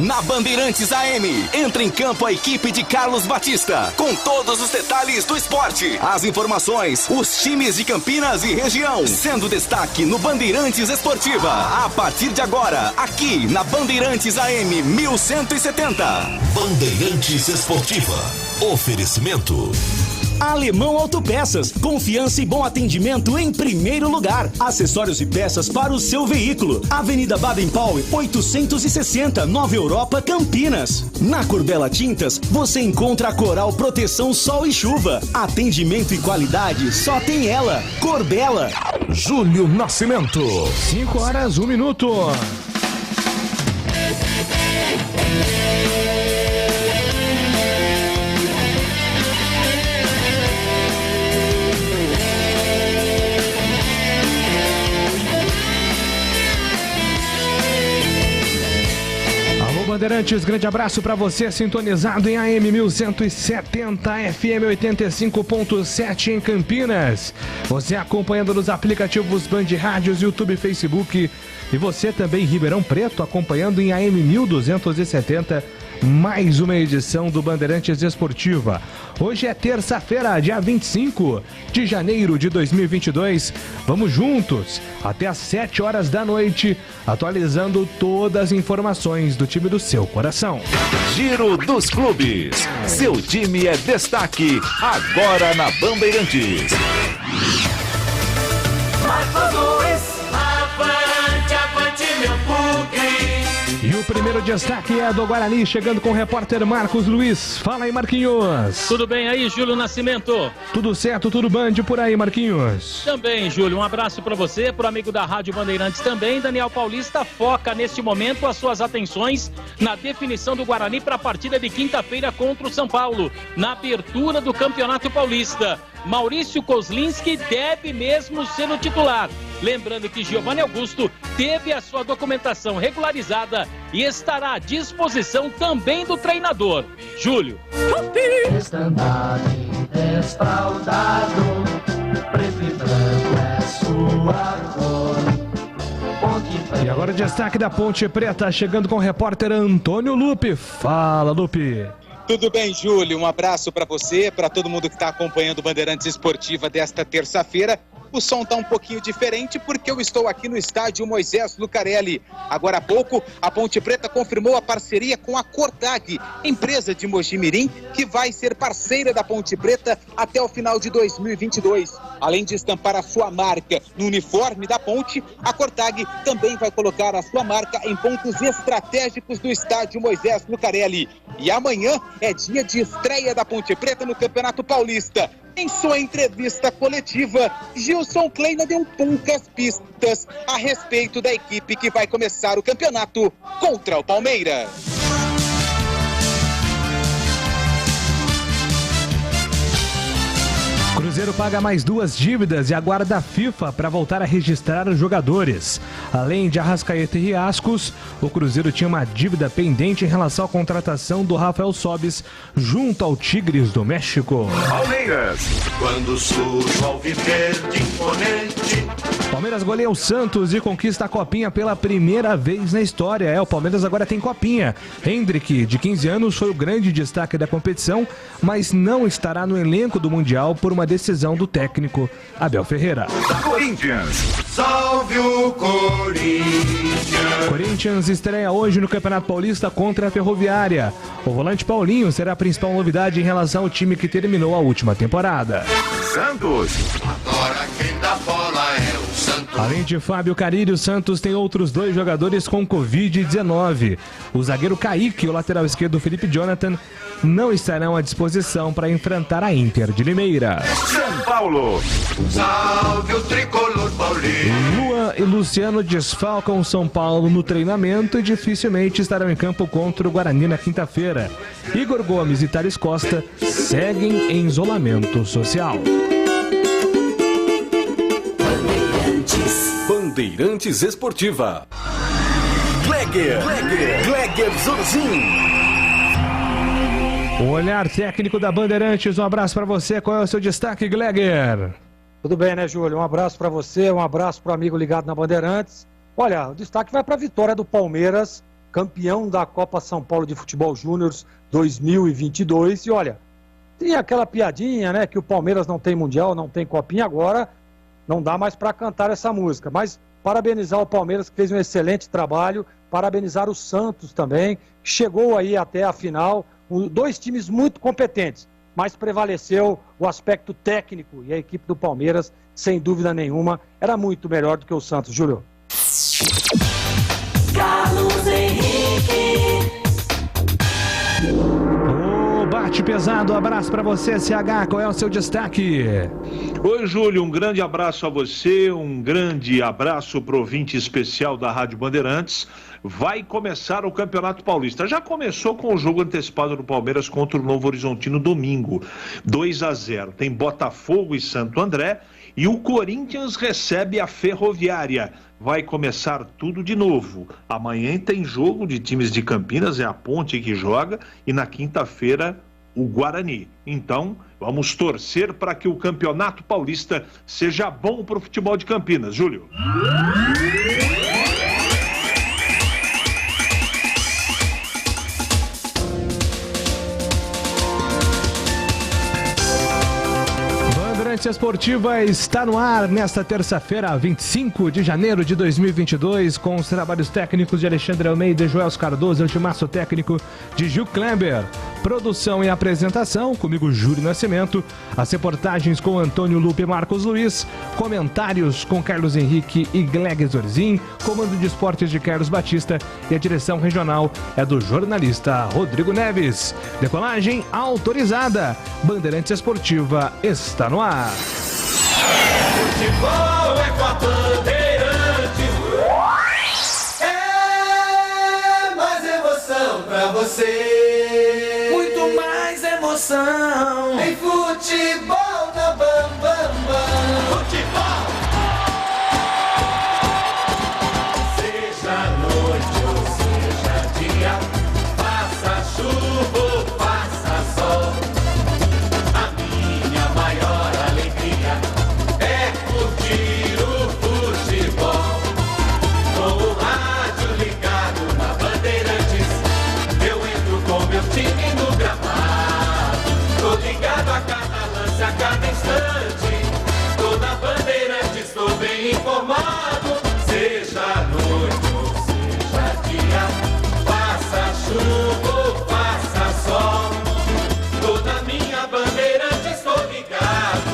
Na Bandeirantes AM, entra em campo a equipe de Carlos Batista, com todos os detalhes do esporte, as informações, os times de Campinas e região, sendo destaque no Bandeirantes Esportiva. A partir de agora, aqui na Bandeirantes AM 1170. Bandeirantes Esportiva. Oferecimento Alemão Autopeças, confiança e bom atendimento em primeiro lugar. Acessórios e peças para o seu veículo. Avenida Baden-Powell, 860, Nova Europa, Campinas. Na Corbella Tintas, você encontra a Coral Proteção Sol e Chuva. Atendimento e qualidade só tem ela. Corbella. Júlio Nascimento. 5h01. Bandeirantes, grande abraço para você sintonizado em AM 1170 FM 85.7 em Campinas. Você acompanhando nos aplicativos Band Rádios, YouTube, Facebook, e você também em Ribeirão Preto acompanhando em AM 1270. Mais uma edição do Bandeirantes Esportiva. Hoje é terça-feira, dia 25 de janeiro de 2022. Vamos juntos até às 7 horas da noite, atualizando todas as informações do time do seu coração. Giro dos Clubes. Seu time é destaque agora na Bandeirantes. Avante, meu bugre. E o primeiro destaque é do Guarani, chegando com o repórter Marcos Luiz. Fala aí, Marquinhos. Tudo bem aí, Júlio Nascimento? Tudo certo, tudo band por aí, Marquinhos? Também, Júlio. Um abraço para você, pro amigo da Rádio Bandeirantes também. Daniel Paulista foca neste momento as suas atenções na definição do Guarani para a partida de quinta-feira contra o São Paulo, na abertura do Campeonato Paulista. Maurício Kozlinski deve mesmo ser o titular. Lembrando que Giovanni Augusto teve a sua documentação regularizada e estará à disposição também do treinador. Júlio. Estandarte desfraldado, preto e branco é sua cor. E agora o destaque da Ponte Preta, chegando com o repórter Antônio Lupe. Fala, Lupe. Tudo bem, Júlio? Um abraço para você, para todo mundo que está acompanhando o Bandeirantes Esportiva desta terça-feira. O som está um pouquinho diferente porque eu estou aqui no estádio Moisés Lucarelli. Agora há pouco, a Ponte Preta confirmou a parceria com a Cortag, empresa de Mojimirim, que vai ser parceira da Ponte Preta até o final de 2022. Além de estampar a sua marca no uniforme da Ponte, a Cortag também vai colocar a sua marca em pontos estratégicos do estádio Moisés Lucarelli. E amanhã é dia de estreia da Ponte Preta no Campeonato Paulista. Em sua entrevista coletiva, Gilson Kleina deu poucas pistas a respeito da equipe que vai começar o campeonato contra o Palmeiras. Cruzeiro paga mais 2 dívidas e aguarda a FIFA para voltar a registrar os jogadores. Além de Arrascaeta e Riascos, o Cruzeiro tinha uma dívida pendente em relação à contratação do Rafael Sobis junto ao Tigres do México. Palmeiras. Quando surge o alviverde imponente. Palmeiras goleia o Santos e conquista a Copinha pela primeira vez na história. O Palmeiras agora tem Copinha. Hendrick, de 15 anos, foi o grande destaque da competição, mas não estará no elenco do Mundial por uma decisão do técnico Abel Ferreira. Corinthians. Salve o Corinthians. Corinthians estreia hoje no Campeonato Paulista contra a Ferroviária. O volante Paulinho será a principal novidade em relação ao time que terminou a última temporada. Santos. Agora quem dá bola é o Santos. Além de Fábio Carille, o Santos tem outros 2 jogadores com Covid-19. O zagueiro Kaique e o lateral esquerdo Felipe Jonathan não estarão à disposição para enfrentar a Inter de Limeira. São Paulo. Salve o tricolor paulista. Luan e Luciano desfalcam o São Paulo no treinamento e dificilmente estarão em campo contra o Guarani na quinta-feira. Igor Gomes e Thales Costa seguem em isolamento social. Bandeirantes Esportiva. Gleger Zorzin. O olhar técnico da Bandeirantes, um abraço para você. Qual é o seu destaque, Gleger? Tudo bem, né, Júlio? Um abraço para você, um abraço para o amigo ligado na Bandeirantes. Olha, o destaque vai para a vitória do Palmeiras campeão da Copa São Paulo de Futebol Júnior 2022. E olha, tem aquela piadinha, né, que o Palmeiras não tem Mundial, não tem Copinha, agora não dá mais para cantar essa música. Mas parabenizar o Palmeiras, que fez um excelente trabalho, parabenizar o Santos também, que chegou aí até a final, 2 times muito competentes, mas prevaleceu o aspecto técnico, e a equipe do Palmeiras, sem dúvida nenhuma, era muito melhor do que o Santos, Júlio. Carlos Henrique. Bate pesado, abraço pra você, CH, qual é o seu destaque? Oi, Júlio, um grande abraço a você, um grande abraço pro ouvinte especial da Rádio Bandeirantes. Vai começar o Campeonato Paulista. Já começou com o jogo antecipado do Palmeiras contra o Novo Horizontino domingo, 2-0. Tem Botafogo e Santo André e o Corinthians recebe a Ferroviária. Vai começar tudo de novo. Amanhã tem jogo de times de Campinas, é a Ponte que joga, e na quinta-feira o Guarani. Então, vamos torcer para que o Campeonato Paulista seja bom para o futebol de Campinas, Júlio. Bandeirantes Esportiva está no ar nesta terça-feira, 25 de janeiro de 2022, com os trabalhos técnicos de Alexandre Almeida e Joel Cardoso, o timaço técnico de Gil Kleber. Produção e apresentação, comigo Júlio Nascimento, as reportagens com Antônio Lupe e Marcos Luiz, comentários com Carlos Henrique e Gleg Zorzin, comando de esportes de Carlos Batista e a direção regional é do jornalista Rodrigo Neves. Decolagem autorizada, Bandeirantes Esportiva está no ar. Futebol é com a Bandeirantes. É mais emoção pra você. Muito mais emoção. Em futebol na Bam Bam Bam. Futebol. Seja noite ou seja dia, faça chuva ou faça sol, a minha maior alegria é curtir o futebol. Com o rádio ligado na Bandeirantes, eu entro com meu time no gramado. Tô ligado a cada lance, a cada instante. Tô na Bandeirantes, tô bem informado. Seja noite ou seja dia, faça chuva ou faça sol, tô na minha Bandeirantes, tô ligado.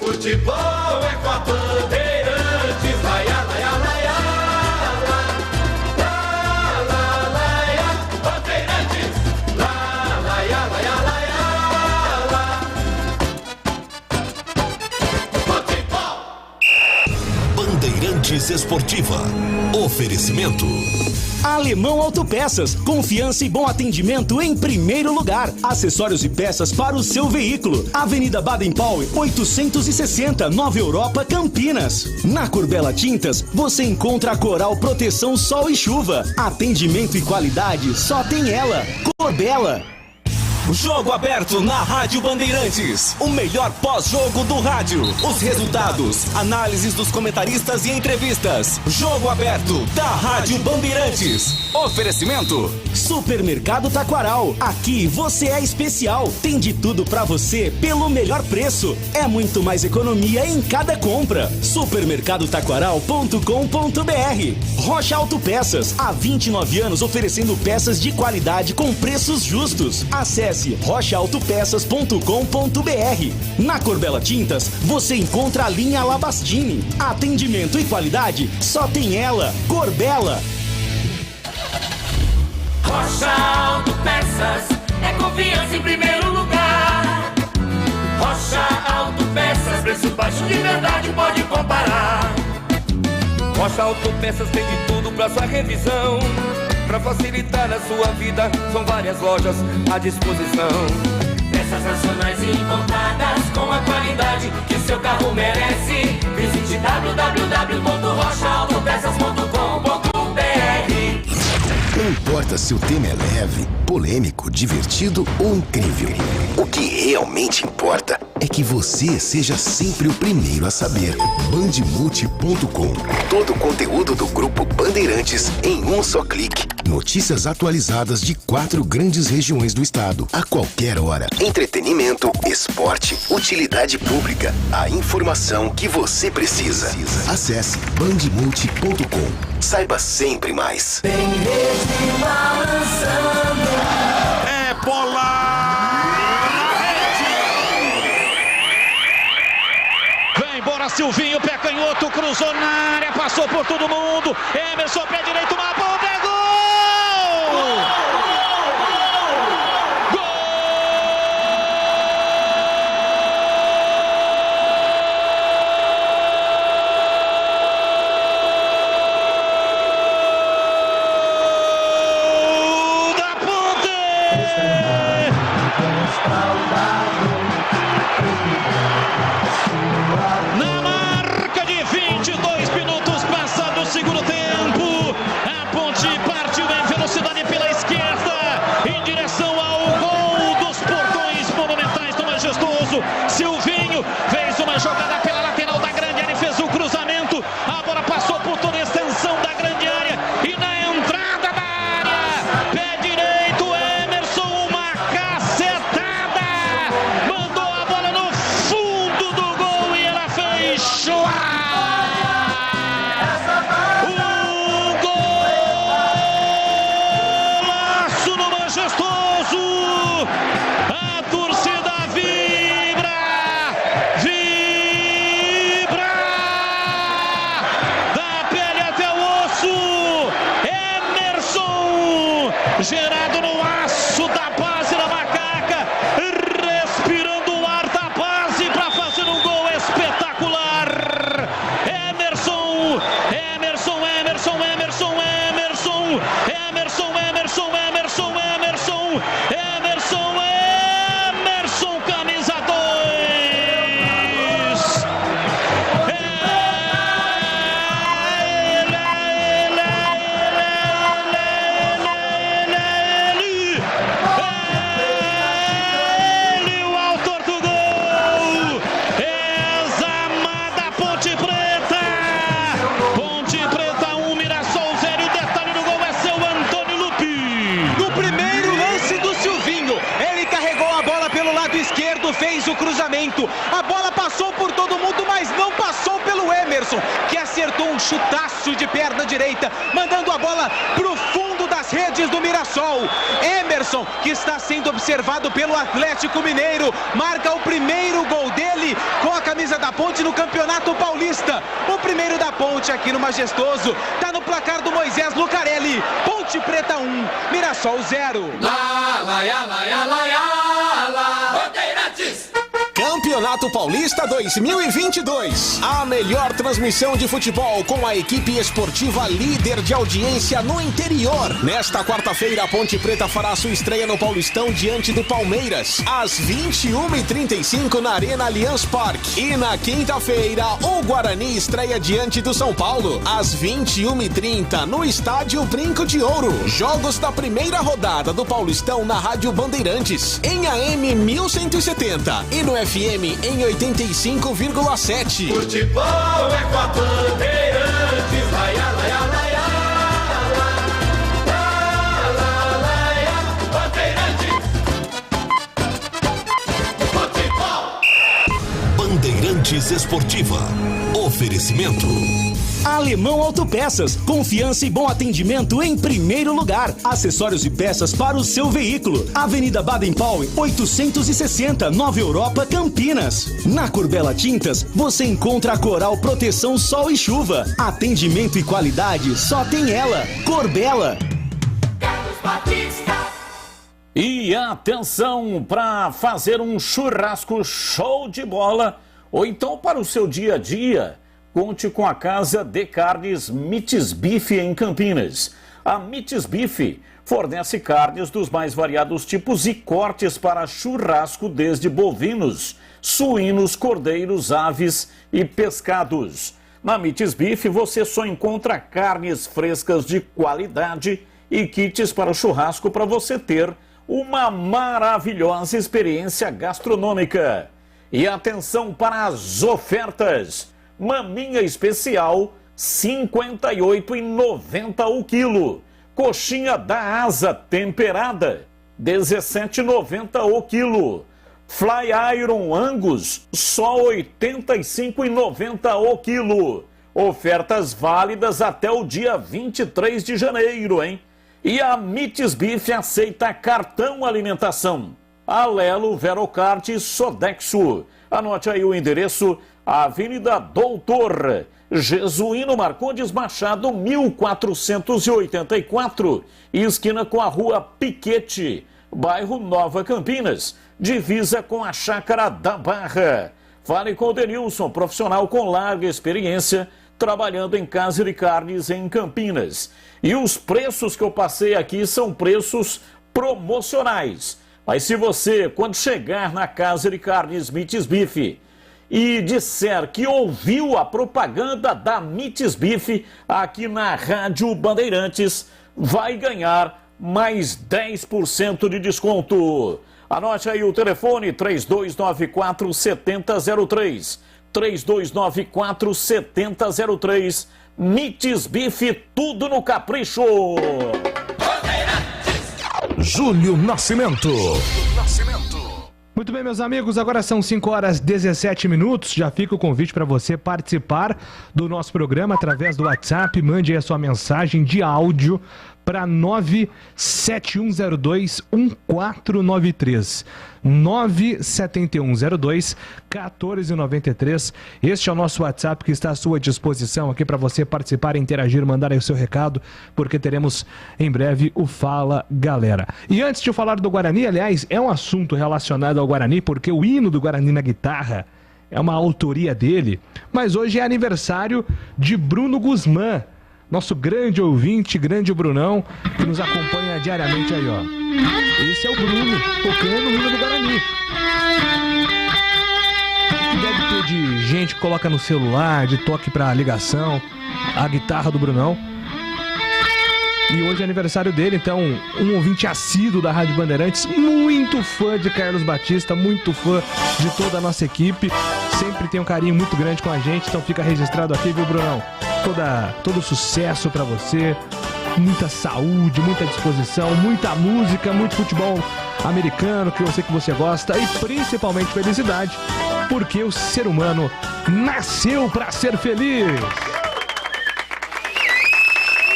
Futebol é com a Bandeirantes. Laia, laia, laia, la, la, laia, Bandeirantes. La, laia, laia, laia, la. Futebol. Bandeirantes Esportiva. Oferecimento. Alemão Autopeças, confiança e bom atendimento em primeiro lugar. Acessórios e peças para o seu veículo. Avenida Baden-Powell, 860, Nova Europa, Campinas. Na Corbella Tintas, você encontra a Coral Proteção Sol e Chuva. Atendimento e qualidade, só tem ela. Corbella. Jogo aberto na Rádio Bandeirantes. O melhor pós-jogo do rádio. Os resultados, análises dos comentaristas e entrevistas. Jogo aberto da Rádio Bandeirantes. Oferecimento. Supermercado Taquaral. Aqui você é especial. Tem de tudo pra você pelo melhor preço. É muito mais economia em cada compra. Supermercadotaquaral.com.br. Rocha Autopeças. Há 29 anos oferecendo peças de qualidade com preços justos. Acesse rochaautopeças.com.br. Na Corbella Tintas, você encontra a linha Labastini. Atendimento e qualidade, só tem ela. Corbella. Rocha Autopeças é confiança em primeiro lugar. Rocha Autopeças, preço baixo de verdade, pode comparar. Rocha Autopeças tem de tudo pra sua revisão. Pra facilitar a sua vida, são várias lojas à disposição. Peças nacionais e importadas com a qualidade que o seu carro merece. Visite www.rochaautopeças.com.br. Não importa se o tema é leve, polêmico, divertido ou incrível. O que realmente importa é que você seja sempre o primeiro a saber. Bandmulti.com. Todo o conteúdo do Grupo Bandeirantes em um só clique. Notícias atualizadas de 4 grandes regiões do estado, a qualquer hora. Entretenimento, esporte, utilidade pública. A informação que você precisa. Acesse bandmulti.com. Saiba sempre mais. É bola! Vem embora Silvinho, pé canhoto, cruzou na área, passou por todo mundo. Emerson, pé direito, uma bomba, é gol! Na marca de 22 minutos, passado o segundo tempo, a Ponte partiu em velocidade pela esquerda, em direção ao gol dos portões monumentais do Majestoso. Silvinho fez uma jogada pela lateral da grande área e fez o cruzamento. A bola passou por toda a extensão da grande área e na entrada da área, pé direito, Emerson, uma cacetada, mandou a bola no fundo do gol e ela fez chorar. Um golaço no Majestoso. A torcida vibra, vibra, da pele até o osso. Emerson, gerado no aço da base da macaca, respirando o ar da base para fazer um gol espetacular. Emerson, Emerson, Emerson, Emerson, Emerson, Emerson, Emerson, Emerson, Emerson, Emerson, Emerson, camisa 2. Ele, o autor do gol, ex-amada Ponte Preta. Ponte Preta 1, Mirassol 0. E o detalhe do gol é seu Antônio Lupi. No primeiro lance do Silvinho, ele carregou a bola pelo lado esquerdo, fez o cruzamento. A bola passou por todo mundo, mas não passou pelo Emerson, que acertou um chutaço de perna direita, mandando a bola pro fundo das redes do Mirassol. Emerson, que está sendo observado pelo Atlético Mineiro, marca o primeiro gol dele com a camisa da Ponte no Campeonato Paulista. O primeiro da Ponte aqui no Majestoso, tá no placar do Moisés Lucarelli. Ponte Preta 1, Mirassol 0. Bandeirantes. Campeonato Paulista 2022. A melhor transmissão de futebol com a equipe esportiva líder de audiência no interior. Nesta quarta-feira, a Ponte Preta fará sua estreia no Paulistão diante do Palmeiras, às 21h35 na Arena Allianz Parque. E na quinta-feira, o Guarani estreia diante do São Paulo, às 21h30 no Estádio Brinco de Ouro. Jogos da primeira rodada do Paulistão na Rádio Bandeirantes, em AM 1170 e no FM em 85,7. Futebol é com a Bandeirantes, laia, laia, laia, Bandeirantes Esportiva. Oferecimento Alemão Autopeças, confiança e bom atendimento em primeiro lugar. Acessórios e peças para o seu veículo. Avenida Baden-Powell, 860, Nova Europa, Campinas. Na Corbella Tintas, você encontra a Coral Proteção Sol e Chuva. Atendimento e qualidade só tem ela. Corbella. Carlos Batista. E atenção para fazer um churrasco show de bola ou então para o seu dia a dia. Conte com a Casa de Carnes Mites Bife em Campinas. A Mites Bife fornece carnes dos mais variados tipos e cortes para churrasco, desde bovinos, suínos, cordeiros, aves e pescados. Na Mites Bife você só encontra carnes frescas de qualidade e kits para o churrasco para você ter uma maravilhosa experiência gastronômica. E atenção para as ofertas. Maminha especial, R$ 58,90 o quilo. Coxinha da asa temperada, R$ 17,90 o quilo. Fly Iron Angus, só R$ 85,90 o quilo. Ofertas válidas até o dia 23 de janeiro, hein? E a Mites Beef aceita cartão alimentação. Alelo, Verocart e Sodexo. Anote aí o endereço, Avenida Doutor Jesuíno Marcondes Machado, 1484, esquina com a Rua Piquete, bairro Nova Campinas, divisa com a Chácara da Barra. Fale com o Denilson, profissional com larga experiência, trabalhando em casa de carnes em Campinas. E os preços que eu passei aqui são preços promocionais. Mas se você, quando chegar na Casa de Carnes Mites Beef e disser que ouviu a propaganda da Mites Beef aqui na Rádio Bandeirantes, vai ganhar mais 10% de desconto. Anote aí o telefone 3294-7003. 3294-7003. Mites Beef, tudo no capricho. Júlio Nascimento. Muito bem, meus amigos, agora são 5h17. Já fica o convite para você participar do nosso programa através do WhatsApp. Mande aí a sua mensagem de áudio para 971021493. 971021493. Este é o nosso WhatsApp que está à sua disposição aqui para você participar, interagir, mandar aí o seu recado, porque teremos em breve o Fala Galera. E antes de eu falar do Guarani, aliás, é um assunto relacionado ao Guarani, porque o hino do Guarani na guitarra é uma autoria dele, mas hoje é aniversário de Bruno Guzmán, nosso grande ouvinte, grande Brunão, que nos acompanha diariamente aí, ó. Esse é o Bruno, tocando o hino do Guarani. Deve ter de gente que coloca no celular, de toque pra ligação, a guitarra do Brunão. E hoje é aniversário dele, então, um ouvinte assíduo da Rádio Bandeirantes, muito fã de Carlos Batista, muito fã de toda a nossa equipe, sempre tem um carinho muito grande com a gente, então fica registrado aqui, viu, Brunão? Todo sucesso pra você, muita saúde, muita disposição, muita música, muito futebol americano, que eu sei que você gosta, e principalmente felicidade, porque o ser humano nasceu pra ser feliz.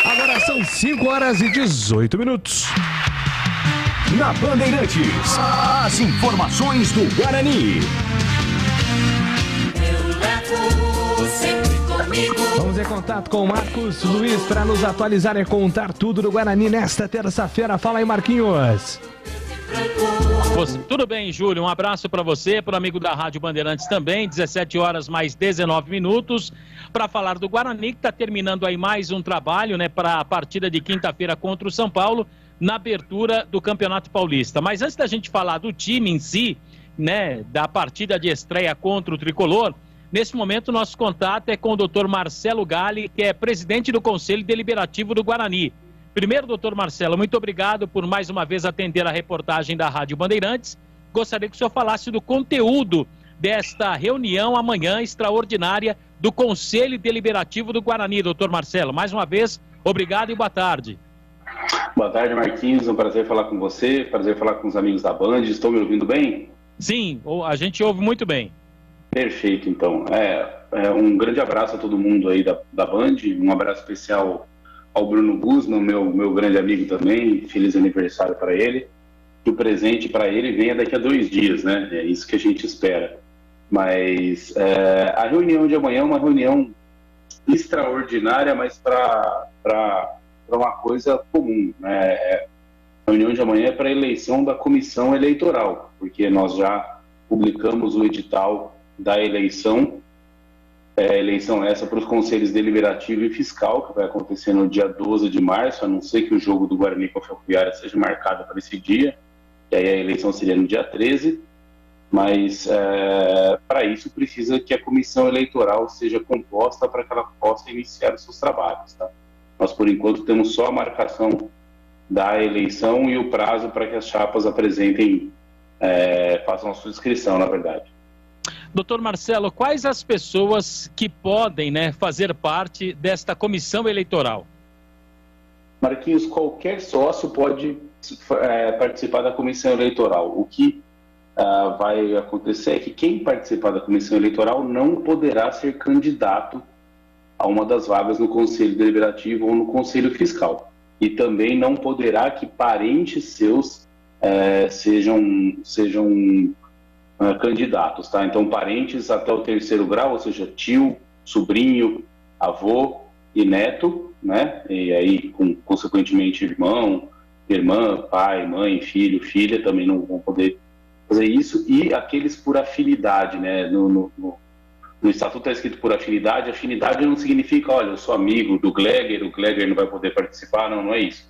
Agora são 5h18. Na Bandeirantes, as informações do Guarani. Vamos em contato com o Marcos Luiz para nos atualizar e contar tudo do Guarani nesta terça-feira. Fala aí, Marquinhos. Tudo bem, Júlio? Um abraço para você, para o amigo da Rádio Bandeirantes também. 17h mais 19 para falar do Guarani, que está terminando aí mais um trabalho, né, para a partida de quinta-feira contra o São Paulo, na abertura do Campeonato Paulista. Mas antes da gente falar do time em si, né, da partida de estreia contra o Tricolor, nesse momento nosso contato é com o Dr. Marcelo Galli, que é presidente do Conselho Deliberativo do Guarani. Primeiro, doutor Marcelo, muito obrigado por mais uma vez atender a reportagem da Rádio Bandeirantes. Gostaria que o senhor falasse do conteúdo desta reunião amanhã extraordinária do Conselho Deliberativo do Guarani, doutor Marcelo. Mais uma vez, obrigado e boa tarde. Boa tarde, Marquinhos. É um prazer falar com você, prazer falar com os amigos da Band. Estão me ouvindo bem? Sim, a gente ouve muito bem. Perfeito, então. Um grande abraço a todo mundo aí da Band, um abraço especial ao Bruno Guzmán, meu grande amigo também, feliz aniversário para ele. Que o presente para ele venha daqui a 2 dias, né? É isso que a gente espera. Mas a reunião de amanhã é uma reunião extraordinária, mas para uma coisa comum, né? A reunião de amanhã é para a eleição da comissão eleitoral, porque nós já publicamos o edital da eleição, eleição essa para os conselhos deliberativo e fiscal, que vai acontecer no dia 12 de março, a não ser que o jogo do Guarani com a Ferroviária seja marcado para esse dia, e aí a eleição seria no dia 13, mas para isso precisa que a comissão eleitoral seja composta para que ela possa iniciar os seus trabalhos, tá? Nós, por enquanto, temos só a marcação da eleição e o prazo para que as chapas apresentem, façam a sua inscrição, na verdade. Doutor Marcelo, quais as pessoas que podem, né, fazer parte desta comissão eleitoral? Marquinhos, qualquer sócio pode participar da comissão eleitoral. O que vai acontecer é que quem participar da comissão eleitoral não poderá ser candidato a uma das vagas no Conselho Deliberativo ou no Conselho Fiscal. E também não poderá que parentes seus sejam candidatos, tá? Então, parentes até o 3º grau, ou seja, tio, sobrinho, avô e neto, né? E aí, consequentemente, irmão, irmã, pai, mãe, filho, filha, também não vão poder fazer isso. E aqueles por afinidade, né? No Estatuto está escrito por afinidade. Afinidade não significa, olha, eu sou amigo do Gleger, o Gleger não vai poder participar, não é isso.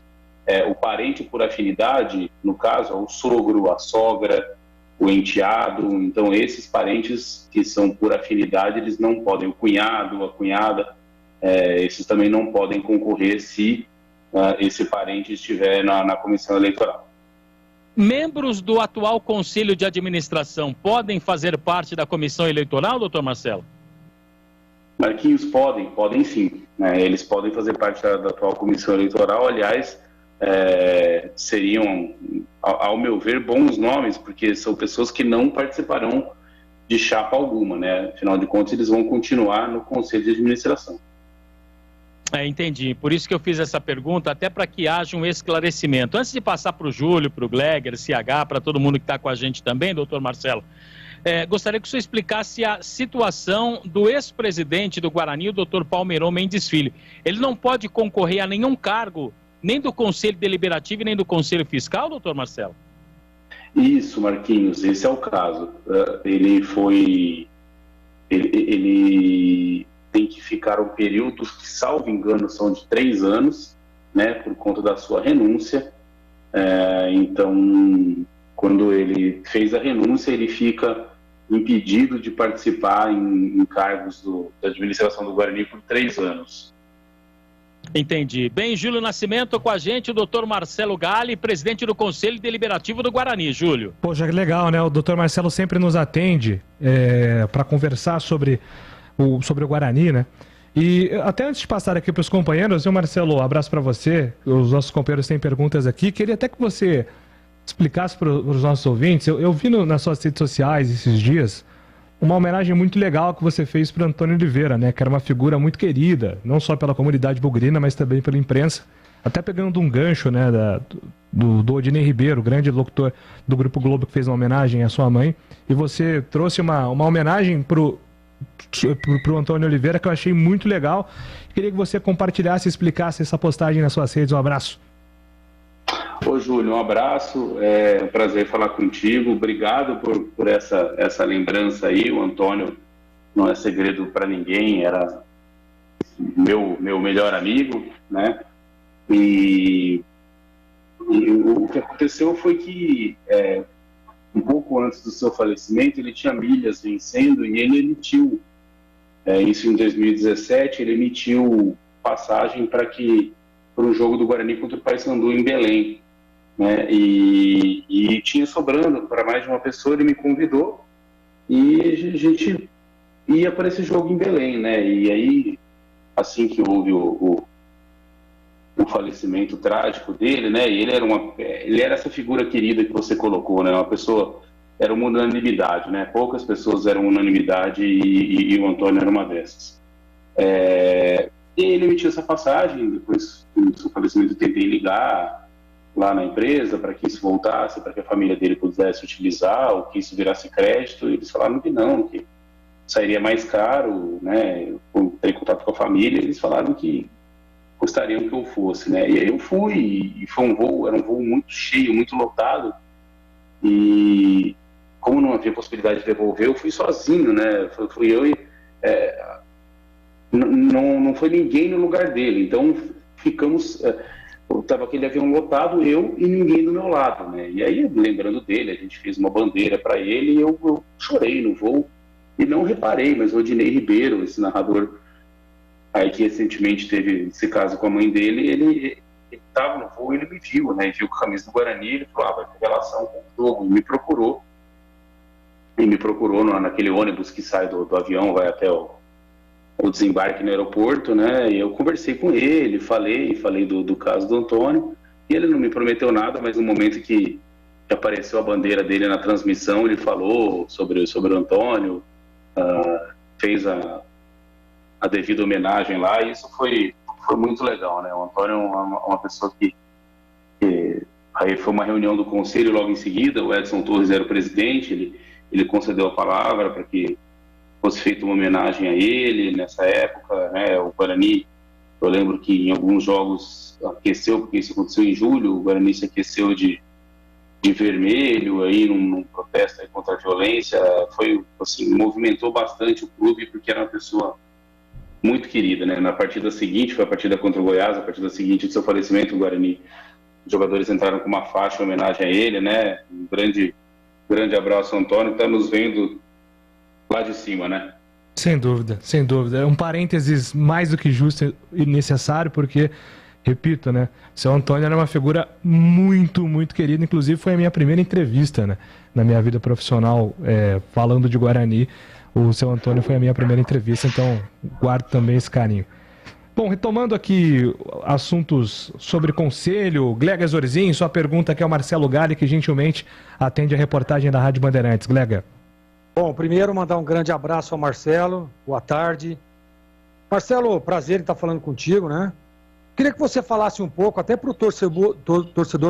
O parente por afinidade, no caso, é o sogro, a sogra, o enteado. Então, esses parentes que são por afinidade, eles não podem. O cunhado, a cunhada, esses também não podem concorrer se esse parente estiver na comissão eleitoral. Membros do atual Conselho de Administração podem fazer parte da comissão eleitoral, doutor Marcelo? Marquinhos, podem sim. Né? Eles podem fazer parte da atual comissão eleitoral. Aliás, seriam, ao meu ver, bons nomes, porque são pessoas que não participarão de chapa alguma, né? Afinal de contas, eles vão continuar no Conselho de Administração. Entendi. Por isso que eu fiz essa pergunta, até para que haja um esclarecimento. Antes de passar para o Júlio, para o Gleger, CH, para todo mundo que está com a gente também, doutor Marcelo, gostaria que o senhor explicasse a situação do ex-presidente do Guarani, o doutor Palmeirão Mendes Filho. Ele não pode concorrer a nenhum cargo, nem do Conselho Deliberativo, nem do Conselho Fiscal, doutor Marcelo? Isso, Marquinhos, esse é o caso. Ele tem que ficar um período que, salvo engano, são de 3 anos, né, por conta da sua renúncia. Então, quando ele fez a renúncia, ele fica impedido de participar em cargos da administração do Guarani por 3 anos. Entendi. Bem, Júlio Nascimento com a gente, o doutor Marcelo Galli, presidente do Conselho Deliberativo do Guarani. Júlio. Poxa, que legal, né? O doutor Marcelo sempre nos atende para conversar sobre o Guarani, né? E até antes de passar aqui para os companheiros, Marcelo, um abraço para você. Os nossos companheiros têm perguntas aqui. Queria até que você explicasse para os nossos ouvintes. Eu vi nas suas redes sociais esses dias uma homenagem muito legal que você fez para Antônio Oliveira, né? Que era uma figura muito querida, não só pela comunidade bugrina, mas também pela imprensa. Até pegando um gancho, né, do Odinei Ribeiro, grande locutor do Grupo Globo, que fez uma homenagem à sua mãe. E você trouxe uma homenagem pro Antônio Oliveira, que eu achei muito legal. Queria que você compartilhasse e explicasse essa postagem nas suas redes. Um abraço. Ô, Júlio, um abraço. É um prazer falar contigo. Obrigado por essa lembrança aí. O Antônio não é segredo para ninguém, era meu melhor amigo, né? E o que aconteceu foi que um pouco antes do seu falecimento, ele tinha milhas vencendo e ele emitiu, isso em 2017, ele emitiu passagem para um jogo do Guarani contra o Paysandu em Belém, né? E tinha sobrando para mais de uma pessoa, ele me convidou e a gente ia para esse jogo em Belém, né? E aí, assim que houve o falecimento trágico dele, né? E ele era essa figura querida que você colocou, né? Uma pessoa, era uma unanimidade, né? Poucas pessoas eram unanimidade e o Antônio era uma dessas. E ele emitiu essa passagem. Depois do seu falecimento, eu tentei ligar lá na empresa para que isso voltasse, para que a família dele pudesse utilizar, ou que isso virasse crédito. E eles falaram que não, que sairia mais caro, né? Eu entrei em contato com a família, eles falaram que gostariam que eu fosse, né? E aí eu fui, e foi era um voo muito cheio, muito lotado, e como não havia possibilidade de devolver, eu fui sozinho, né? Fui eu e não foi ninguém no lugar dele, então ficamos, estava aquele avião lotado, eu e ninguém do meu lado, né? E aí, lembrando dele, a gente fez uma bandeira para ele e eu chorei no voo, e não reparei, mas o Odinei Ribeiro, esse narrador aí que recentemente teve esse caso com a mãe dele, ele estava no voo, ele me viu, né? Viu com a camisa do Guarani, ele falou, vai ter relação com o jogo, me procurou. e me procurou naquele ônibus que sai do avião, vai até o desembarque no aeroporto, né? E eu conversei com ele, falei do caso do Antônio, e ele não me prometeu nada, mas no momento que apareceu a bandeira dele na transmissão, ele falou sobre o Antônio, fez a devida homenagem lá, e isso foi muito legal, né? O Antônio é uma pessoa que aí foi uma reunião do conselho logo em seguida, o Edson Torres era o presidente, ele concedeu a palavra para que fosse feita uma homenagem a ele nessa época, né? O Guarani, eu lembro que em alguns jogos aqueceu, porque isso aconteceu em julho, o Guarani se aqueceu de vermelho aí num protesto aí contra a violência, foi assim, movimentou bastante o clube, porque era uma pessoa muito querida, né? Na partida seguinte, foi a partida contra o Goiás, a partida seguinte do seu falecimento, o Guarani, os jogadores entraram com uma faixa em homenagem a ele, né? Um grande abraço, Antônio, está nos vendo lá de cima, né? Sem dúvida, sem dúvida. É um parênteses mais do que justo e necessário, porque, repito, né? Seu Antônio era uma figura muito, muito querida. Inclusive, foi a minha primeira entrevista, né? Na minha vida profissional, falando de Guarani. O seu Antônio foi a minha primeira entrevista, então guardo também esse carinho. Bom, retomando aqui assuntos sobre conselho, Glega Zorzinho, sua pergunta aqui é o Marcelo Galli, que gentilmente atende a reportagem da Rádio Bandeirantes. Glega. Bom, primeiro mandar um grande abraço ao Marcelo, boa tarde. Marcelo, prazer em estar falando contigo, né? Queria que você falasse um pouco, até para o torcedor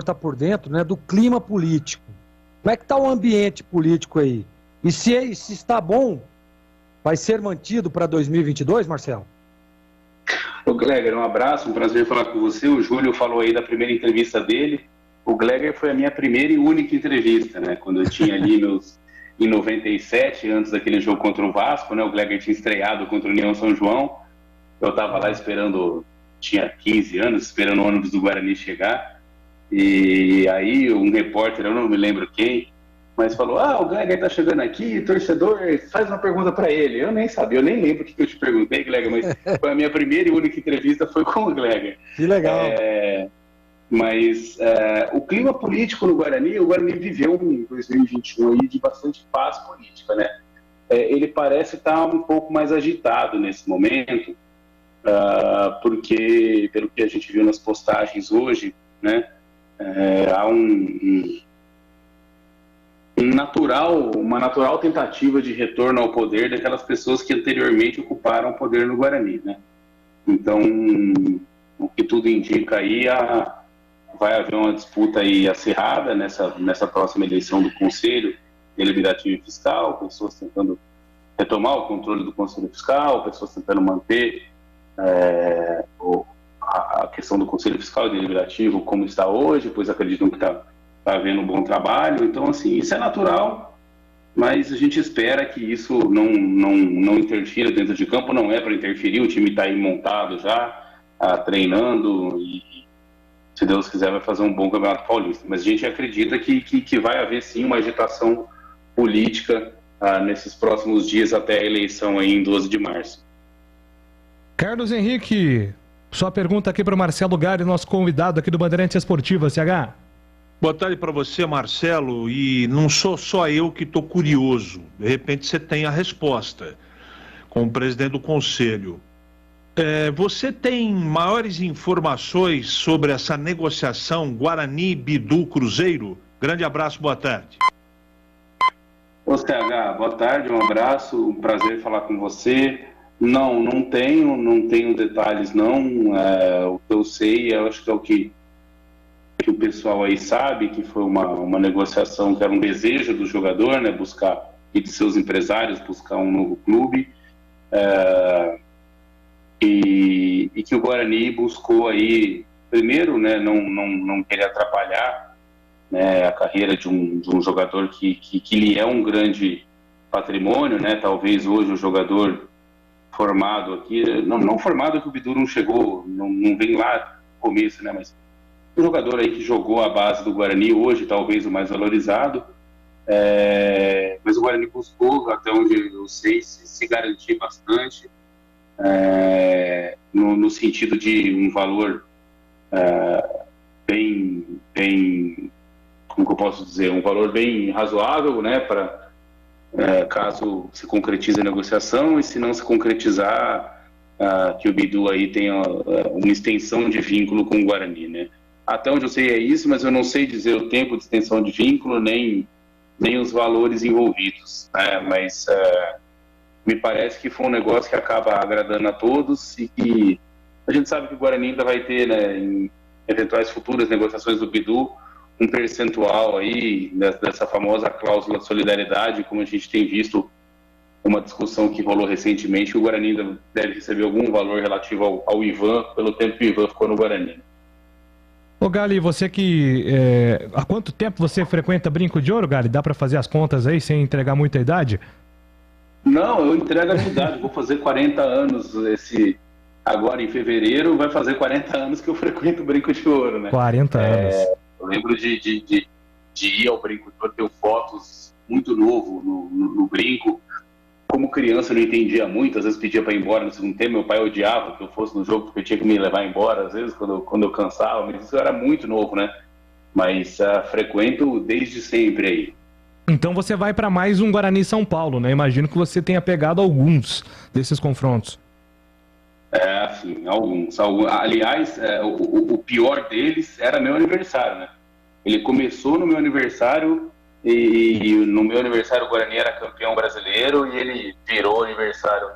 estar por dentro, né, do clima político. Como é que está o ambiente político aí? E se está bom, vai ser mantido para 2022, Marcelo? Ô Gleger, um abraço, um prazer falar com você. O Júlio falou aí da primeira entrevista dele. O Gleger foi a minha primeira e única entrevista, né? Quando eu tinha ali em 97, antes daquele jogo contra o Vasco, né? O Gleger tinha estreado contra o União São João. Eu estava lá esperando, tinha 15 anos, esperando o ônibus do Guarani chegar. E aí um repórter, eu não me lembro quem, mas falou, o Gleger tá chegando aqui, torcedor, faz uma pergunta para ele. Eu nem sabia, eu nem lembro o que eu te perguntei, Gleger, mas foi a minha primeira e única entrevista, foi com o Gleger. Que legal. Mas o clima político no Guarani, o Guarani viveu em 2021 aí de bastante paz política, né? Ele parece estar um pouco mais agitado nesse momento, porque, pelo que a gente viu nas postagens hoje, né, há uma natural tentativa de retorno ao poder daquelas pessoas que anteriormente ocuparam o poder no Guarani, né? Então, o que tudo indica aí, vai haver uma disputa aí acirrada nessa próxima eleição do Conselho Deliberativo e Fiscal, pessoas tentando retomar o controle do Conselho Fiscal, pessoas tentando manter a questão do Conselho Fiscal e Deliberativo como está hoje, pois acreditam que está havendo um bom trabalho. Então, assim, isso é natural, mas a gente espera que isso não interfira dentro de campo, não é para interferir, o time está aí montado já, treinando e, se Deus quiser, vai fazer um bom Campeonato Paulista. Mas a gente acredita que vai haver, sim, uma agitação política nesses próximos dias até a eleição aí em 12 de março. Carlos Henrique, sua pergunta aqui para o Marcelo Galli, nosso convidado aqui do Bandeirantes Esportiva, CH. Boa tarde para você, Marcelo, e não sou só eu que estou curioso, de repente você tem a resposta, como presidente do Conselho. Você tem maiores informações sobre essa negociação Guarani, Bidu, Cruzeiro? Grande abraço, boa tarde. Ô CH, boa tarde, um abraço, um prazer falar com você. Não tenho detalhes não, o que eu sei, eu acho que é o que o pessoal aí sabe, que foi uma negociação que era um desejo do jogador, né, buscar, e de seus empresários, buscar um novo clube, e que o Guarani buscou aí, primeiro, né, não querer atrapalhar, né, a carreira de um jogador que lhe é um grande patrimônio, né, talvez hoje o jogador formado aqui, não formado que o Bidu não chegou, não vem lá no começo, né, mas um jogador aí que jogou a base do Guarani hoje, talvez o mais valorizado, mas o Guarani buscou, até onde eu sei, se garantir bastante, no sentido de um valor bem, como que eu posso dizer, um valor bem razoável, né, para caso se concretize a negociação, e se não se concretizar, que o Bidu aí tenha uma extensão de vínculo com o Guarani, né? Até onde eu sei é isso, mas eu não sei dizer o tempo de extensão de vínculo, nem os valores envolvidos, né? Mas me parece que foi um negócio que acaba agradando a todos, e que a gente sabe que o Guarani ainda vai ter, né, em eventuais futuras negociações do Bidu, um percentual aí dessa famosa cláusula de solidariedade, como a gente tem visto uma discussão que rolou recentemente, que o Guarani ainda deve receber algum valor relativo ao Ivan, pelo tempo que o Ivan ficou no Guarani. Ô Gali, você que... há quanto tempo você frequenta Brinco de Ouro, Gali? Dá pra fazer as contas aí sem entregar muita idade? Não, eu entrego a minha idade, vou fazer 40 anos agora em fevereiro, vai fazer 40 anos que eu frequento o Brinco de Ouro, né? 40 anos. Eu lembro de ir ao Brinco de Ouro, ter fotos muito novo no Brinco. Como criança eu não entendia muito, às vezes pedia para ir embora no segundo tempo, meu pai odiava que eu fosse no jogo porque eu tinha que me levar embora, às vezes quando eu cansava, mas isso era muito novo, né? Mas frequento desde sempre aí. Então você vai para mais um Guarani São Paulo, né? Imagino que você tenha pegado alguns desses confrontos. Sim, alguns. Aliás, o pior deles era meu aniversário, né? Ele começou no meu aniversário e no meu aniversário o Guarani era campeão brasileiro e ele virou aniversário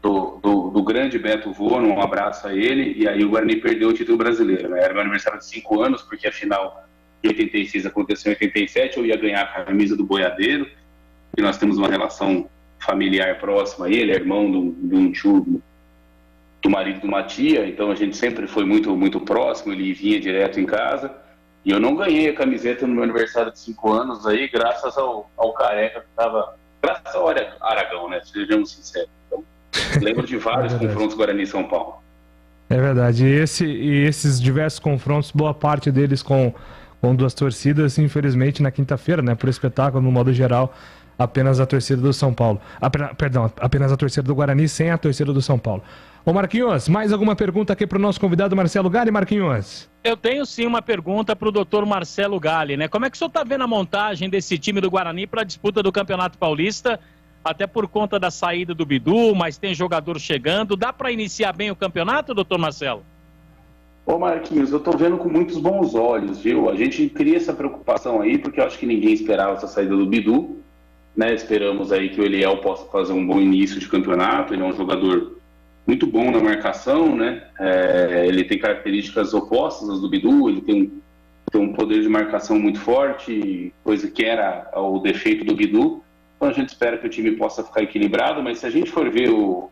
do grande Beto Voa, um abraço a ele, e aí o Guarani perdeu o título brasileiro, né? Era meu aniversário de 5 anos, porque a final de 86 aconteceu em 87, eu ia ganhar a camisa do Boiadeiro, e nós temos uma relação familiar próxima aí, ele é irmão de um tio do marido de uma tia, então a gente sempre foi muito, muito próximo, ele vinha direto em casa, e eu não ganhei a camiseta no meu aniversário de 5 anos aí, graças ao Careca, que estava, graças ao Aragão, né, sejamos sinceros. Então, lembro de vários confrontos Guarani e São Paulo. É verdade, e esses diversos confrontos, boa parte deles com duas torcidas, infelizmente na quinta-feira, né, por espetáculo, no modo geral, apenas a torcida do São Paulo. Apenas a torcida do Guarani, sem a torcida do São Paulo. Ô Marquinhos, mais alguma pergunta aqui para o nosso convidado Marcelo Gali, Marquinhos? Eu tenho sim uma pergunta para o doutor Marcelo Gali, né? Como é que o senhor está vendo a montagem desse time do Guarani para a disputa do Campeonato Paulista, até por conta da saída do Bidu, mas tem jogador chegando, dá para iniciar bem o campeonato, doutor Marcelo? Ô Marquinhos, eu tô vendo com muitos bons olhos, viu? A gente cria essa preocupação aí, porque eu acho que ninguém esperava essa saída do Bidu, né? Esperamos aí que o Eliel possa fazer um bom início de campeonato, ele é um jogador muito bom na marcação, né? Ele tem características opostas às do Bidu, ele tem um poder de marcação muito forte, coisa que era o defeito do Bidu. Então a gente espera que o time possa ficar equilibrado, mas se a gente for ver o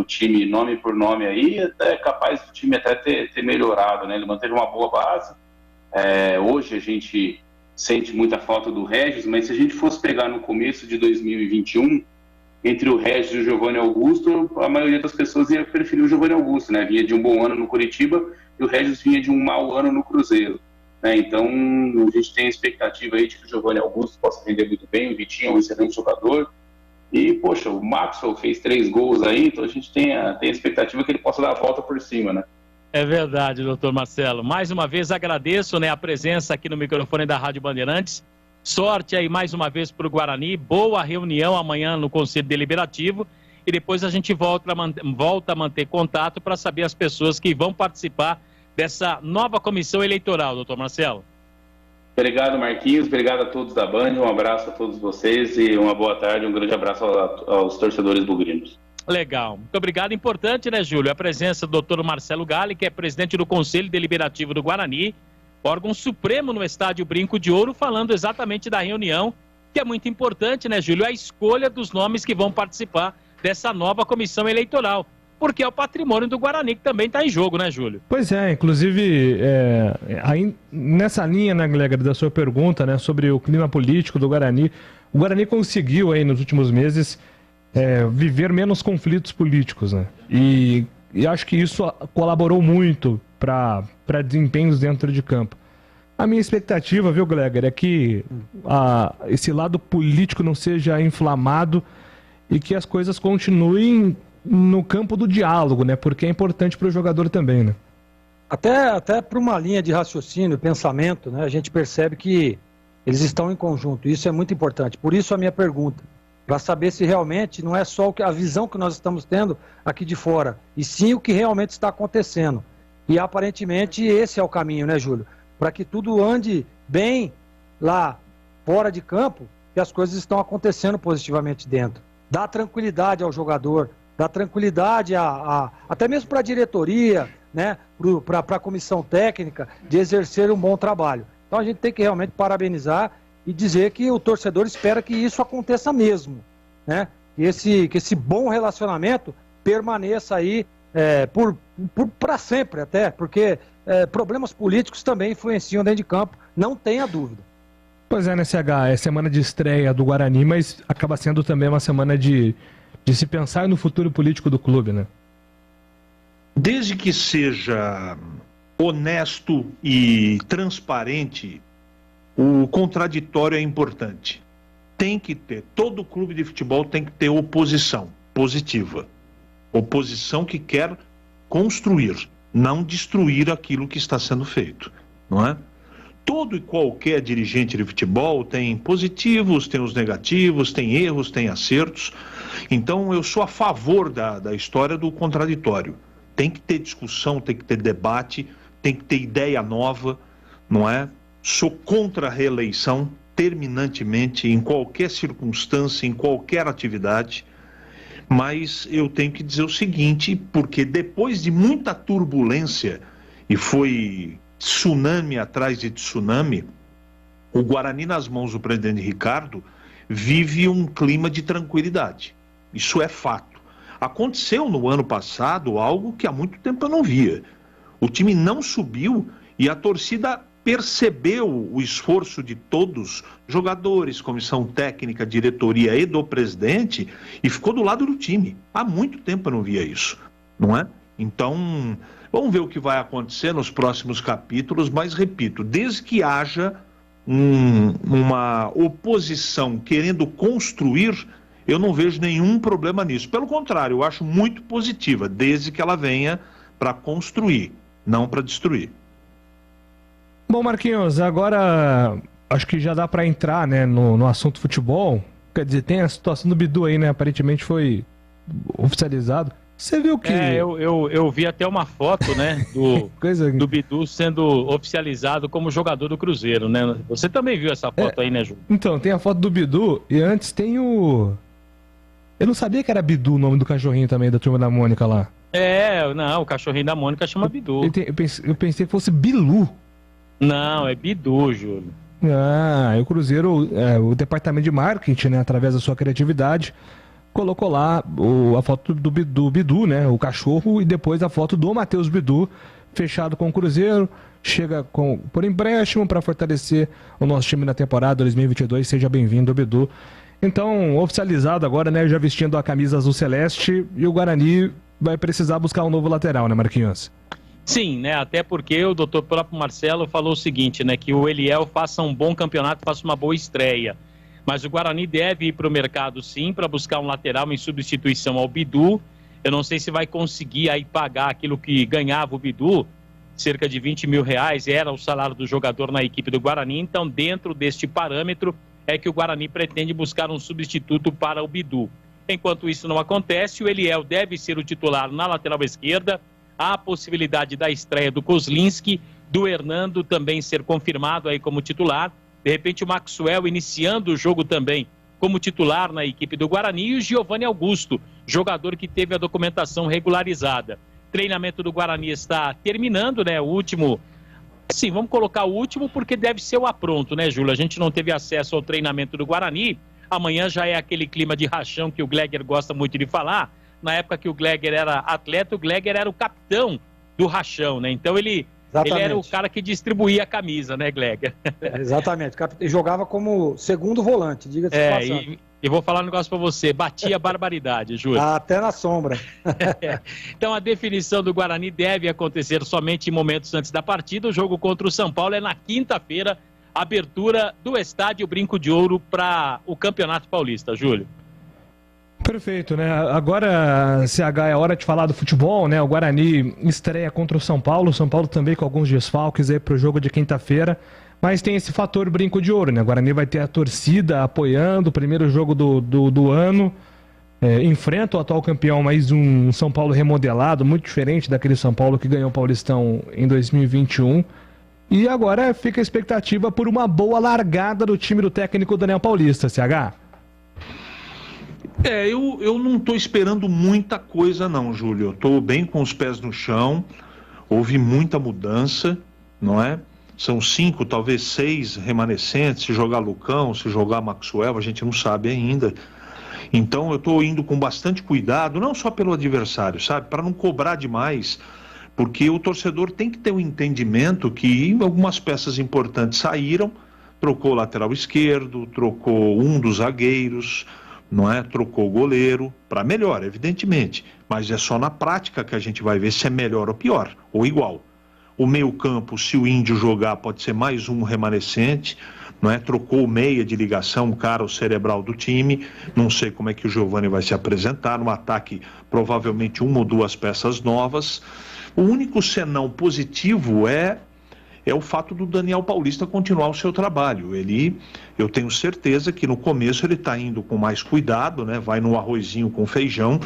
time nome por nome aí, é capaz do time até ter melhorado, né? Ele manteve uma boa base. Hoje a gente sente muita falta do Regis, mas se a gente fosse pegar no começo de 2021, entre o Regis e o Giovanni Augusto, a maioria das pessoas ia preferir o Giovanni Augusto, né? Vinha de um bom ano no Curitiba e o Regis vinha de um mau ano no Cruzeiro, né? Então a gente tem a expectativa aí de que o Giovanni Augusto possa render muito bem, o Vitinho é um excelente jogador, e poxa, o Maxwell fez 3 gols aí, então a gente tem a expectativa que ele possa dar a volta por cima, né? É verdade, doutor Marcelo. Mais uma vez agradeço, né, a presença aqui no microfone da Rádio Bandeirantes. Sorte aí mais uma vez para o Guarani, boa reunião amanhã no Conselho Deliberativo e depois a gente volta a manter contato para saber as pessoas que vão participar dessa nova comissão eleitoral, doutor Marcelo. Obrigado, Marquinhos, obrigado a todos da Band, um abraço a todos vocês e uma boa tarde, um grande abraço aos torcedores bugrinos. Legal, muito obrigado. Importante, né, Júlio, a presença do doutor Marcelo Gali, que é presidente do Conselho Deliberativo do Guarani, órgão supremo no estádio Brinco de Ouro, falando exatamente da reunião, que é muito importante, né, Júlio? A escolha dos nomes que vão participar dessa nova comissão eleitoral, porque é o patrimônio do Guarani que também está em jogo, né, Júlio? Pois é, inclusive, aí, nessa linha, né, Gleger, da sua pergunta, né, sobre o clima político do Guarani, o Guarani conseguiu aí nos últimos meses viver menos conflitos políticos, né? E acho que isso colaborou muito para desempenhos dentro de campo. A minha expectativa, viu, Gleger, é que esse lado político não seja inflamado e que as coisas continuem no campo do diálogo, né? Porque é importante para o jogador também, né? Até para uma linha de raciocínio, pensamento, né? A gente percebe que eles estão em conjunto. Isso é muito importante. Por isso a minha pergunta. para saber se realmente não é só a visão que nós estamos tendo aqui de fora, e sim o que realmente está acontecendo. E aparentemente esse é o caminho, né, Júlio? Para que tudo ande bem lá fora de campo, que as coisas estão acontecendo positivamente dentro. Dá tranquilidade ao jogador, dá tranquilidade até mesmo para a diretoria, né, para a comissão técnica, de exercer um bom trabalho. Então a gente tem que realmente parabenizar e dizer que o torcedor espera que isso aconteça mesmo, né? Que esse bom relacionamento permaneça aí para sempre até, porque problemas políticos também influenciam dentro de campo, não tenha dúvida. Pois é, né, CH, é semana de estreia do Guarani, mas acaba sendo também uma semana de se pensar no futuro político do clube, né? Desde que seja honesto e transparente, o contraditório é importante. Tem que ter, todo clube de futebol tem que ter oposição positiva. Oposição que quer construir, não destruir aquilo que está sendo feito, não é? Todo e qualquer dirigente de futebol tem positivos, tem os negativos, tem erros, tem acertos. Então eu sou a favor da história do contraditório. Tem que ter discussão, tem que ter debate, tem que ter ideia nova, não é? Sou contra a reeleição terminantemente, em qualquer circunstância, em qualquer atividade, mas eu tenho que dizer o seguinte, porque depois de muita turbulência, e foi tsunami atrás de tsunami, o Guarani, nas mãos do presidente Ricardo, vive um clima de tranquilidade. Isso é fato. Aconteceu no ano passado algo que há muito tempo eu não via. O time não subiu e a torcida percebeu o esforço de todos, jogadores, comissão técnica, diretoria e do presidente, e ficou do lado do time. Há muito tempo eu não via isso, não é? Então, vamos ver o que vai acontecer nos próximos capítulos, mas repito, desde que haja uma oposição querendo construir, eu não vejo nenhum problema nisso. Pelo contrário, eu acho muito positiva, desde que ela venha para construir, não para destruir. Bom, Marquinhos, agora acho que já dá para entrar, né, no assunto futebol. Quer dizer, tem a situação do Bidu aí, né? Aparentemente foi oficializado. Você viu que... eu vi até uma foto, né, do Bidu sendo oficializado como jogador do Cruzeiro, né? Você também viu essa foto aí, né, Ju? Então, tem a foto do Bidu e antes tem o... Eu não sabia que era Bidu o nome do cachorrinho também, da Turma da Mônica lá. Não, o cachorrinho da Mônica chama Bidu. Eu pensei que fosse Bilu. Não, é Bidu, Júlio. O Cruzeiro, o departamento de marketing, né, através da sua criatividade, colocou lá a foto do Bidu, né, o cachorro, e depois a foto do Matheus Bidu, fechado com o Cruzeiro, chega por empréstimo para fortalecer o nosso time na temporada 2022. Seja bem-vindo, Bidu. Então, oficializado agora, né, já vestindo a camisa azul celeste, e o Guarani vai precisar buscar um novo lateral, né, Marquinhos? Sim, né? Até porque o próprio Marcelo falou o seguinte, né? Que o Eliel faça um bom campeonato, faça uma boa estreia. Mas o Guarani deve ir para o mercado, sim, para buscar um lateral em substituição ao Bidu. Eu não sei se vai conseguir aí pagar aquilo que ganhava o Bidu, cerca de 20 mil reais, era o salário do jogador na equipe do Guarani. Então, dentro deste parâmetro, é que o Guarani pretende buscar um substituto para o Bidu. Enquanto isso não acontece, o Eliel deve ser o titular na lateral esquerda. Há a possibilidade da estreia do Kozlinski, do Hernando também ser confirmado aí como titular. De repente o Maxwell iniciando o jogo também como titular na equipe do Guarani, e o Giovanni Augusto, jogador que teve a documentação regularizada. Treinamento do Guarani está terminando, né? O último, sim, vamos colocar o último porque deve ser o apronto, né, Júlio? A gente não teve acesso ao treinamento do Guarani. Amanhã já é aquele clima de rachão que o Gleger gosta muito de falar. Na época que o Gleger era atleta, o Gleger era o capitão do rachão, né? Então ele era o cara que distribuía a camisa, né, Gleger? Exatamente, jogava como segundo volante, diga-se de passagem. E vou falar um negócio pra você, batia barbaridade, Júlio. Até na sombra. Então a definição do Guarani deve acontecer somente em momentos antes da partida. O jogo contra o São Paulo é na quinta-feira, abertura do Estádio Brinco de Ouro para o Campeonato Paulista, Júlio. Perfeito, né? Agora, CH, é hora de falar do futebol, né? O Guarani estreia contra o São Paulo também com alguns desfalques aí pro jogo de quinta-feira, Mas tem esse fator brinco de ouro, né? O Guarani vai ter a torcida apoiando, o primeiro jogo do ano. Enfrenta o atual campeão, mais um São Paulo remodelado, muito diferente daquele São Paulo que ganhou o Paulistão em 2021. E agora fica a expectativa por uma boa largada do time do técnico Daniel Paulista, CH. Eu não estou esperando muita coisa não, Júlio. Eu estou bem com os pés no chão, houve muita mudança, não é? São 5, talvez 6 remanescentes, se jogar Lucão, se jogar Maxwell, a gente não sabe ainda. Então eu estou indo com bastante cuidado, não só pelo adversário, sabe? Para não cobrar demais, porque o torcedor tem que ter um entendimento que algumas peças importantes saíram, trocou o lateral esquerdo, trocou um dos zagueiros, não é? Trocou o goleiro, para melhor, evidentemente, mas é só na prática que a gente vai ver se é melhor ou pior, ou igual. O meio-campo, se o Índio jogar, pode ser mais um remanescente, não é? Trocou o meia de ligação, o cara, o cerebral do time. Não sei como é que o Giovani vai se apresentar. No ataque, provavelmente 1 ou 2 peças novas. O único senão positivo é o fato do Daniel Paulista continuar o seu trabalho. Eu tenho certeza que no começo ele está indo com mais cuidado, né? Vai no arrozinho com feijão,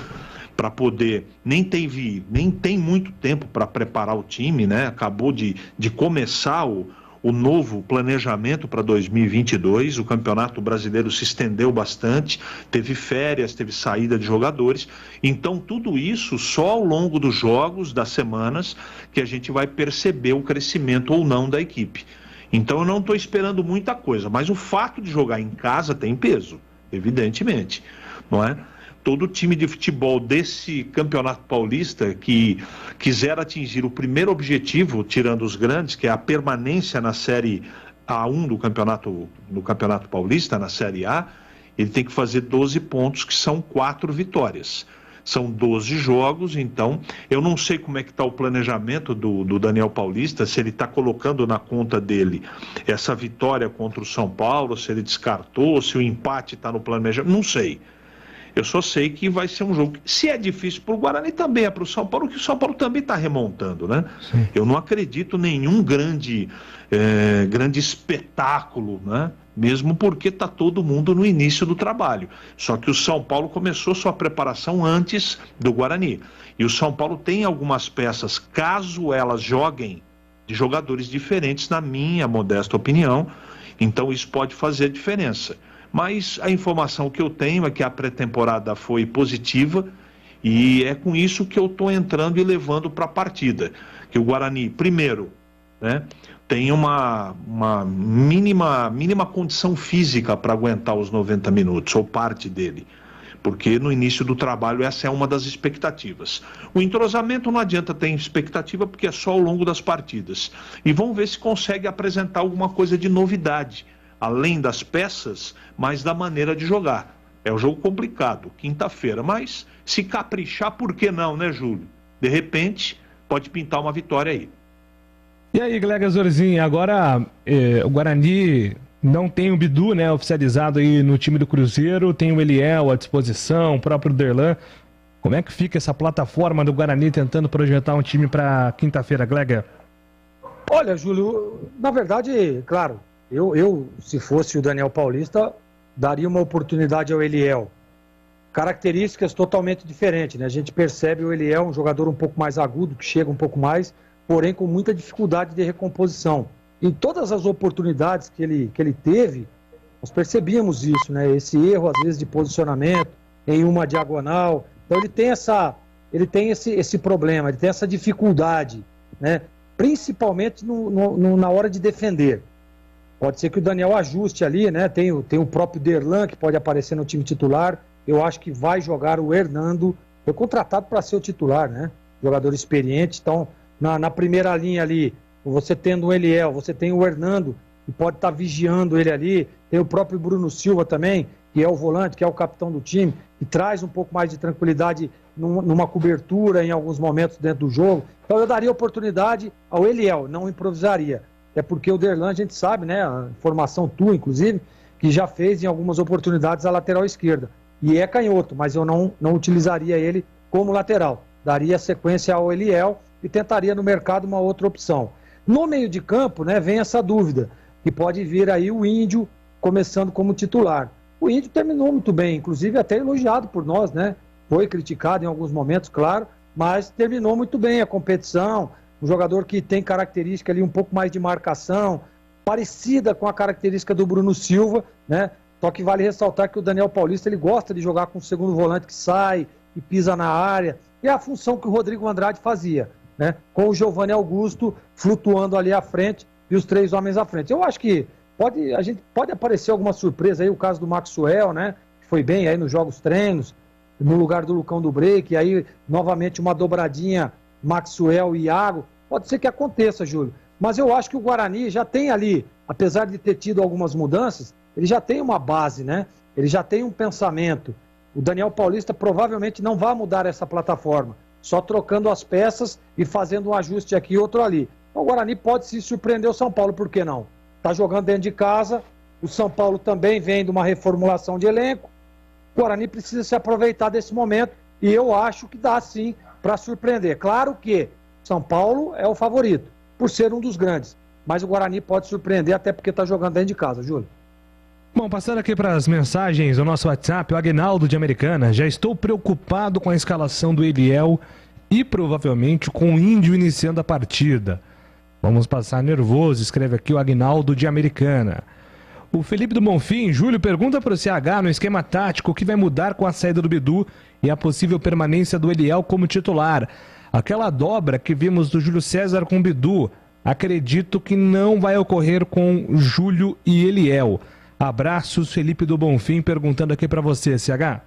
para poder, nem tem muito tempo para preparar o time, né? Acabou de começar o novo planejamento para 2022, o Campeonato Brasileiro se estendeu bastante, teve férias, teve saída de jogadores, então tudo isso só ao longo dos jogos, das semanas, que a gente vai perceber o crescimento ou não da equipe. Então eu não estou esperando muita coisa, mas o fato de jogar em casa tem peso, evidentemente, não é? Todo time de futebol desse Campeonato Paulista que quiser atingir o primeiro objetivo, tirando os grandes, que é a permanência na Série A1 do Campeonato Paulista, na Série A, ele tem que fazer 12 pontos, que são 4 vitórias. São 12 jogos, então eu não sei como é que está o planejamento do Daniel Paulista, se ele está colocando na conta dele essa vitória contra o São Paulo, se ele descartou, se o empate está no planejamento, não sei. Eu só sei que vai ser um jogo, se é difícil para o Guarani, também é para o São Paulo, que o São Paulo também está remontando, né? Sim. Eu não acredito em nenhum grande espetáculo, né? Mesmo porque está todo mundo no início do trabalho. Só que o São Paulo começou sua preparação antes do Guarani. E o São Paulo tem algumas peças, caso elas joguem, de jogadores diferentes, na minha modesta opinião, então isso pode fazer diferença. Mas a informação que eu tenho é que a pré-temporada foi positiva e é com isso que eu estou entrando e levando para a partida. Que o Guarani, primeiro, né, tem uma mínima condição física para aguentar os 90 minutos, ou parte dele. Porque no início do trabalho essa é uma das expectativas. O entrosamento não adianta ter expectativa porque é só ao longo das partidas. E vamos ver se consegue apresentar alguma coisa de novidade, além das peças, mas da maneira de jogar. É um jogo complicado, quinta-feira, mas se caprichar, por que não, né, Júlio? De repente, pode pintar uma vitória aí. E aí, Glega Zorzinho, agora o Guarani não tem o Bidu, né, oficializado aí no time do Cruzeiro, tem o Eliel à disposição, o próprio Derlan. Como é que fica essa plataforma do Guarani tentando projetar um time para quinta-feira, Glega? Olha, Júlio, na verdade, claro, eu, se fosse o Daniel Paulista, daria uma oportunidade ao Eliel. Características totalmente diferentes, né? A gente percebe o Eliel um jogador um pouco mais agudo, que chega um pouco mais, porém com muita dificuldade de recomposição. Em todas as oportunidades que ele teve, nós percebíamos isso, né? Esse erro, às vezes, de posicionamento em uma diagonal. Então ele tem esse problema, ele tem essa dificuldade, né? Principalmente na hora de defender. Pode ser que o Daniel ajuste ali, né? Tem o próprio Derlan, que pode aparecer no time titular. Eu acho que vai jogar o Hernando. Foi contratado para ser o titular, né? Jogador experiente. Então, na primeira linha ali, você tendo o Eliel, você tem o Hernando, que pode estar vigiando ele ali. Tem o próprio Bruno Silva também, que é o volante, que é o capitão do time, que traz um pouco mais de tranquilidade numa cobertura em alguns momentos dentro do jogo. Então, eu daria oportunidade ao Eliel, não improvisaria. É porque o Derlan, a gente sabe, né, a formação tua, inclusive, que já fez em algumas oportunidades a lateral esquerda. E é canhoto, mas eu não utilizaria ele como lateral. Daria sequência ao Eliel e tentaria no mercado uma outra opção. No meio de campo, né, vem essa dúvida. que pode vir aí o Índio começando como titular. O Índio terminou muito bem, inclusive até elogiado por nós, né? Foi criticado em alguns momentos, claro, mas terminou muito bem a competição. Um jogador que tem característica ali um pouco mais de marcação, parecida com a característica do Bruno Silva, né? Só que vale ressaltar que o Daniel Paulista ele gosta de jogar com o segundo volante que sai e pisa na área. E é a função que o Rodrigo Andrade fazia, né? Com o Giovanni Augusto flutuando ali à frente e os 3 homens à frente. Eu acho que a gente pode aparecer alguma surpresa aí, o caso do Maxwell, né? Que foi bem aí nos jogos treinos, no lugar do Lucão do Break, e aí novamente uma dobradinha Maxwell e Iago. Pode ser que aconteça, Júlio. Mas eu acho que o Guarani já tem ali, apesar de ter tido algumas mudanças, ele já tem uma base, né? Ele já tem um pensamento. O Daniel Paulista provavelmente não vai mudar essa plataforma, só trocando as peças e fazendo um ajuste aqui e outro ali. O Guarani pode se surpreender o São Paulo, por que não? Está jogando dentro de casa, o São Paulo também vem de uma reformulação de elenco. O Guarani precisa se aproveitar desse momento e eu acho que dá sim para surpreender. Claro que São Paulo é o favorito, por ser um dos grandes, mas o Guarani pode surpreender até porque está jogando dentro de casa, Júlio. Bom, passando aqui para as mensagens do nosso WhatsApp, o Aguinaldo de Americana: já estou preocupado com a escalação do Eliel e provavelmente com o Índio iniciando a partida. Vamos passar nervoso, escreve aqui o Aguinaldo de Americana. O Felipe do Bonfim: Júlio, pergunta para o CH no esquema tático o que vai mudar com a saída do Bidu e a possível permanência do Eliel como titular. Aquela dobra que vimos do Júlio César com o Bidu, acredito que não vai ocorrer com Júlio e Eliel. Abraços, Felipe do Bonfim, perguntando aqui para você, CH.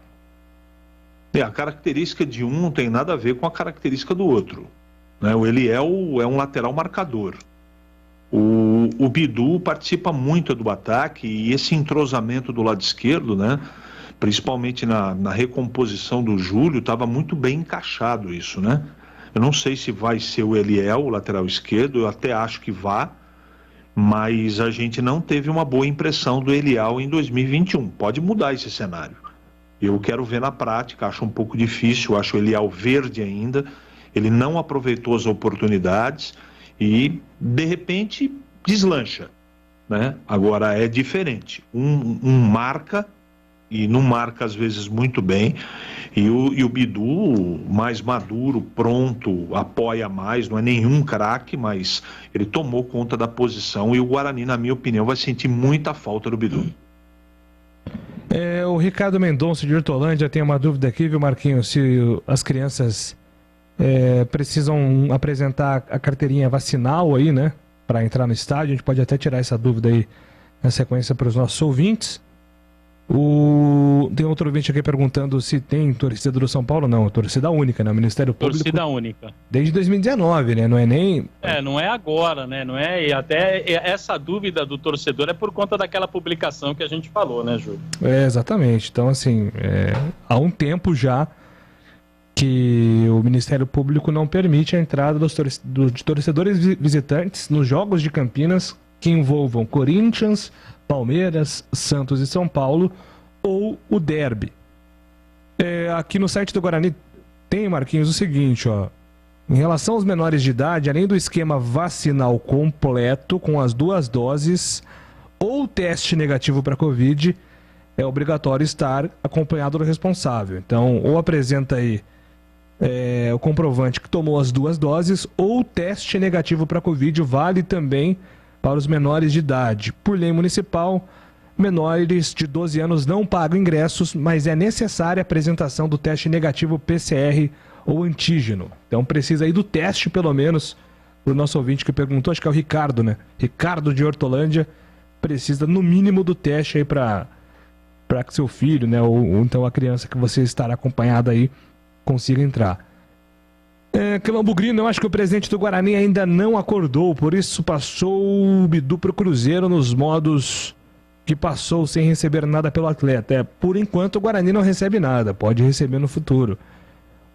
A característica de um não tem nada a ver com a característica do outro, né? O Eliel é um lateral marcador. O Bidu participa muito do ataque e esse entrosamento do lado esquerdo, né? Principalmente na recomposição do Júlio, estava muito bem encaixado isso, né? Eu não sei se vai ser o Eliel, o lateral esquerdo, eu até acho que vá, mas a gente não teve uma boa impressão do Eliel em 2021. Pode mudar esse cenário. Eu quero ver na prática, acho um pouco difícil, acho o Eliel verde ainda, ele não aproveitou as oportunidades e, de repente, deslancha, né? Agora é diferente. Um marca, e não marca às vezes muito bem, e o Bidu, mais maduro, pronto, apoia mais, não é nenhum craque, mas ele tomou conta da posição e o Guarani, na minha opinião, vai sentir muita falta do Bidu. O Ricardo Mendonça de Hortolândia tem uma dúvida aqui, viu, Marquinhos? Se as crianças precisam apresentar a carteirinha vacinal aí, né, para entrar no estádio. A gente pode até tirar essa dúvida aí na sequência para os nossos ouvintes. Tem outro ouvinte aqui perguntando se tem torcida do São Paulo. Não, torcida única, né? Ministério Público. Torcida única. Desde 2019, né? Não é nem... não é agora, né? Não é... E até essa dúvida do torcedor é por conta daquela publicação que a gente falou, né, Júlio? Exatamente. Então, assim, há um tempo já que o Ministério Público não permite a entrada de torcedores visitantes nos jogos de Campinas que envolvam Corinthians, Palmeiras, Santos e São Paulo ou o derby. Aqui no site do Guarani tem, Marquinhos, o seguinte, ó. Em relação aos menores de idade, além do esquema vacinal completo com as 2 doses ou teste negativo para Covid, é obrigatório estar acompanhado do responsável. Então, ou apresenta aí o comprovante que tomou as 2 doses ou teste negativo para Covid, vale também para os menores de idade. Por lei municipal, menores de 12 anos não pagam ingressos, mas é necessária a apresentação do teste negativo PCR ou antígeno. Então precisa aí do teste, pelo menos, o nosso ouvinte que perguntou, acho que é o Ricardo, né? Ricardo de Hortolândia, precisa no mínimo do teste aí para que seu filho, né, ou então a criança que você estará acompanhada aí, consiga entrar. Quilombo Grino, eu acho que o presidente do Guarani ainda não acordou, por isso passou o Bidu pro Cruzeiro nos modos que passou sem receber nada pelo atleta. Por enquanto o Guarani não recebe nada, pode receber no futuro.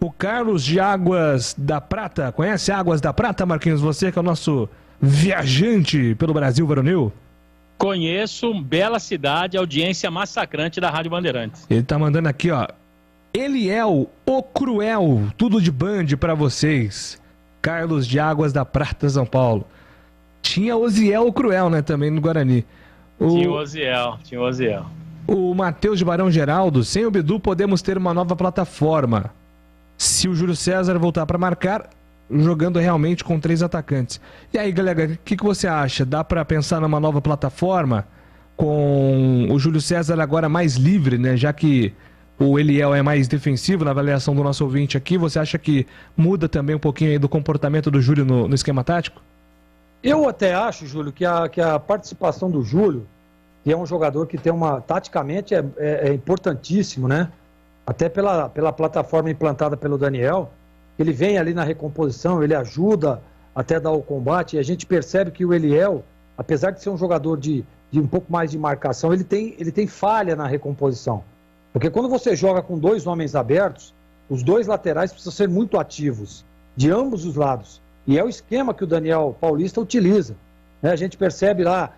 O Carlos de Águas da Prata, conhece Águas da Prata, Marquinhos? Você que é o nosso viajante pelo Brasil varonil? Conheço, bela cidade, audiência massacrante da Rádio Bandeirantes. Ele tá mandando aqui, ó. Eliel, o Cruel, tudo de Band pra vocês. Carlos de Águas da Prata, São Paulo. Tinha Osiel Cruel, né, também no Guarani. Tinha o Osiel. O Matheus de Barão Geraldo, sem o Bidu podemos ter uma nova plataforma. Se o Júlio César voltar para marcar, jogando realmente com 3 atacantes. E aí, galera, o que você acha? Dá para pensar numa nova plataforma com o Júlio César agora mais livre, né? Já que o Eliel é mais defensivo na avaliação do nosso ouvinte aqui, você acha que muda também um pouquinho aí do comportamento do Júlio no esquema tático? Eu até acho, Júlio, que a participação do Júlio, que é um jogador que tem taticamente é importantíssimo, né? Até pela plataforma implantada pelo Daniel, ele vem ali na recomposição, ele ajuda até dar o combate, e a gente percebe que o Eliel, apesar de ser um jogador de um pouco mais de marcação, ele tem falha na recomposição. Porque quando você joga com 2 homens abertos, os 2 laterais precisam ser muito ativos, de ambos os lados. E é o esquema que o Daniel Paulista utiliza, né? A gente percebe lá,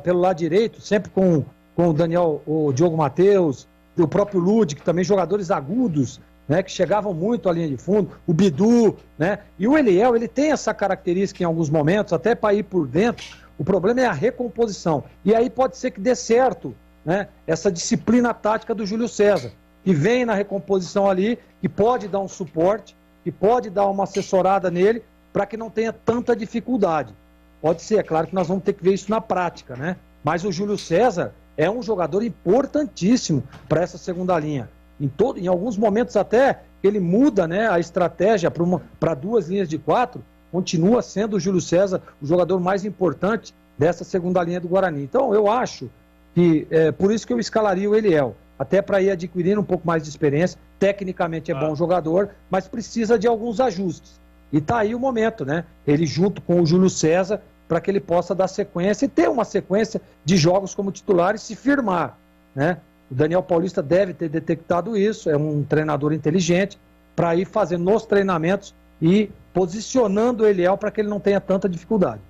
pelo lado direito, sempre com o Daniel, o Diogo Matheus, o próprio Ludic, também jogadores agudos, né, que chegavam muito à linha de fundo, o Bidu, né? E o Eliel, ele tem essa característica em alguns momentos, até para ir por dentro. O problema é a recomposição. E aí pode ser que dê certo, né, essa disciplina tática do Júlio César, que vem na recomposição ali, que pode dar um suporte, que pode dar uma assessorada nele, para que não tenha tanta dificuldade. Pode ser, é claro que nós vamos ter que ver isso na prática, né? Mas o Júlio César é um jogador importantíssimo para essa segunda linha. Em alguns momentos até ele muda, né, a estratégia para 2 linhas de 4, continua sendo o Júlio César o jogador mais importante dessa segunda linha do Guarani. Então eu acho que por isso que eu escalaria o Eliel, até para ir adquirindo um pouco mais de experiência. Tecnicamente é bom jogador, mas precisa de alguns ajustes. E tá aí o momento, né? Ele junto com o Júlio César, para que ele possa dar sequência e ter uma sequência de jogos como titular e se firmar, né? O Daniel Paulista deve ter detectado isso, é um treinador inteligente, para ir fazendo nos treinamentos e posicionando o Eliel para que ele não tenha tanta dificuldade.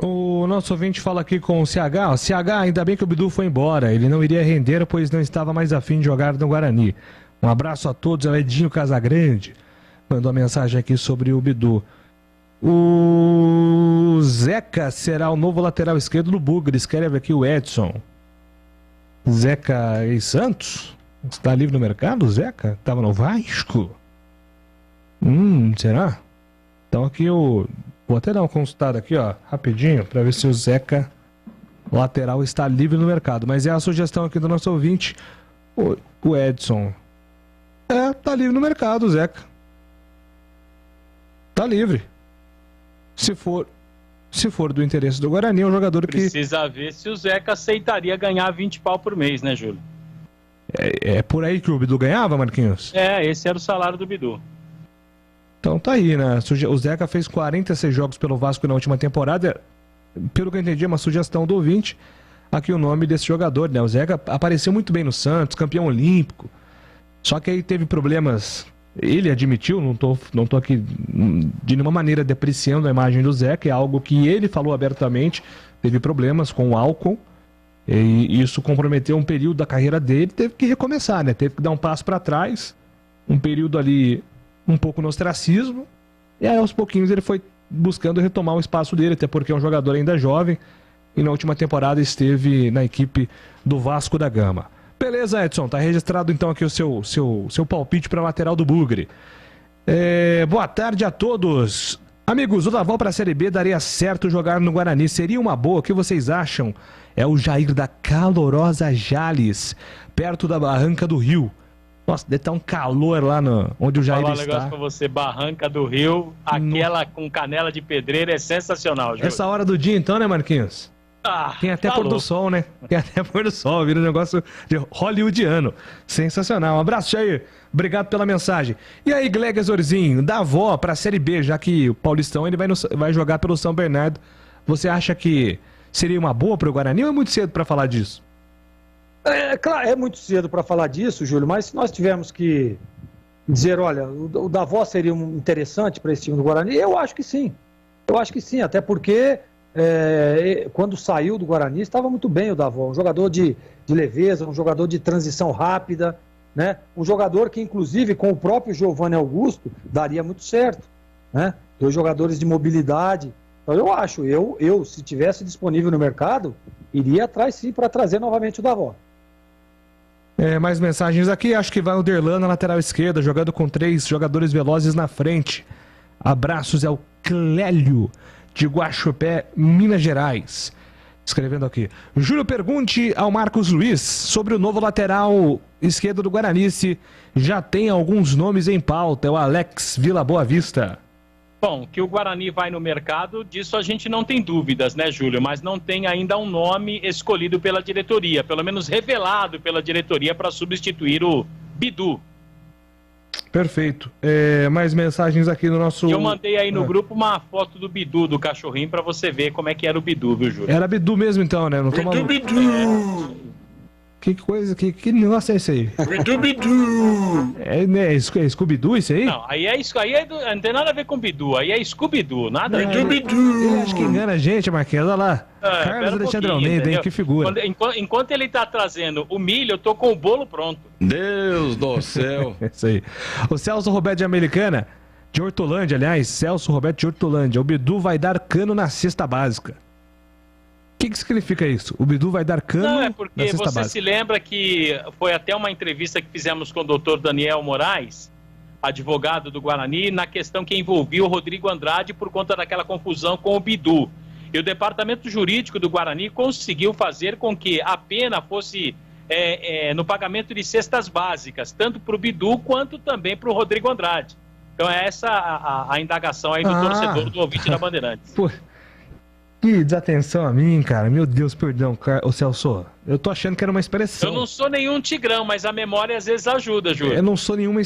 O nosso ouvinte fala aqui com o CH. O CH, ainda bem que o Bidu foi embora. Ele não iria render, pois não estava mais afim de jogar no Guarani. Um abraço a todos. É o Edinho Casagrande. Mandou uma mensagem aqui sobre o Bidu. O Zeca será o novo lateral esquerdo do Bugre. Escreve aqui o Edson. Zeca e Santos? Está livre no mercado, Zeca? Estava no Vasco? Será? Então aqui eu vou até dar uma consultada aqui, ó, rapidinho, para ver se o Zeca lateral está livre no mercado. Mas é a sugestão aqui do nosso ouvinte, o Edson. Tá livre no mercado, o Zeca. Tá livre. Se for do interesse do Guarani, é um jogador que... Precisa ver se o Zeca aceitaria ganhar 20 pau por mês, né, Júlio? É por aí que o Bidu ganhava, Marquinhos? Esse era o salário do Bidu. Então tá aí, né? O Zeca fez 46 jogos pelo Vasco na última temporada. Pelo que eu entendi, é uma sugestão do ouvinte. Aqui o nome desse jogador, né? O Zeca apareceu muito bem no Santos, campeão olímpico. Só que aí teve problemas... Ele admitiu, não tô aqui de nenhuma maneira depreciando a imagem do Zeca, é algo que ele falou abertamente, teve problemas com o álcool, e isso comprometeu um período da carreira dele, teve que recomeçar, né? Teve que dar um passo para trás, um período ali um pouco no ostracismo, e aí aos pouquinhos ele foi buscando retomar o espaço dele, até porque é um jogador ainda jovem, e na última temporada esteve na equipe do Vasco da Gama. Beleza, Edson, tá registrado então aqui o seu palpite para a lateral do Bugre. Boa tarde a todos. Amigos, o Davó para a Série B daria certo jogar no Guarani. Seria uma boa, o que vocês acham? É o Jair da calorosa Jales, perto da Barranca do Rio. Nossa, deve estar um calor lá onde o Jair está. Vou falar um negócio para você, Barranca do Rio, aquela com canela de pedreiro é sensacional, Júlio. Essa hora do dia então, né, Marquinhos? Tem até pôr do sol, né? Tem até pôr do sol, vira um negócio de hollywoodiano. Sensacional. Um abraço, Jair. Obrigado pela mensagem. E aí, Glegas Orzinho, Davó para a Série B, já que o Paulistão ele vai jogar pelo São Bernardo. Você acha que seria uma boa para o Guarani ou é muito cedo para falar disso? Claro, é muito cedo para falar disso, Júlio, mas se nós tivermos que dizer, olha, o Davó seria interessante para esse time do Guarani, eu acho que sim. Eu acho que sim, até porque... quando saiu do Guarani estava muito bem o Davó, um jogador de leveza, um jogador de transição rápida, né? Um jogador que inclusive com o próprio Giovanni Augusto daria muito certo, né? 2 jogadores de mobilidade. Então eu acho, eu se tivesse disponível no mercado, iria atrás sim para trazer novamente o Davó. Mais mensagens aqui, acho que vai o Derlan na lateral esquerda, jogando com 3 jogadores velozes na frente. Abraços, é o Clélio de Guaxupé, Minas Gerais. Escrevendo aqui. Júlio, pergunte ao Marcos Luiz sobre o novo lateral esquerdo do Guarani, se já tem alguns nomes em pauta. É o Alex Vila Boa Vista. Bom, que o Guarani vai no mercado, disso a gente não tem dúvidas, né, Júlio? Mas não tem ainda um nome escolhido pela diretoria, pelo menos revelado pela diretoria para substituir o Bidu. Perfeito. Mais mensagens aqui no nosso... Eu mandei aí no grupo uma foto do Bidu, do cachorrinho, para você ver como é que era o Bidu, viu, Júlio? Era Bidu mesmo então, né? Não tô maluco. Bidu! Que coisa, que negócio é esse aí? Bidu! É Scooby-Doo isso aí? Não, não tem nada a ver com Bidu, aí é Scooby-Doo, nada a ver. Ele acho que engana a gente, Marquinhos, olha lá. Carlos Alexandre Almeida, hein? Que figura. Enquanto ele tá trazendo o milho, eu tô com o bolo pronto. Deus do céu. É isso aí. O Celso Roberto de Americana, de Hortolândia, aliás, Celso Roberto de Hortolândia. O Bidu vai dar cano na cesta básica. O que significa isso? O Bidu vai dar cano? Não, é porque você se lembra que foi até uma entrevista que fizemos com o doutor Daniel Moraes, advogado do Guarani, na questão que envolvia o Rodrigo Andrade por conta daquela confusão com o Bidu. E o departamento jurídico do Guarani conseguiu fazer com que a pena fosse no pagamento de cestas básicas, tanto para o Bidu quanto também para o Rodrigo Andrade. Então é essa a indagação aí do torcedor, do ouvinte da Bandeirantes. Pô. Que desatenção a mim, cara. Meu Deus, perdão, ô Celso. Eu tô achando que era uma expressão. Eu não sou nenhum tigrão, mas a memória às vezes ajuda, Júlio. Eu não sou nenhuma...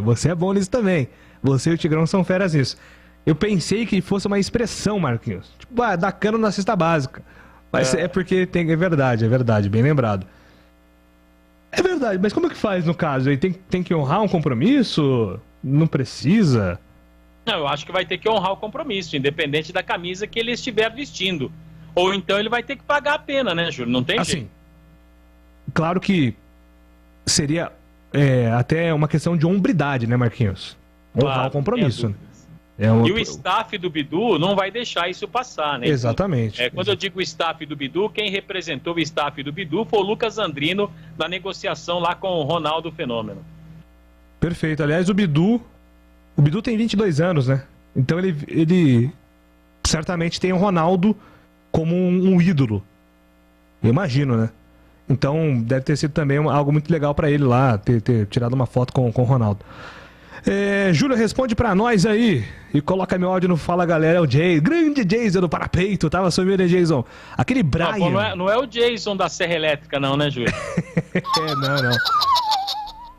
Você é bom nisso também. Você e o Tigrão são feras nisso. Eu pensei que fosse uma expressão, Marquinhos. Tipo, dá cano na cesta básica. Mas é porque é verdade, bem lembrado. É verdade, mas como é que faz no caso? Aí tem que honrar um compromisso? Não precisa... Não, eu acho que vai ter que honrar o compromisso, independente da camisa que ele estiver vestindo. Ou então ele vai ter que pagar a pena, né, Júlio? Não tem jeito. Claro que seria até uma questão de hombridade, né, Marquinhos? Honrar o compromisso. Né? E o staff do Bidu não vai deixar isso passar, né? Exatamente. Quando eu digo staff do Bidu, quem representou o staff do Bidu foi o Lucas Andrino na negociação lá com o Ronaldo Fenômeno. Perfeito. Aliás, o Bidu tem 22 anos, né? Então ele certamente tem o Ronaldo como um ídolo. Eu imagino, né? Então deve ter sido também algo muito legal pra ele lá, ter tirado uma foto com o Ronaldo. Júlio, responde pra nós aí e coloca meu áudio no Fala Galera. É o grande Jason do Parapeito, tava sumindo, né, Jason? Aquele Brian... Não é o Jason da Serra Elétrica não, né, Júlio?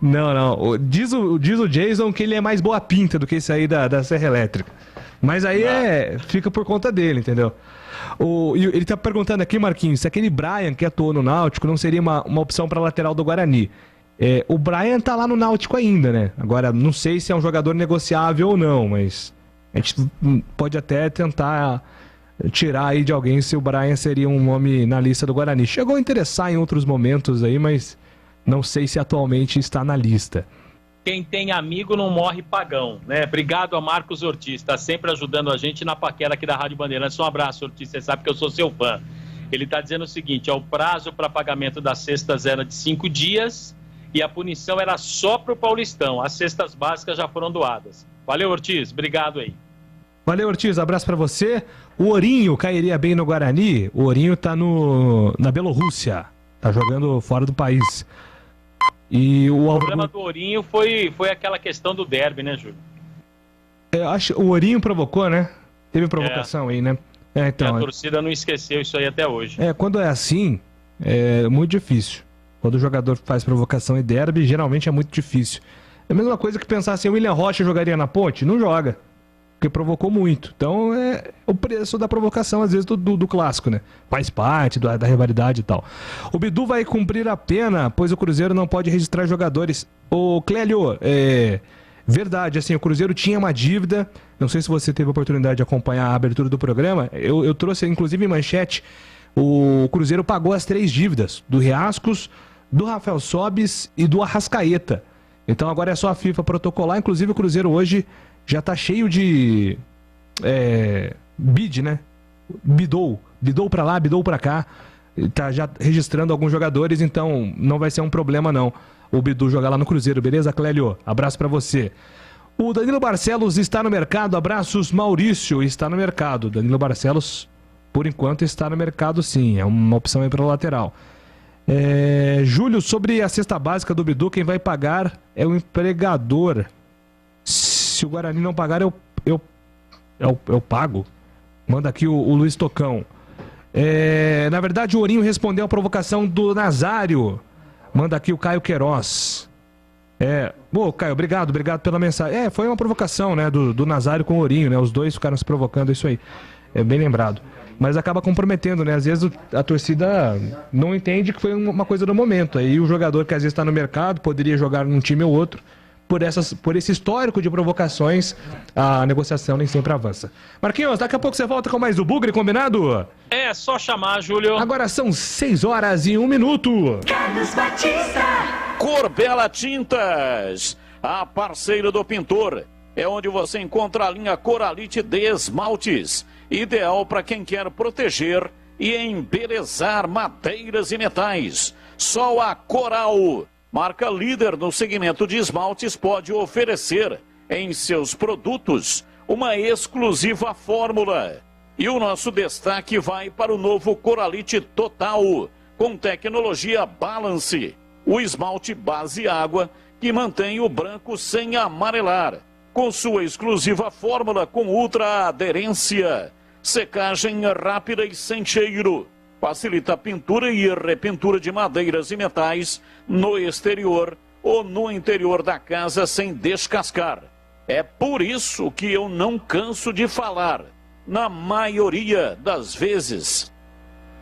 Não. Diz o Jason que ele é mais boa pinta do que esse aí da Serra Elétrica. Mas aí fica por conta dele, entendeu? Ele tá perguntando aqui, Marquinhos, se aquele Brian que atuou no Náutico não seria uma opção para lateral do Guarani. O Brian tá lá no Náutico ainda, né? Agora, não sei se é um jogador negociável ou não, mas a gente pode até tentar tirar aí de alguém se o Brian seria um nome na lista do Guarani. Chegou a interessar em outros momentos aí, mas... não sei se atualmente está na lista. Quem tem amigo não morre pagão, né? Obrigado a Marcos Ortiz, está sempre ajudando a gente na paquera aqui da Rádio Bandeirantes. Um abraço, Ortiz, você sabe que eu sou seu fã. Ele está dizendo o seguinte, o prazo para pagamento das cestas era de 5 dias e a punição era só para o Paulistão. As cestas básicas já foram doadas. Valeu, Ortiz, obrigado aí. Valeu, Ortiz, abraço para você. O Ourinho cairia bem no Guarani. O Ourinho está na Bielorrússia, tá jogando fora do país. E o problema do Ourinho foi aquela questão do derby, né, Júlio? Acho o Ourinho provocou, né? Teve provocação aí, né? Então, a torcida não esqueceu isso aí até hoje. Quando é assim, é muito difícil. Quando o jogador faz provocação e derby, geralmente é muito difícil. É a mesma coisa que pensar assim, o William Rocha jogaria na Ponte? Não joga. Porque provocou muito. Então é o preço da provocação, às vezes, do clássico, né? Faz parte da rivalidade e tal. O Bidu vai cumprir a pena, pois o Cruzeiro não pode registrar jogadores. Ô, Clélio, verdade, assim, o Cruzeiro tinha uma dívida. Não sei se você teve a oportunidade de acompanhar a abertura do programa. Eu trouxe, inclusive, em manchete, o Cruzeiro pagou as 3 dívidas, do Riascos, do Rafael Sobis e do Arrascaeta. Então agora é só a FIFA protocolar. Inclusive o Cruzeiro hoje já tá cheio de bid, né? Bidou pra lá, bidou pra cá. Tá já registrando alguns jogadores, então não vai ser um problema não o Bidu jogar lá no Cruzeiro, beleza, Clélio? Abraço pra você. O Danilo Barcelos está no mercado, abraços, Maurício, está no mercado. Danilo Barcelos, por enquanto, está no mercado sim, é uma opção aí para o lateral. Júlio, sobre a cesta básica do Bidu, quem vai pagar é o empregador. Se o Guarani não pagar, eu pago. Manda aqui o Luiz Tocão. Na verdade, o Ourinho respondeu a provocação do Nazário. Manda aqui o Caio Queiroz. Caio, obrigado pela mensagem. Foi uma provocação, né, do Nazário com o Ourinho, né? Os dois ficaram se provocando, isso aí. É bem lembrado. Mas acaba comprometendo, né? Às vezes a torcida não entende que foi uma coisa do momento. Aí o jogador que às vezes está no mercado poderia jogar num time ou outro. Por esse histórico de provocações, a negociação nem sempre avança. Marquinhos, daqui a pouco você volta com mais do Bugre, combinado? É só chamar, Júlio. Agora são 6h01. Carlos Batista. Corbela Tintas, a parceira do pintor. É onde você encontra a linha Coralite de esmaltes. Ideal para quem quer proteger e embelezar madeiras e metais. Só a Coral, marca líder no segmento de esmaltes, pode oferecer em seus produtos uma exclusiva fórmula. E o nosso destaque vai para o novo Coralite Total, com tecnologia Balance, o esmalte base água que mantém o branco sem amarelar, com sua exclusiva fórmula com ultra aderência, secagem rápida e sem cheiro. Facilita a pintura e repintura de madeiras e metais no exterior ou no interior da casa sem descascar. É por isso que eu não canso de falar. Na maioria das vezes,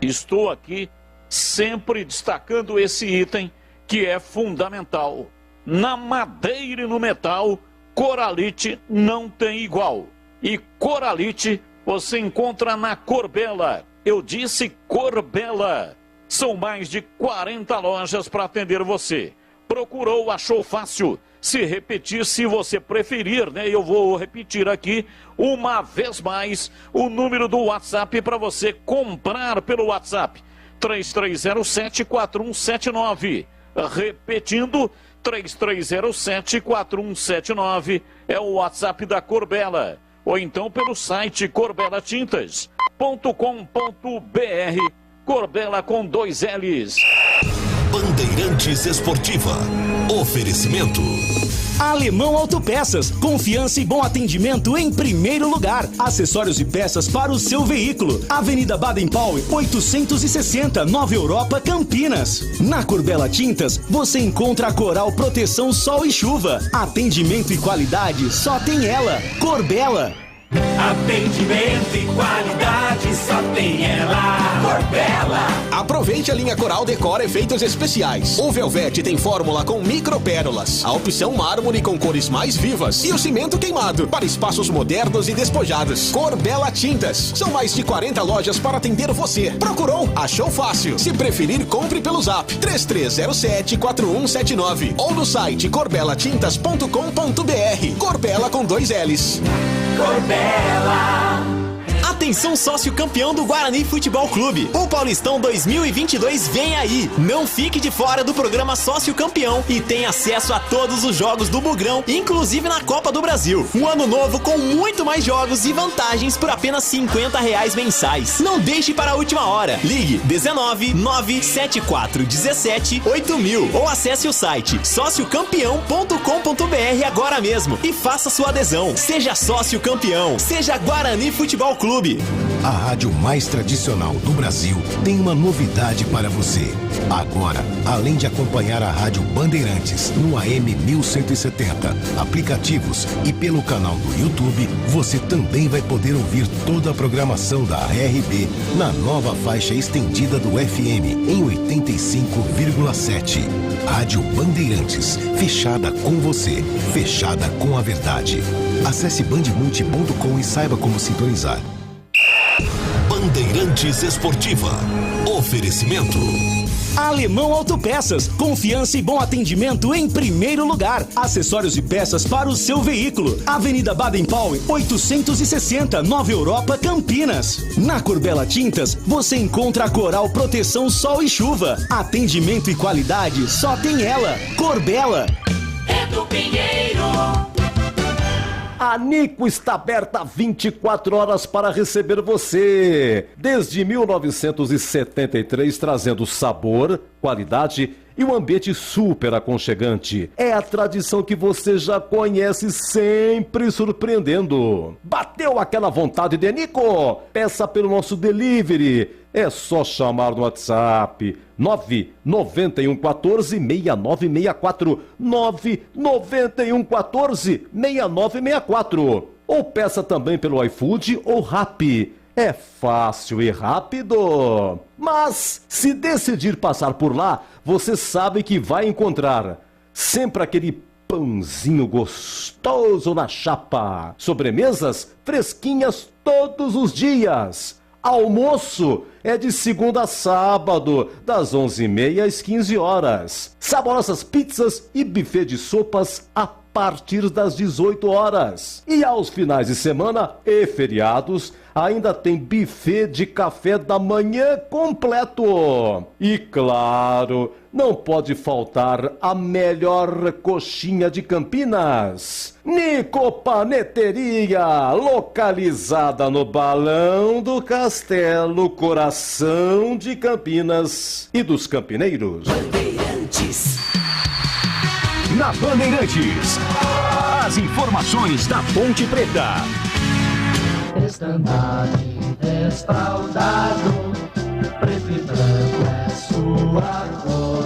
estou aqui sempre destacando esse item que é fundamental. Na madeira e no metal, Coralite não tem igual. E Coralite você encontra na Corbela. Eu disse Corbela. São mais de 40 lojas para atender você. Procurou, achou fácil. Se repetir, se você preferir, né? Eu vou repetir aqui uma vez mais o número do WhatsApp para você comprar pelo WhatsApp. 3307-4179. Repetindo, 3307-4179 é o WhatsApp da Corbela. Ou então pelo site corbelatintas.com.br. Corbela com 2 L's. Bandeirantes Esportiva. Oferecimento. Alemão Autopeças, confiança e bom atendimento em primeiro lugar. Acessórios e peças para o seu veículo. Avenida Baden-Powell, 860, Nova Europa, Campinas. Na Corbela Tintas, você encontra a Coral Proteção Sol e Chuva. Atendimento e qualidade só tem ela. Corbela. Atendimento e qualidade só tem ela. Corbela. Aproveite a linha Coral Decora efeitos especiais. O Velvete tem fórmula com micropérolas, a opção mármore com cores mais vivas e o cimento queimado para espaços modernos e despojados. Corbela Tintas. São mais de 40 lojas para atender você. Procurou? Achou fácil. Se preferir, compre pelo Zap 3307-4179 ou no site corbelatintas.com.br. Corbela com 2 L's. Corbela. Atenção, sócio campeão do Guarani Futebol Clube. O Paulistão 2022 vem aí. Não fique de fora do programa Sócio Campeão e tenha acesso a todos os jogos do Bugrão, inclusive na Copa do Brasil. Um ano novo com muito mais jogos e vantagens por apenas R$50 mensais. Não deixe para a última hora. Ligue 19 974 17 8000 ou acesse o site sociocampeão.com.br agora mesmo e faça sua adesão. Seja sócio campeão. Seja Guarani Futebol Clube. A rádio mais tradicional do Brasil tem uma novidade para você. Agora, além de acompanhar a Rádio Bandeirantes no AM 1170, aplicativos e pelo canal do YouTube, você também vai poder ouvir toda a programação da RB na nova faixa estendida do FM em 85,7. Rádio Bandeirantes, fechada com você, fechada com a verdade. Acesse bandmulti.com e saiba como sintonizar. Bandeirantes Esportiva. Oferecimento. Alemão Autopeças, confiança e bom atendimento em primeiro lugar. Acessórios e peças para o seu veículo. Avenida Baden-Powell, 860, Nova Europa, Campinas. Na Corbella Tintas, você encontra a Coral Proteção Sol e Chuva. Atendimento e qualidade só tem ela. Corbella. É do Pinheiro. A Nico está aberta 24 horas para receber você. Desde 1973, trazendo sabor, qualidade e um ambiente super aconchegante. É a tradição que você já conhece, sempre surpreendendo. Bateu aquela vontade de Nico? Peça pelo nosso delivery. É só chamar no WhatsApp 99114-6964, 99114-6964. Ou peça também pelo iFood ou Rappi. É fácil e rápido. Mas, se decidir passar por lá, você sabe que vai encontrar sempre aquele pãozinho gostoso na chapa. Sobremesas fresquinhas todos os dias. Almoço é de segunda a sábado, das 11h30 às 15 horas. Saborosas pizzas e buffet de sopas a partir das 18 horas. E aos finais de semana e feriados, ainda tem buffet de café da manhã completo. E claro, não pode faltar a melhor coxinha de Campinas. Nico Paneteria, localizada no Balão do Castelo, coração de Campinas e dos campineiros. Bandeirantes. Na Bandeirantes, as informações da Ponte Preta. Estandarte desfraldado, preto e branco é sua cor.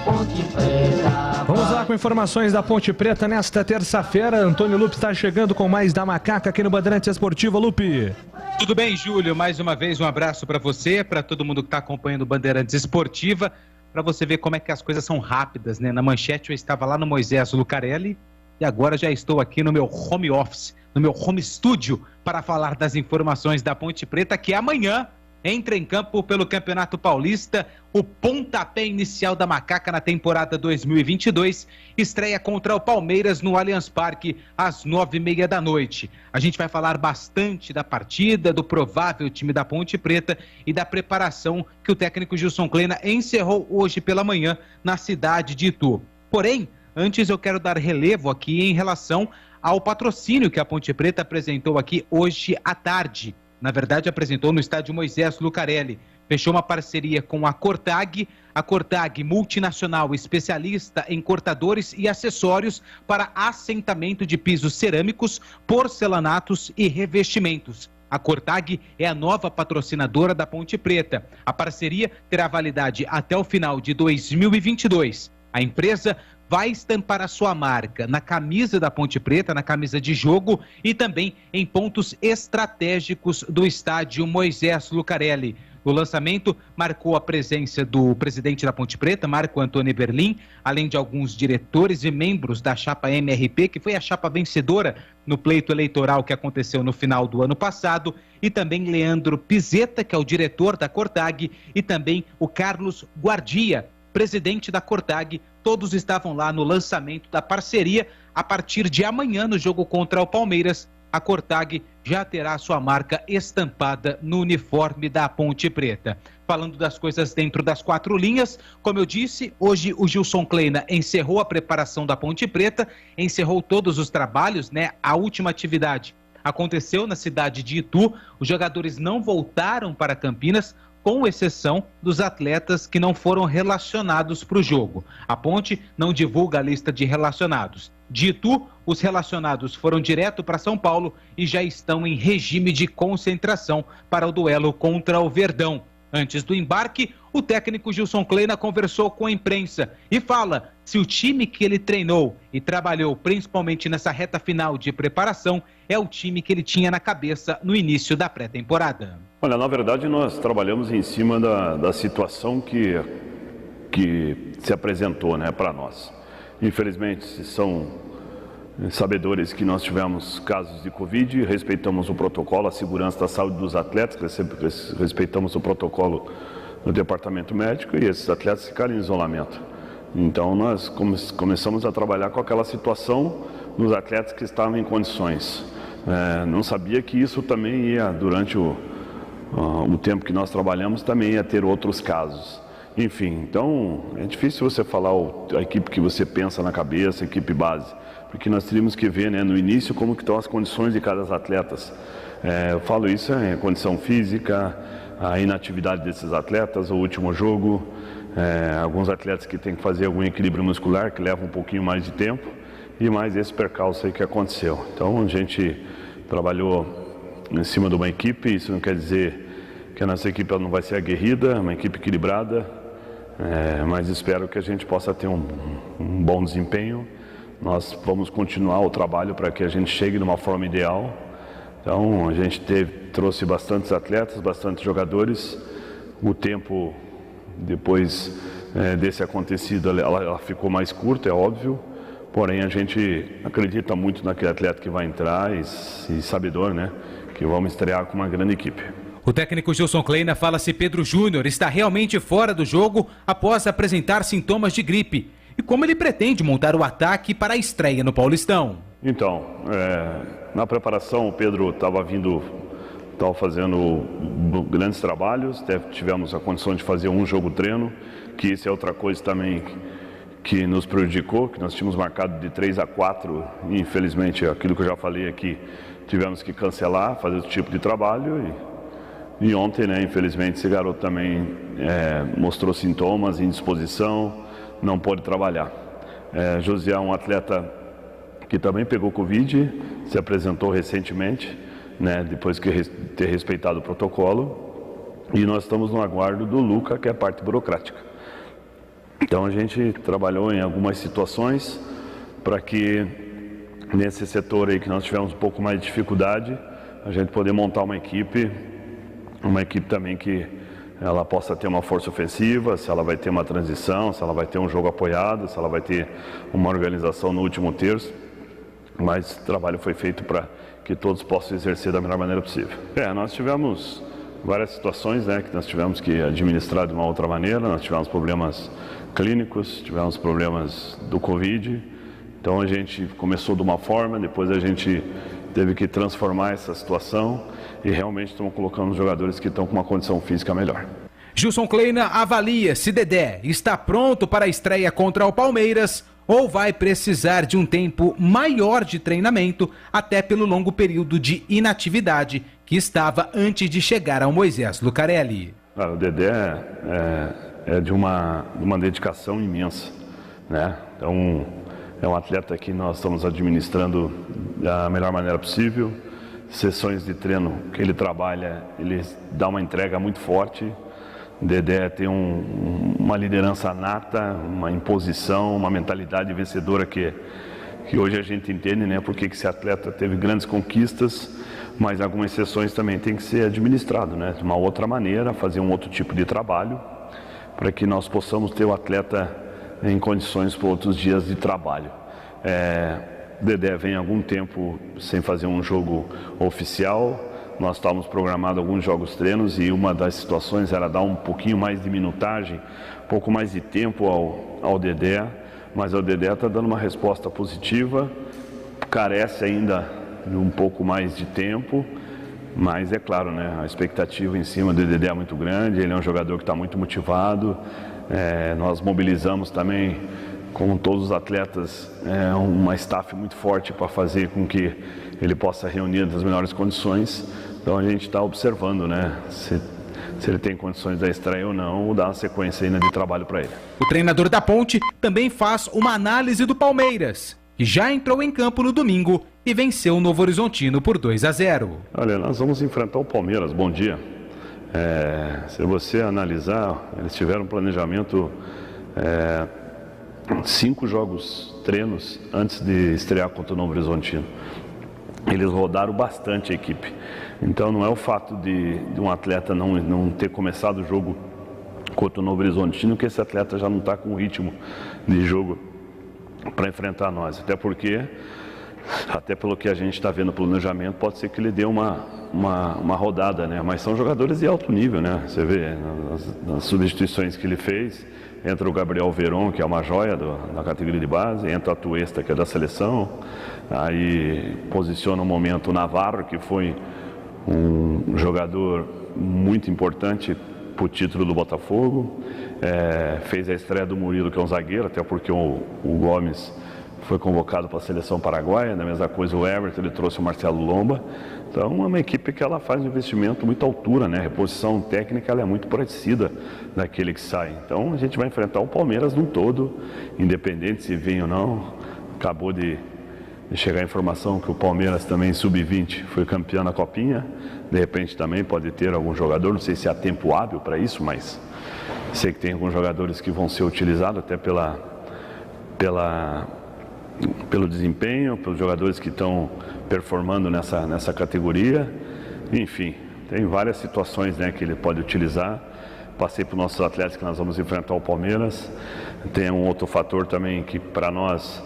Ponte Preta. Vamos lá com informações da Ponte Preta nesta terça-feira. Antônio Lupe está chegando com mais da Macaca aqui no Bandeirantes Esportivo. Lupe. Tudo bem, Júlio? Mais uma vez um abraço para você, para todo mundo que está acompanhando o Bandeirantes Esportiva, para você ver como é que as coisas são rápidas, né? Na manchete eu estava lá no Moisés Lucarelli e agora já estou aqui no meu home office, no meu home studio, para falar das informações da Ponte Preta, que amanhã entra em campo pelo Campeonato Paulista, o pontapé inicial da Macaca na temporada 2022, estreia contra o Palmeiras no Allianz Parque às 9h30 da noite. A gente vai falar bastante da partida, do provável time da Ponte Preta e da preparação que o técnico Gilson Kleina encerrou hoje pela manhã na cidade de Itu. Porém, antes eu quero dar relevo aqui em relação ao patrocínio que a Ponte Preta apresentou aqui hoje à tarde. Na verdade, apresentou no estádio Moisés Lucarelli. Fechou uma parceria com a Cortag multinacional especialista em cortadores e acessórios para assentamento de pisos cerâmicos, porcelanatos e revestimentos. A Cortag é a nova patrocinadora da Ponte Preta. A parceria terá validade até o final de 2022. A empresa vai estampar a sua marca na camisa da Ponte Preta, na camisa de jogo e também em pontos estratégicos do estádio Moisés Lucarelli. O lançamento marcou a presença do presidente da Ponte Preta, Marco Antônio Berlim, além de alguns diretores e membros da chapa MRP, que foi a chapa vencedora no pleito eleitoral que aconteceu no final do ano passado, e também Leandro Pizeta, que é o diretor da Cortag, e também o Carlos Guardia, presidente da Cortag. Todos estavam lá no lançamento da parceria. A partir de amanhã, no jogo contra o Palmeiras, a Cortag já terá sua marca estampada no uniforme da Ponte Preta. Falando das coisas dentro das quatro linhas, como eu disse, hoje o Gilson Kleina encerrou a preparação da Ponte Preta, encerrou todos os trabalhos, né? A última atividade aconteceu na cidade de Itu. Os jogadores não voltaram para Campinas, com exceção dos atletas que não foram relacionados para o jogo. A Ponte não divulga a lista de relacionados. De Itu, os relacionados foram direto para São Paulo e já estão em regime de concentração para o duelo contra o Verdão. Antes do embarque, o técnico Gilson Kleina conversou com a imprensa e fala se o time que ele treinou e trabalhou principalmente nessa reta final de preparação é o time que ele tinha na cabeça no início da pré-temporada. Olha, na verdade nós trabalhamos em cima da situação que se apresentou, né, para nós. Infelizmente são sabedores que nós tivemos casos de Covid, respeitamos o protocolo, a segurança da saúde dos atletas, respeitamos o protocolo no departamento médico e esses atletas ficaram em isolamento. Então nós começamos a trabalhar com aquela situação dos atletas que estavam em condições. Não sabia que isso também ia, durante o tempo que nós trabalhamos, também ia ter outros casos. Enfim, então é difícil você falar a equipe que você pensa na cabeça, a equipe base, porque nós teríamos que ver, né, no início como que estão as condições de cada atleta. Eu falo isso, a condição física, a inatividade desses atletas, o último jogo, alguns atletas que têm que fazer algum equilíbrio muscular, que leva um pouquinho mais de tempo, e mais esse percalço aí que aconteceu. Então a gente trabalhou em cima de uma equipe, isso não quer dizer que a nossa equipe não vai ser aguerrida, uma equipe equilibrada, mas espero que a gente possa ter um bom desempenho. Nós vamos continuar o trabalho para que a gente chegue numa forma ideal. Então a gente trouxe bastantes atletas, bastantes jogadores. O tempo depois desse acontecido ela ficou mais curta, é óbvio. Porém, a gente acredita muito naquele atleta que vai entrar e sabedor, né, que vamos estrear com uma grande equipe. O técnico Gilson Kleina fala se Pedro Júnior está realmente fora do jogo após apresentar sintomas de gripe e como ele pretende montar o ataque para a estreia no Paulistão. Então, na preparação o Pedro estava fazendo grandes trabalhos, tivemos a condição de fazer um jogo treino, que isso é outra coisa também que nos prejudicou, que nós tínhamos marcado de 3-4 e infelizmente aquilo que eu já falei aqui, tivemos que cancelar, fazer esse tipo de trabalho e ontem, né, infelizmente esse garoto também mostrou sintomas, indisposição, não pôde trabalhar. José é um atleta que também pegou Covid, se apresentou recentemente, né, depois de ter respeitado o protocolo, e nós estamos no aguardo do Luca, que é a parte burocrática. Então a gente trabalhou em algumas situações para que nesse setor aí que nós tivemos um pouco mais de dificuldade, a gente poder montar uma equipe também que ela possa ter uma força ofensiva, se ela vai ter uma transição, se ela vai ter um jogo apoiado, se ela vai ter uma organização no último terço, mas o trabalho foi feito para que todos possam exercer da melhor maneira possível. Nós tivemos várias situações, né, que nós tivemos que administrar de uma outra maneira, nós tivemos problemas clínicos, tivemos problemas do Covid, então a gente começou de uma forma, depois a gente teve que transformar essa situação e realmente estamos colocando os jogadores que estão com uma condição física melhor. Gilson Kleina avalia se Dedé está pronto para a estreia contra o Palmeiras ou vai precisar de um tempo maior de treinamento, até pelo longo período de inatividade que estava antes de chegar ao Moisés Lucarelli. O Dedé é de uma dedicação imensa, né? Então é um atleta que nós estamos administrando da melhor maneira possível. Sessões de treino que ele trabalha, ele dá uma entrega muito forte. O Dedé tem uma liderança nata, uma imposição, uma mentalidade vencedora que hoje a gente entende, né, porque esse atleta teve grandes conquistas, mas algumas sessões também tem que ser administrado, né, de uma outra maneira, fazer um outro tipo de trabalho, para que nós possamos ter o atleta em condições para outros dias de trabalho. Dedé vem há algum tempo sem fazer um jogo oficial, nós estávamos programados alguns jogos treinos e uma das situações era dar um pouquinho mais de minutagem, um pouco mais de tempo ao Dedé, mas o Dedé está dando uma resposta positiva, carece ainda de um pouco mais de tempo, mas é claro, né, a expectativa em cima do Dedé é muito grande, ele é um jogador que está muito motivado, nós mobilizamos também com todos os atletas uma staff muito forte para fazer com que ele possa reunir nas melhores condições. Então a gente está observando, né, se ele tem condições da estreia ou não, ou dar uma sequência ainda de trabalho para ele. O treinador da Ponte também faz uma análise do Palmeiras, que já entrou em campo no domingo e venceu o Novo Horizontino por 2-0. Olha, nós vamos enfrentar o Palmeiras, bom dia. Se você analisar, eles tiveram um planejamento 5 jogos treinos antes de estrear contra o Novo Horizontino. Eles rodaram bastante a equipe. Então não é o fato de um atleta não ter começado o jogo contra o Novo Horizontino que esse atleta já não está com o ritmo de jogo para enfrentar nós. Até porque Até pelo que a gente está vendo no planejamento, pode ser que ele dê uma rodada, né? Mas são jogadores de alto nível, né? Você vê nas substituições que ele fez, entra o Gabriel Veron, que é uma joia da categoria de base, entra a Tuesta, que é da seleção, aí posiciona um momento o Navarro, que foi um jogador muito importante para o título do Botafogo, fez a estreia do Murilo, que é um zagueiro, até porque o Gomes foi convocado para a seleção paraguaia, da mesma coisa o Everton, ele trouxe o Marcelo Lomba. Então é uma equipe que ela faz um investimento muito à altura, né? A reposição técnica ela é muito parecida daquele que sai. Então a gente vai enfrentar o Palmeiras num todo, independente se vem ou não. Acabou de chegar a informação que o Palmeiras também sub-20 foi campeão na Copinha. De repente também pode ter algum jogador, não sei se há tempo hábil para isso, mas sei que tem alguns jogadores que vão ser utilizados até pelo desempenho, pelos jogadores que estão performando nessa categoria. Enfim, tem várias situações, né, que ele pode utilizar. Passei para os nossos atletas que nós vamos enfrentar o Palmeiras. Tem um outro fator também que para nós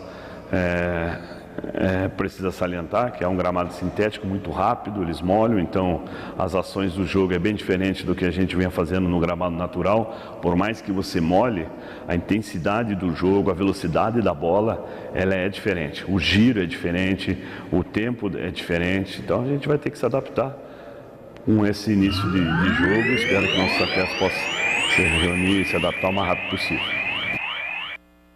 precisa salientar, que é um gramado sintético muito rápido, eles molham, então as ações do jogo é bem diferente do que a gente vinha fazendo no gramado natural. Por mais que você molhe, a intensidade do jogo, a velocidade da bola, ela é diferente, o giro é diferente, o tempo é diferente, então a gente vai ter que se adaptar com esse início de jogo. Espero que nossos atletas possam se reunir e se adaptar o mais rápido possível.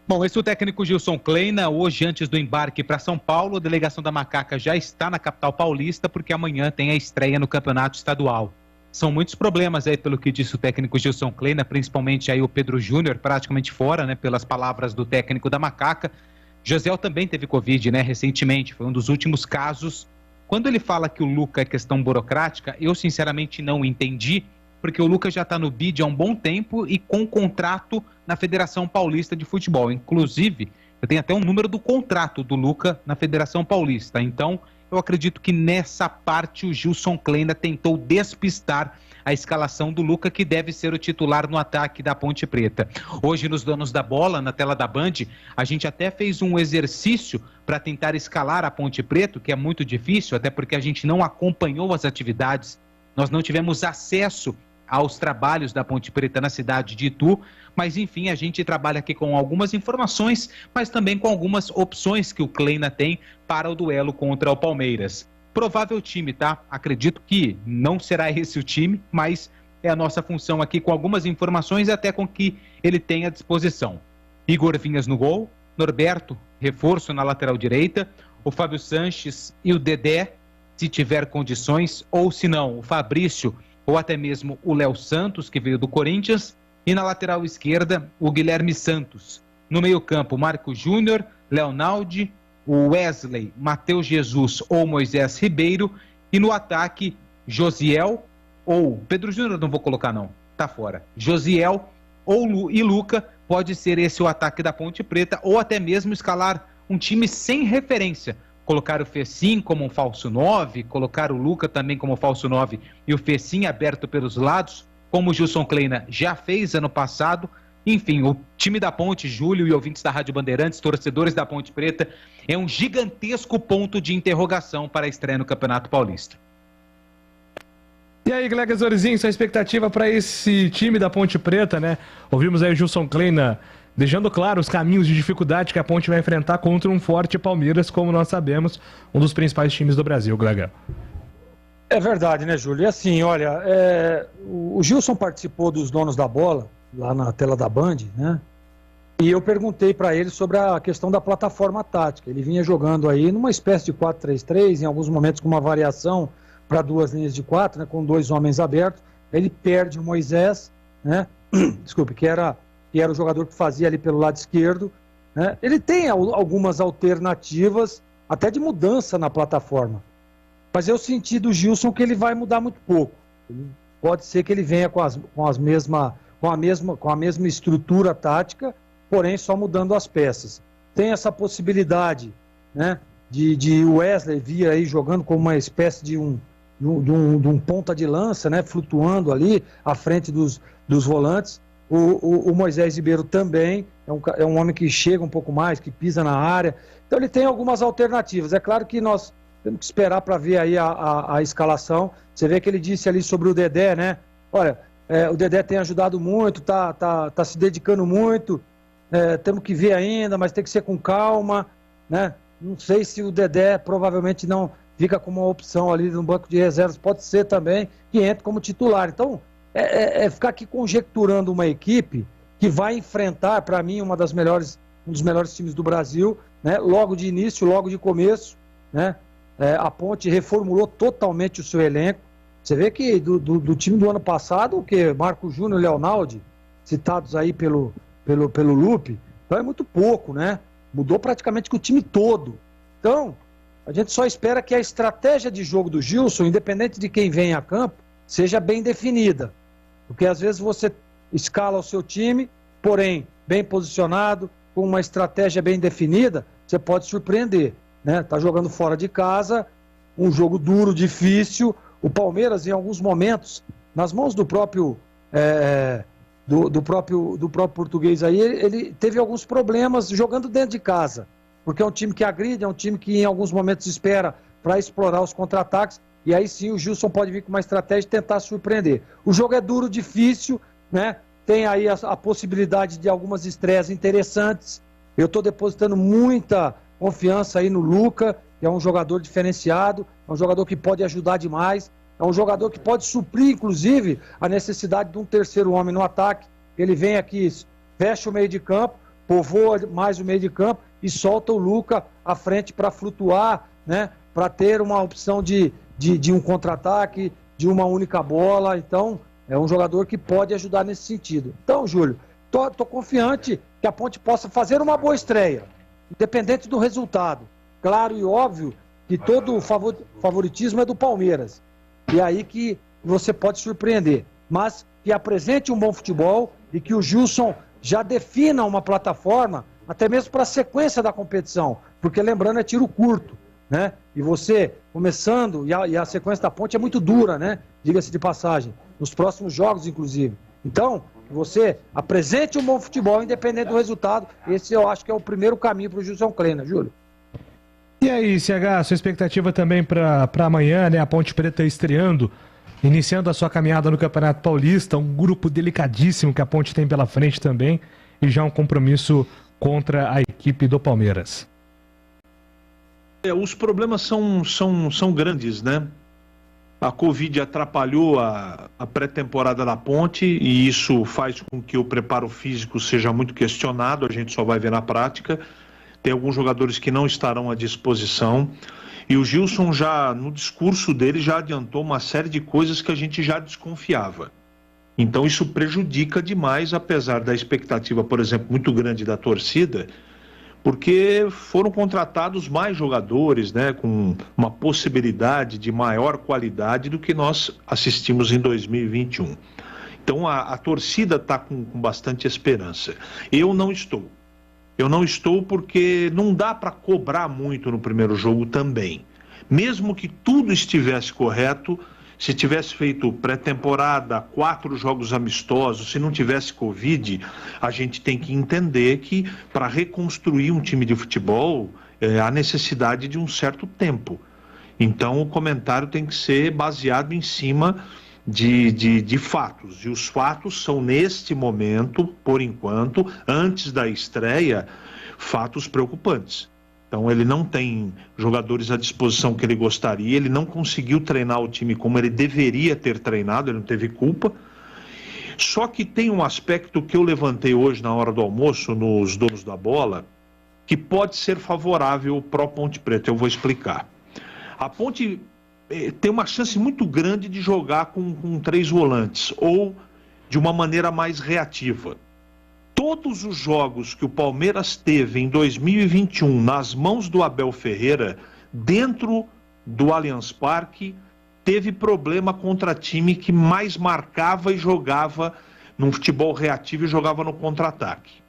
Bom, esse é o técnico Gilson Kleina. Hoje, antes do embarque para São Paulo, a delegação da Macaca já está na capital paulista, porque amanhã tem a estreia no campeonato estadual. São muitos problemas aí, pelo que disse o técnico Gilson Kleina, principalmente aí o Pedro Júnior, praticamente fora, né, pelas palavras do técnico da Macaca. José também teve Covid, né, recentemente, foi um dos últimos casos. Quando ele fala que o Luca é questão burocrática, eu sinceramente não entendi, porque o Lucas já está no BID há um bom tempo e com contrato na Federação Paulista de Futebol. Inclusive, eu tenho até um número do contrato do Lucas na Federação Paulista. Então, eu acredito que nessa parte o Gilson Kleina tentou despistar a escalação do Lucas, que deve ser o titular no ataque da Ponte Preta. Hoje, nos Donos da Bola, na tela da Band, a gente até fez um exercício para tentar escalar a Ponte Preta, que é muito difícil, até porque a gente não acompanhou as atividades, nós não tivemos acesso aos trabalhos da Ponte Preta na cidade de Itu, mas enfim, a gente trabalha aqui com algumas informações, mas também com algumas opções que o Kleina tem para o duelo contra o Palmeiras. Provável time, tá? Acredito que não será esse o time, mas é a nossa função aqui com algumas informações, até com que ele tem à disposição. Igor Vinhas no gol, Norberto, reforço na lateral direita, o Fábio Sanches e o Dedé, se tiver condições, ou se não, o Fabrício ou até mesmo o Léo Santos, que veio do Corinthians, e na lateral esquerda, o Guilherme Santos. No meio-campo, Marco Júnior, Leonaldi, o Wesley, Matheus Jesus ou Moisés Ribeiro, e no ataque, Josiel ou Pedro Júnior, não vou colocar não, tá fora. Josiel e Luca, pode ser esse o ataque da Ponte Preta, ou até mesmo escalar um time sem referência. Colocar o Fecim como um falso 9, colocar o Luca também como falso 9 e o Fecim aberto pelos lados, como o Gilson Kleina já fez ano passado. Enfim, o time da Ponte, Júlio e ouvintes da Rádio Bandeirantes, torcedores da Ponte Preta, é um gigantesco ponto de interrogação para a estreia no Campeonato Paulista. E aí, Glegas Orizinho, sua expectativa para esse time da Ponte Preta, né? Ouvimos aí o Gilson Kleina deixando claro os caminhos de dificuldade que a Ponte vai enfrentar contra um forte Palmeiras, como nós sabemos, um dos principais times do Brasil, Glegal. É verdade, né, Júlio? E assim, olha, o Gilson participou dos Donos da Bola, lá na tela da Band, né? E eu perguntei para ele sobre a questão da plataforma tática. Ele vinha jogando aí numa espécie de 4-3-3, em alguns momentos com uma variação para 2 linhas de 4, né, com 2 homens abertos. Ele perde o Moisés, né? Desculpe, que era o jogador que fazia ali pelo lado esquerdo, né? Ele tem algumas alternativas, até de mudança na plataforma. Mas eu senti do Gilson que ele vai mudar muito pouco. Pode ser que ele venha com a mesma estrutura tática, porém só mudando as peças. Tem essa possibilidade, né, de Wesley vir aí jogando como uma espécie de um ponta de lança, né, flutuando ali à frente dos volantes. O Moisés Ribeiro também, é um homem que chega um pouco mais, que pisa na área. Então ele tem algumas alternativas. É claro que nós temos que esperar para ver aí a escalação. Você vê que ele disse ali sobre o Dedé, né? Olha, o Dedé tem ajudado muito, tá se dedicando muito. Temos que ver ainda, mas tem que ser com calma, né? Não sei se o Dedé provavelmente não fica como uma opção ali no banco de reservas. Pode ser também que entre como titular. Então, ficar aqui conjecturando uma equipe que vai enfrentar, para mim, um dos melhores times do Brasil, né? Logo de início, logo de começo, né? A Ponte reformulou totalmente o seu elenco. Você vê que do time do ano passado, o que? Marco Júnior e Leonaldi, citados aí pelo Lupe, então é muito pouco, né? Mudou praticamente o time todo. Então, a gente só espera que a estratégia de jogo do Gilson, independente de quem vem a campo, seja bem definida. Porque às vezes você escala o seu time, porém, bem posicionado, com uma estratégia bem definida, você pode surpreender, né? Tá jogando fora de casa, um jogo duro, difícil. O Palmeiras, em alguns momentos, nas mãos do próprio do próprio português aí, ele teve alguns problemas jogando dentro de casa, porque é um time que agride, é um time que em alguns momentos espera para explorar os contra-ataques, e aí sim o Gilson pode vir com uma estratégia e tentar surpreender. O jogo é duro, difícil, né? Tem aí a possibilidade de algumas estreias interessantes. Eu estou depositando muita confiança aí no Luca, que é um jogador diferenciado, é um jogador que pode ajudar demais, é um jogador que pode suprir, inclusive, a necessidade de um terceiro homem no ataque. Ele vem aqui, fecha o meio de campo, povoa mais o meio de campo e solta o Luca à frente para flutuar, né? Para ter uma opção de um contra-ataque, de uma única bola. Então, é um jogador que pode ajudar nesse sentido. Então, Júlio, tô confiante que a Ponte possa fazer uma boa estreia, independente do resultado. Claro e óbvio que todo o favoritismo é do Palmeiras. E aí que você pode surpreender. Mas que apresente um bom futebol e que o Gilson já defina uma plataforma, até mesmo para a sequência da competição. Porque, lembrando, é tiro curto, né? E você começando, e a sequência da Ponte é muito dura, né? Diga-se de passagem. Nos próximos jogos, inclusive. Então, que você apresente um bom futebol, independente do resultado. Esse eu acho que é o primeiro caminho para o Gilson Kleina, Júlio. E aí, CH, sua expectativa também para amanhã, né? A Ponte Preta estreando, iniciando a sua caminhada no Campeonato Paulista, um grupo delicadíssimo que a Ponte tem pela frente também, e já um compromisso contra a equipe do Palmeiras. Os problemas são grandes, né? A Covid atrapalhou a pré-temporada da Ponte e isso faz com que o preparo físico seja muito questionado, a gente só vai ver na prática. Tem alguns jogadores que não estarão à disposição. E o Gilson já, no discurso dele, já adiantou uma série de coisas que a gente já desconfiava. Então isso prejudica demais, apesar da expectativa, por exemplo, muito grande da torcida, porque foram contratados mais jogadores, né, com uma possibilidade de maior qualidade do que nós assistimos em 2021. Então a torcida está com bastante esperança. Eu não estou porque não dá para cobrar muito no primeiro jogo também. Mesmo que tudo estivesse correto, se tivesse feito pré-temporada, 4 jogos amistosos, se não tivesse Covid, a gente tem que entender que para reconstruir um time de futebol, há necessidade de um certo tempo. Então o comentário tem que ser baseado em cima de fatos. E os fatos são, neste momento, por enquanto, antes da estreia, fatos preocupantes. Então ele não tem jogadores à disposição que ele gostaria, ele não conseguiu treinar o time como ele deveria ter treinado, ele não teve culpa. Só que tem um aspecto que eu levantei hoje na hora do almoço nos donos da bola, que pode ser favorável para a Ponte Preta, eu vou explicar. A Ponte tem uma chance muito grande de jogar com 3 volantes, ou de uma maneira mais reativa. Todos os jogos que o Palmeiras teve em 2021 nas mãos do Abel Ferreira, dentro do Allianz Parque, teve problema contra time que mais marcava e jogava num futebol reativo e jogava no contra-ataque.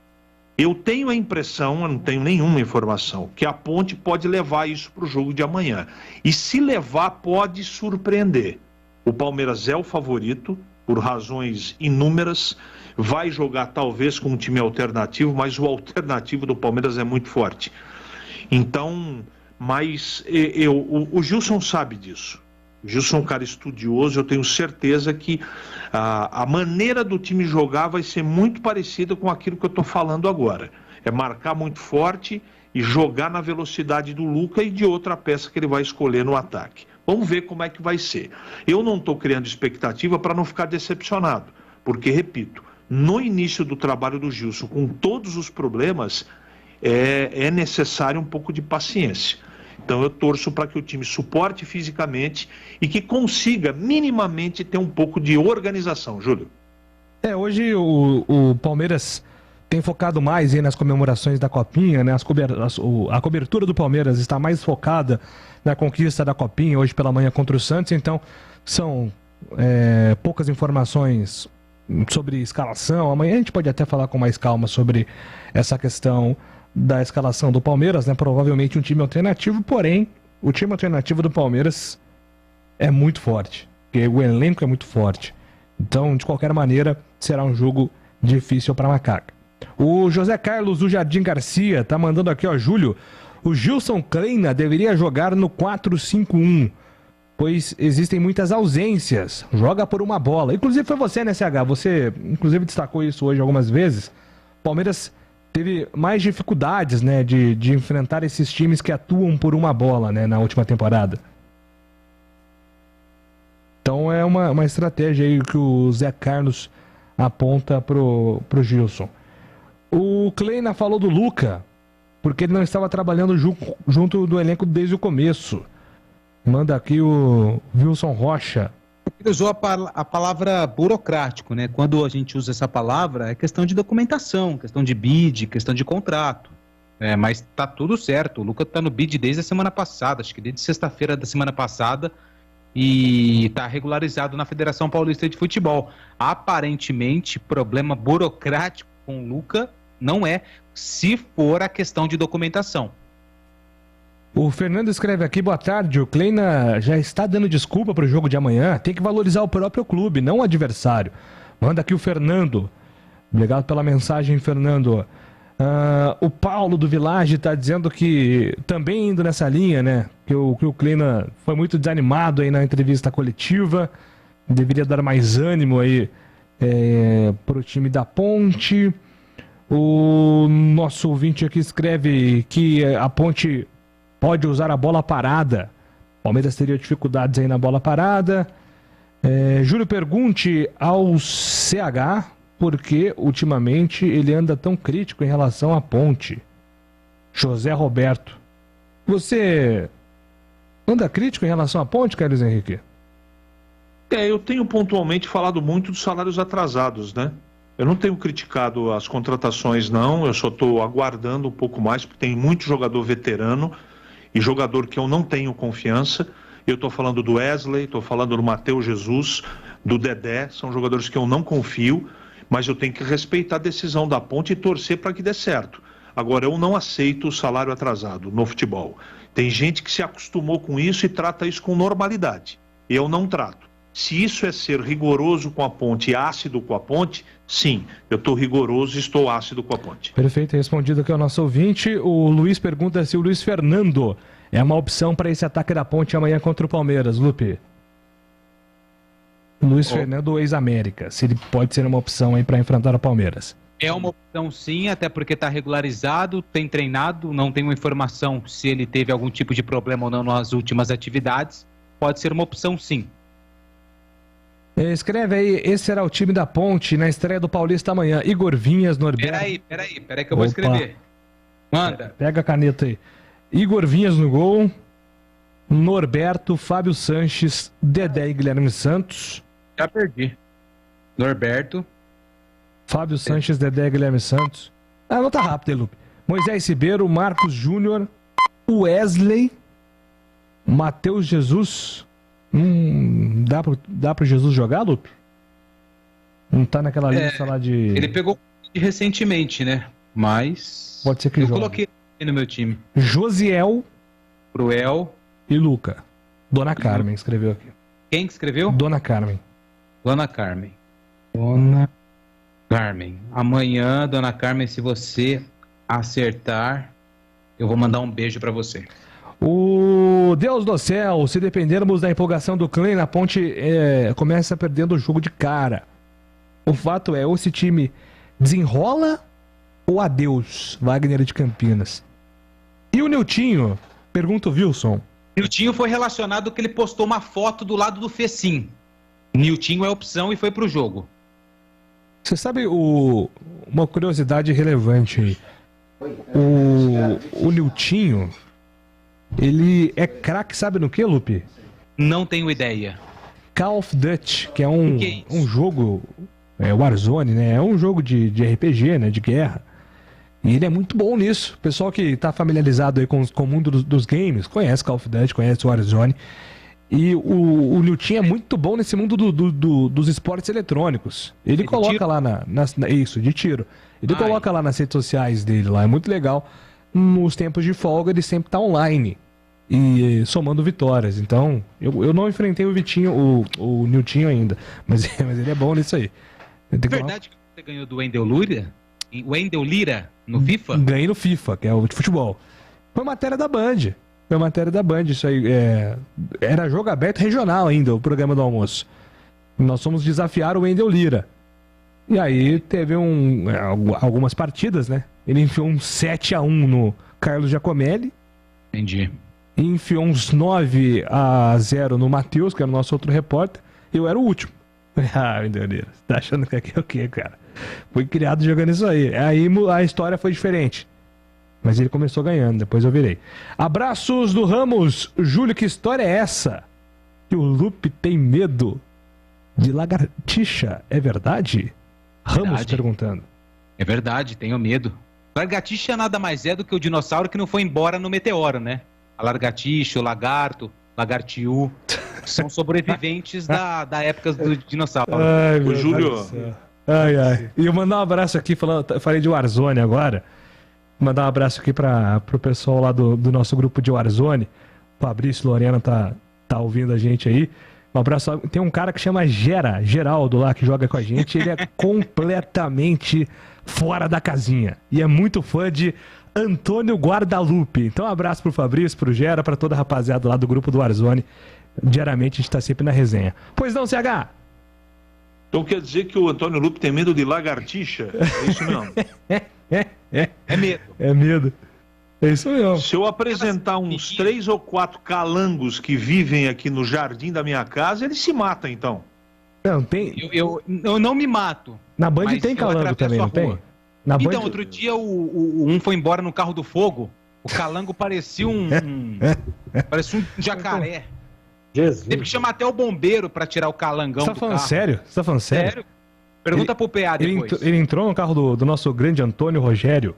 Eu tenho a impressão, eu não tenho nenhuma informação, que a Ponte pode levar isso para o jogo de amanhã. E se levar, pode surpreender. O Palmeiras é o favorito, por razões inúmeras, vai jogar talvez com um time alternativo, mas o alternativo do Palmeiras é muito forte. Então, mas o Gilson sabe disso. O Gilson é um cara estudioso, eu tenho certeza que a maneira do time jogar vai ser muito parecida com aquilo que eu estou falando agora. É marcar muito forte e jogar na velocidade do Luca e de outra peça que ele vai escolher no ataque. Vamos ver como é que vai ser. Eu não estou criando expectativa para não ficar decepcionado, porque, repito, no início do trabalho do Gilson, com todos os problemas, é necessário um pouco de paciência. Então eu torço para que o time suporte fisicamente e que consiga minimamente ter um pouco de organização, Júlio. Hoje o Palmeiras tem focado mais aí nas comemorações da Copinha, né? A cobertura do Palmeiras está mais focada na conquista da Copinha, hoje pela manhã contra o Santos, então são poucas informações sobre escalação. Amanhã a gente pode até falar com mais calma sobre essa questão da escalação do Palmeiras, né? Provavelmente um time alternativo, porém, o time alternativo do Palmeiras é muito forte, porque o elenco é muito forte. Então, de qualquer maneira, será um jogo difícil para a Macaca. O José Carlos do Jardim Garcia tá mandando aqui, ó, Júlio, o Gilson Kleina deveria jogar no 4-5-1, pois existem muitas ausências, joga por uma bola. Inclusive foi você, né, CH? Você, inclusive, destacou isso hoje algumas vezes. Palmeiras teve mais dificuldades, né, de enfrentar esses times que atuam por uma bola, né, na última temporada. Então é uma estratégia aí que o Zé Carlos aponta pro Gilson. O Kleina falou do Luca, porque ele não estava trabalhando junto do elenco desde o começo. Manda aqui o Wilson Rocha. Ele usou a palavra burocrático, né? Quando a gente usa essa palavra, é questão de documentação, questão de bid, questão de contrato. Mas tá tudo certo. O Luca tá no bid desde a semana passada, acho que desde sexta-feira da semana passada, e tá regularizado na Federação Paulista de Futebol. Aparentemente, problema burocrático com o Luca não é, se for a questão de documentação. O Fernando escreve aqui, boa tarde, o Kleina já está dando desculpa para o jogo de amanhã, tem que valorizar o próprio clube, não o adversário. Manda aqui o Fernando, obrigado pela mensagem, Fernando. O Paulo do Village está dizendo que, também indo nessa linha, né, que o Kleina foi muito desanimado aí na entrevista coletiva, deveria dar mais ânimo aí para o time da Ponte. O nosso ouvinte aqui escreve que a Ponte pode usar a bola parada. O Palmeiras teria dificuldades aí na bola parada. Júlio, pergunte ao CH por que ultimamente ele anda tão crítico em relação à Ponte. José Roberto. Você anda crítico em relação à Ponte, Carlos Henrique? Eu tenho pontualmente falado muito dos salários atrasados, né? Eu não tenho criticado as contratações, não. Eu só estou aguardando um pouco mais, porque tem muito jogador veterano e jogador que eu não tenho confiança. Eu estou falando do Wesley, estou falando do Matheus Jesus, do Dedé. São jogadores que eu não confio, mas eu tenho que respeitar a decisão da Ponte e torcer para que dê certo. Agora, eu não aceito o salário atrasado no futebol. Tem gente que se acostumou com isso e trata isso com normalidade. Eu não trato. Se isso é ser rigoroso com a Ponte e ácido com a Ponte, sim, eu estou rigoroso e estou ácido com a Ponte. Perfeito, respondido aqui ao nosso ouvinte. O Luiz pergunta se o Luiz Fernando é uma opção para esse ataque da Ponte amanhã contra o Palmeiras, Lupe. Luiz Fernando, ex-América, se ele pode ser uma opção aí para enfrentar o Palmeiras. É uma opção sim, até porque está regularizado, tem treinado, não tem uma informação se ele teve algum tipo de problema ou não nas últimas atividades. Pode ser uma opção sim. Escreve aí, esse será o time da Ponte na estreia do Paulista amanhã. Igor Vinhas, Norberto... Peraí que eu vou escrever. Manda. Pega a caneta aí. Igor Vinhas no gol, Norberto, Fábio Sanches, Dedé e Guilherme Santos. Já perdi. Norberto. Fábio Sanches, Dedé e Guilherme Santos. Não tá rápido, hein, Lupe? Moisés Ribeiro, Marcos Júnior, Wesley, Matheus Jesus... Dá pro Jesus jogar, Lupe? Não tá naquela lista lá de... Ele pegou recentemente, né? Mas... Pode ser que eu jogue. Coloquei no meu time. Josiel... Cruel... E Luca. Dona Carmen escreveu aqui. Quem que escreveu? Dona Carmen. Dona Carmen. Dona Carmen. Amanhã, Dona Carmen, se você acertar, eu vou mandar um beijo pra você. O Deus do céu, se dependermos da empolgação do Klein, a Ponte começa perdendo o jogo de cara. O fato é, ou esse time desenrola ou adeus, Wagner de Campinas. E o Niltinho? Pergunta o Wilson. Niltinho foi relacionado que ele postou uma foto do lado do Fecim. Niltinho é opção e foi pro jogo. Você sabe uma curiosidade relevante aí. O Niltinho, ele é craque, sabe no que, Lupe? Não tenho ideia. Call of Duty, que é um jogo, Warzone, né? É um jogo de RPG, né? De guerra. E ele é muito bom nisso. O pessoal que tá familiarizado aí com o mundo dos games, conhece Call of Duty, conhece o Warzone. E o Niltinho é muito bom nesse mundo dos esportes eletrônicos. Ele coloca lá isso, de tiro. Ele coloca lá nas redes sociais dele, lá, é muito legal. Nos tempos de folga ele sempre tá online e somando vitórias. Então, eu não enfrentei o Niltinho ainda, mas ele é bom nisso aí. É verdade que você ganhou do Wendel Lira no FIFA? Ganhei no FIFA, que é o de futebol. Foi matéria da Band. Isso aí. Era jogo aberto regional ainda, o programa do almoço. Nós fomos desafiar o Wendel Lira. E aí teve algumas partidas, né? Ele enfiou um 7-1 no Carlos Giacomelli. Entendi. E enfiou uns 9-0 no Matheus, que era o nosso outro repórter. Eu era o último. Wendel Lira, você tá achando que aqui é o quê, cara? Fui criado jogando isso aí. Aí a história foi diferente. Mas ele começou ganhando, depois eu virei. Abraços do Ramos. Júlio, que história é essa? Que o Lupe tem medo de lagartixa, é verdade? Ramos perguntando. É verdade, tenho medo. Lagartixa nada mais é do que o dinossauro que não foi embora no meteoro, né? A lagartixa, o lagarto, lagartiu, são sobreviventes da época do dinossauro. Ai, o Júlio. E eu mandar um abraço aqui, falei de Warzone agora. Mandar um abraço aqui pro pessoal lá do nosso grupo de Warzone. O Fabrício Lorena tá ouvindo a gente aí. Um abraço. Tem um cara que chama Geraldo lá, que joga com a gente. Ele é completamente fora da casinha. E é muito fã de Antônio Guadalupe. Então um abraço pro Fabrício, pro Gera, pra toda a rapaziada lá do grupo do Warzone. Diariamente a gente tá sempre na resenha. Pois não, CH? Então quer dizer que o Antônio Lupe tem medo de lagartixa? É isso mesmo? É medo. É medo. É isso mesmo. Se eu apresentar uns 3 ou 4 calangos que vivem aqui no jardim da minha casa, eles se matam, então. Não, tem... Eu não me mato. Na Band tem calango também, não tem? Então, outro dia um foi embora no carro do fogo. O calango parecia parecia um jacaré. Jesus. Teve que chamar até o bombeiro pra tirar o calangão do carro. Você tá falando sério? Sério? Pergunta pro PA depois. Ele entrou no carro do nosso grande Antônio Rogério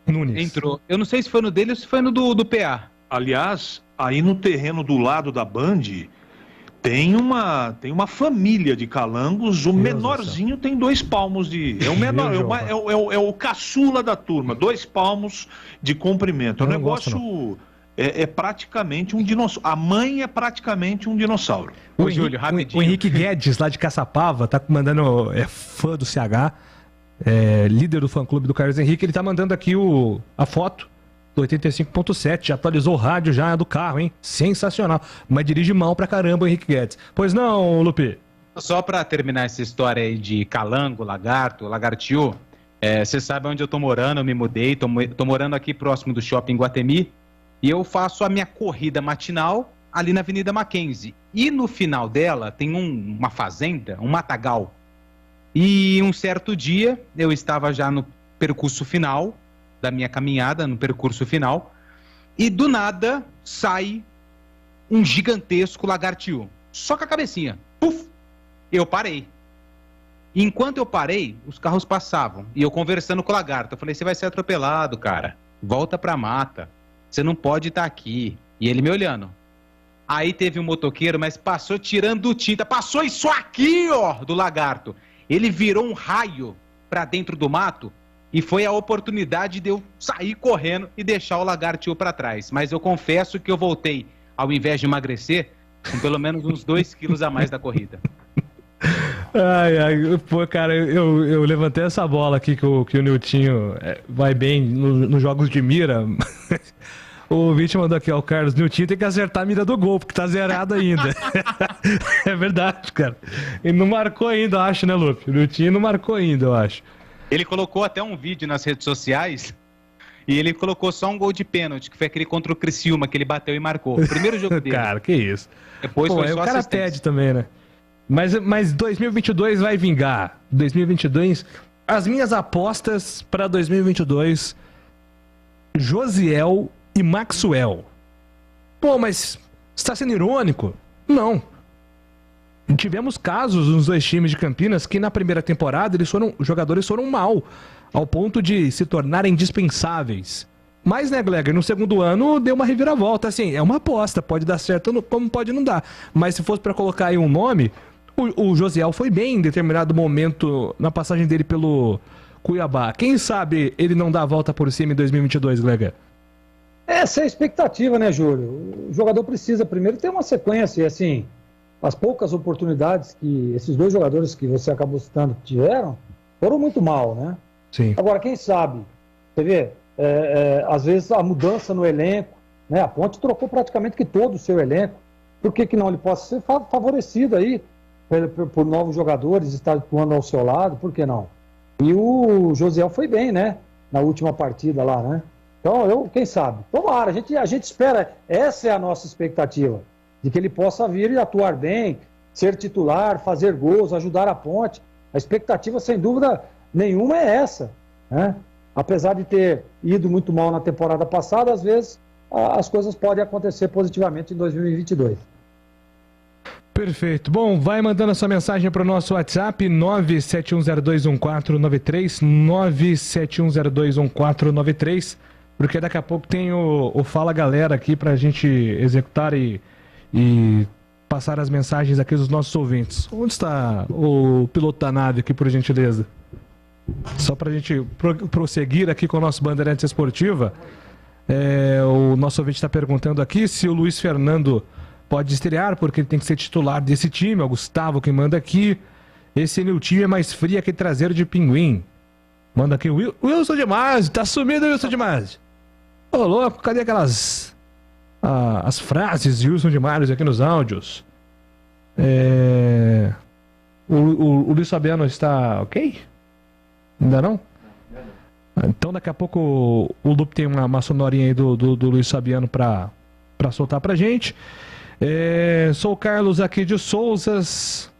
Nunes. Entrou. Eu não sei se foi no dele ou se foi no do PA. Aliás, aí no terreno do lado da Band tem uma família de calangos. O menorzinho tem 2 palmos de... É o menor, é o caçula da turma. 2 palmos de comprimento. É um negócio... É praticamente um dinossauro. A mãe é praticamente um dinossauro. O Júlio, rapidinho. O Henrique Guedes, lá de Caçapava, tá mandando... É fã do CH, líder do fã-clube do Carlos Henrique. Ele tá mandando aqui a foto do 85.7. Já atualizou o rádio já do carro, hein? Sensacional. Mas dirige mal pra caramba o Henrique Guedes. Pois não, Lupe? Só pra terminar essa história aí de calango, lagarto, lagartiu, você sabe onde eu tô morando, eu me mudei. Tô morando aqui próximo do Shopping Guatemi. E eu faço a minha corrida matinal ali na Avenida Mackenzie. E no final dela tem uma fazenda, um matagal. E um certo dia eu estava já no percurso final da minha caminhada, no percurso final. E do nada sai um gigantesco lagartiú. Só com a cabecinha. Puf! Eu parei. E enquanto eu parei, os carros passavam. E eu conversando com o lagarto. Eu falei, você vai ser atropelado, cara. Volta pra mata. Você não pode estar aqui. E ele me olhando. Aí teve um motoqueiro, mas passou tirando tinta. Passou isso aqui, ó, do lagarto. Ele virou um raio pra dentro do mato e foi a oportunidade de eu sair correndo e deixar o lagartiú pra trás. Mas eu confesso que eu voltei, ao invés de emagrecer, com pelo menos uns 2 quilos a mais da corrida. Ai, pô, cara, eu levantei essa bola aqui que o Niltinho vai bem nos jogos de mira. O vítima mandou aqui, ó, o Carlos Niltinho tem que acertar a mira do gol, porque tá zerado ainda. É verdade, cara. Ele não marcou ainda, eu acho, né, Lupe? O Niltinho não marcou ainda, eu acho. Ele colocou até um vídeo nas redes sociais e ele colocou só um gol de pênalti, que foi aquele contra o Criciúma, que ele bateu e marcou. O primeiro jogo dele. Cara, que isso. Depois pô, foi só o cara pede também, né? Mas 2022 vai vingar. 2022, as minhas apostas para 2022, Josiel e Maxwell. Pô, mas você tá sendo irônico? Não. Tivemos casos nos dois times de Campinas que na primeira temporada os jogadores foram mal, ao ponto de se tornarem indispensáveis. Mas, né, Gleger, no segundo ano deu uma reviravolta. Assim, é uma aposta, pode dar certo como pode não dar. Mas se fosse para colocar aí um nome, o Josiel foi bem em determinado momento na passagem dele pelo Cuiabá. Quem sabe ele não dá a volta por cima em 2022, Gleger? Essa é a expectativa, né, Júlio? O jogador precisa primeiro ter uma sequência, e assim, as poucas oportunidades que esses dois jogadores que você acabou citando tiveram, foram muito mal, né? Sim. Agora, quem sabe, você vê, às vezes a mudança no elenco, né? A Ponte trocou praticamente que todo o seu elenco, por que não ele possa ser favorecido aí por novos jogadores, estar atuando ao seu lado, por que não? E o Josiel foi bem, né? Na última partida lá, né? Então, quem sabe? Tomara, a gente espera, essa é a nossa expectativa, de que ele possa vir e atuar bem, ser titular, fazer gols, ajudar a Ponte. A expectativa, sem dúvida nenhuma, é essa, né? Apesar de ter ido muito mal na temporada passada, às vezes as coisas podem acontecer positivamente em 2022. Perfeito. Bom, vai mandando a sua mensagem para o nosso WhatsApp, 971021493, 971021493, porque daqui a pouco tem o Fala Galera aqui para a gente executar e passar as mensagens aqui dos nossos ouvintes. Onde está o piloto da nave aqui, por gentileza? Só para a gente prosseguir aqui com o nosso Bandeirantes Esportiva, o nosso ouvinte está perguntando aqui se o Luiz Fernando pode estrear, porque ele tem que ser titular desse time. É o Gustavo que manda aqui. Esse Niltinho é mais frio que traseiro de pinguim. Manda aqui o Wilson Dimásio. Tá sumido o Wilson Dimásio. Ô, louco, cadê aquelas as frases de Wilson Dimásio aqui nos áudios? O Luiz Fabiano está ok? Ainda não? Então daqui a pouco o Lupe tem uma sonorinha aí do Luiz Fabiano pra soltar pra gente. Sou o Carlos aqui de Souzas.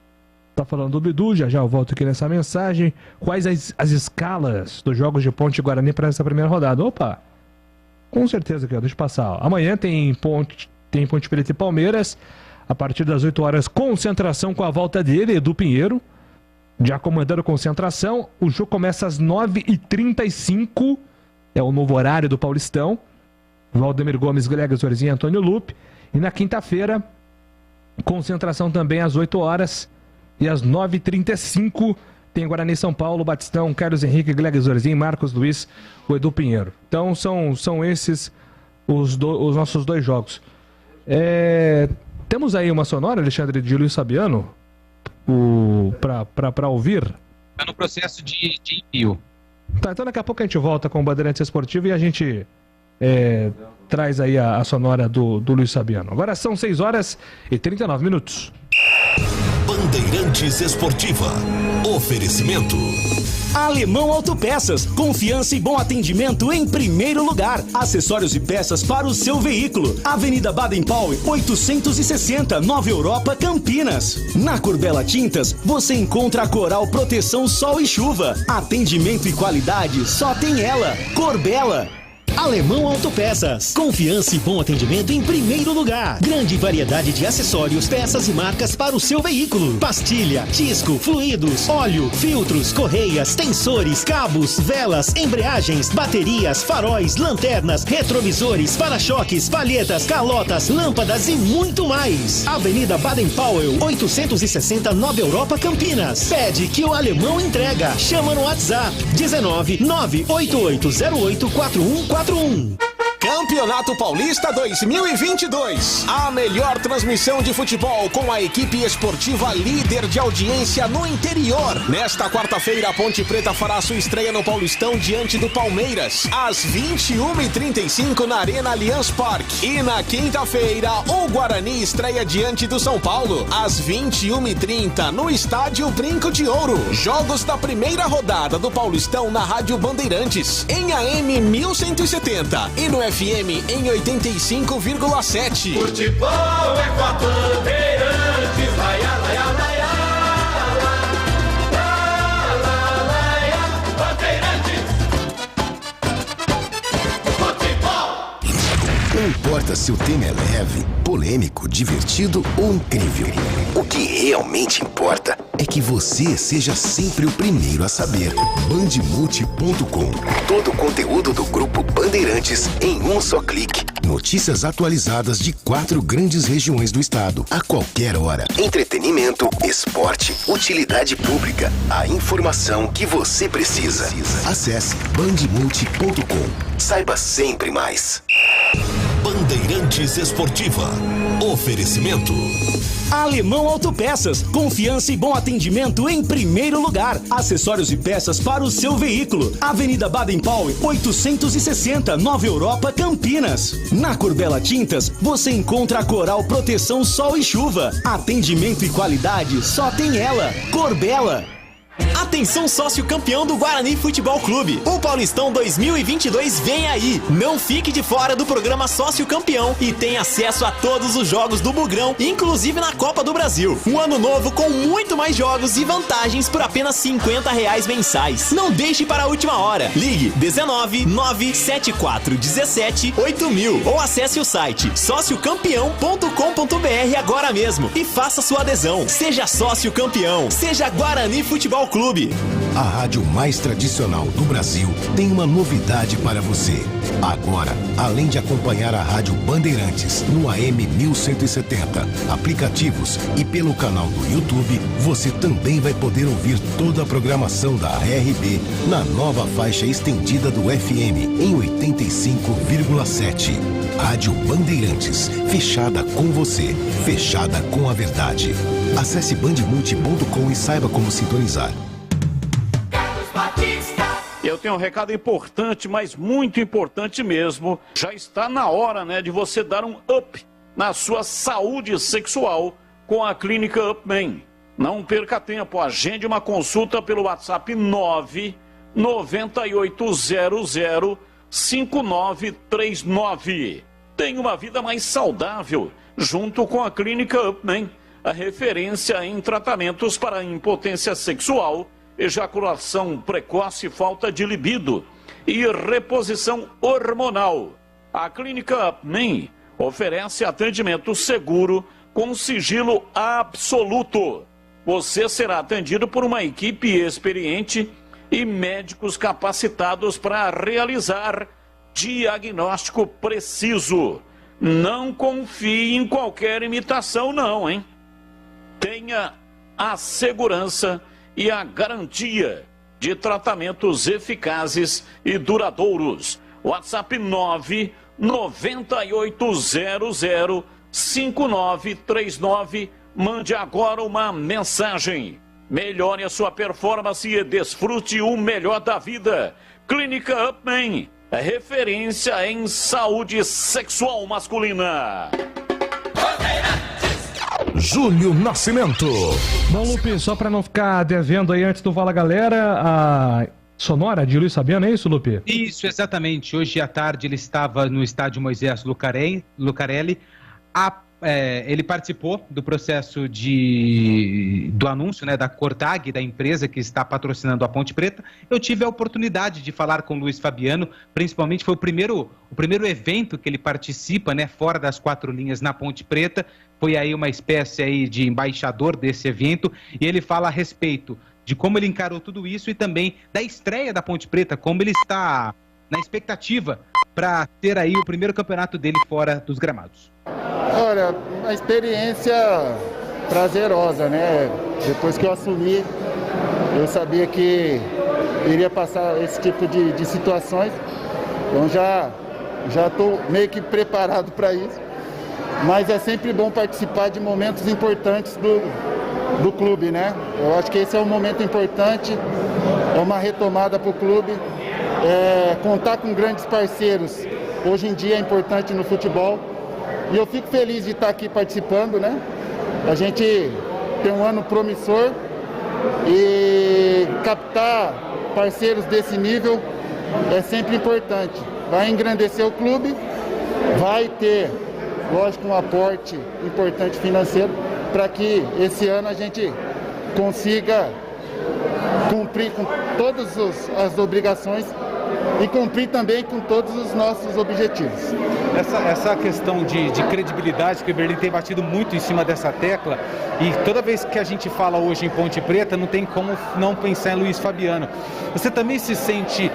Tá falando do Bidu, já eu volto aqui nessa mensagem. Quais as escalas dos jogos de Ponte e Guarani para essa primeira rodada? Opa! Com certeza aqui, deixa eu passar. Amanhã tem Ponte Preta e Palmeiras. A partir das 8 horas, concentração com a volta dele, Edu Pinheiro. Já comandando concentração. O jogo começa às 9h35. É o novo horário do Paulistão. Valdemir Gomes, Gleger Zorzinho e Antônio Lupe. E na quinta-feira, concentração também às 8 horas. E às 9h35 tem Guarani São Paulo, Batistão, Carlos Henrique, Gleger Zorzinho, Marcos Luiz, o Edu Pinheiro. Então são esses os nossos dois jogos. Temos aí uma sonora, Alexandre, de Luiz Fabiano, para ouvir? Está no processo de envio. Tá, então daqui a pouco a gente volta com o Bandeirantes Esportivo e a gente traz aí a sonora do Luiz Fabiano. Agora são 6h39. Bandeirantes Esportiva. Oferecimento. Alemão Autopeças, confiança e bom atendimento em primeiro lugar. Acessórios e peças para o seu veículo. Avenida Baden-Powell, 860, Nova Europa, Campinas. Na Corbella Tintas, você encontra a Coral Proteção Sol e Chuva. Atendimento e qualidade só tem ela. Corbella. Alemão Autopeças, confiança e bom atendimento em primeiro lugar. Grande variedade de acessórios, peças e marcas para o seu veículo. Pastilha, disco, fluidos, óleo, filtros, correias, tensores, cabos, velas, embreagens, baterias, faróis, lanternas, retrovisores, para-choques, palhetas, calotas, lâmpadas e muito mais. Avenida Baden-Powell, 860, Nova Europa, Campinas. Pede que o alemão entrega. Chama no WhatsApp 19 988084141. Campeonato Paulista 2022. A melhor transmissão de futebol com a equipe esportiva líder de audiência no interior. Nesta quarta-feira, a Ponte Preta fará sua estreia no Paulistão diante do Palmeiras, às 21h35 na Arena Allianz Parque. E na quinta-feira, o Guarani estreia diante do São Paulo, às 21h30 no Estádio Brinco de Ouro. Jogos da primeira rodada do Paulistão na Rádio Bandeirantes, em AM 1170 e no FM em 85,7. Futebol é com a Bandeirantes, laia, laia, laia, laia, laia, Bandeirantes. Futebol. Não importa se o tema é leve, polêmico, divertido ou incrível. O que realmente importa é que você seja sempre o primeiro a saber. Bandemulti.com. Todo o conteúdo do Grupo Bandeirantes em um só clique. Notícias atualizadas de 4 grandes regiões do estado, a qualquer hora. Entretenimento, esporte, utilidade pública. A informação que você precisa. Acesse bandemulti.com. Saiba sempre mais. Bandeirantes Esportiva. Oferecimento. Alemão Autopeças, confiança e bom atendimento em primeiro lugar. Acessórios e peças para o seu veículo. Avenida Baden-Powell, 860, Nova Europa, Campinas. Na Corbella Tintas, você encontra a Coral Proteção Sol e Chuva. Atendimento e qualidade só tem ela. Corbella. Atenção, sócio campeão do Guarani Futebol Clube. O Paulistão 2022 vem aí. Não fique de fora do programa Sócio Campeão e tenha acesso a todos os jogos do Bugrão, inclusive na Copa do Brasil. Um ano novo com muito mais jogos e vantagens por apenas R$50 mensais. Não deixe para a última hora. Ligue 19 974 17 8000 ou acesse o site sociocampeão.com.br agora mesmo e faça sua adesão. Seja sócio campeão. Seja Guarani Futebol Clube. A rádio mais tradicional do Brasil tem uma novidade para você. Agora, além de acompanhar a Rádio Bandeirantes no AM 1170, aplicativos e pelo canal do YouTube, você também vai poder ouvir toda a programação da RB na nova faixa estendida do FM em 85,7. Rádio Bandeirantes, fechada com você, fechada com a verdade. Acesse bandemulti.com e saiba como sintonizar. Eu tenho um recado importante, mas muito importante mesmo. Já está na hora, né, de você dar um up na sua saúde sexual com a Clínica Upman. Não perca tempo, agende uma consulta pelo WhatsApp 998005939. Tenha uma vida mais saudável junto com a Clínica Upman, a referência em tratamentos para impotência sexual, ejaculação precoce, falta de libido e reposição hormonal. A Clínica Upman oferece atendimento seguro com sigilo absoluto. Você será atendido por uma equipe experiente e médicos capacitados para realizar diagnóstico preciso. Não confie em qualquer imitação não, hein? Tenha a segurança e a garantia de tratamentos eficazes e duradouros. WhatsApp 998005939. Mande agora uma mensagem. Melhore a sua performance e desfrute o melhor da vida. Clínica Upman, referência em saúde sexual masculina. Júlio Nascimento. Bom, Lupe, só para não ficar devendo aí antes do Fala Galera, a Sonora de Luiz Fabiano, é isso, Lupe? Isso, exatamente. Hoje à tarde ele estava no estádio Moisés Lucarelli. Ele participou do processo do anúncio, né, da Cortag, da empresa que está patrocinando a Ponte Preta. Eu tive a oportunidade de falar com o Luiz Fabiano, principalmente foi o primeiro evento que ele participa, né, fora das 4 linhas na Ponte Preta. Foi aí uma espécie aí de embaixador desse evento e ele fala a respeito de como ele encarou tudo isso e também da estreia da Ponte Preta, como ele está na expectativa para ter aí o primeiro campeonato dele fora dos gramados. Olha, uma experiência prazerosa, né? Depois que eu assumi, eu sabia que iria passar esse tipo de situações. Então já já estou meio que preparado para isso. Mas é sempre bom participar de momentos importantes do clube, né? Eu acho que esse é um momento importante, é uma retomada para o clube. Contar com grandes parceiros hoje em dia é importante no futebol. E eu fico feliz de estar aqui participando, né? A gente tem um ano promissor e captar parceiros desse nível é sempre importante. Vai engrandecer o clube, vai ter, lógico, um aporte importante financeiro para que esse ano a gente consiga cumprir com todas as obrigações e cumprir também com todos os nossos objetivos. Essa questão de credibilidade, que o Berlim tem batido muito em cima dessa tecla, e toda vez que a gente fala hoje em Ponte Preta, não tem como não pensar em Luiz Fabiano. Você também se sente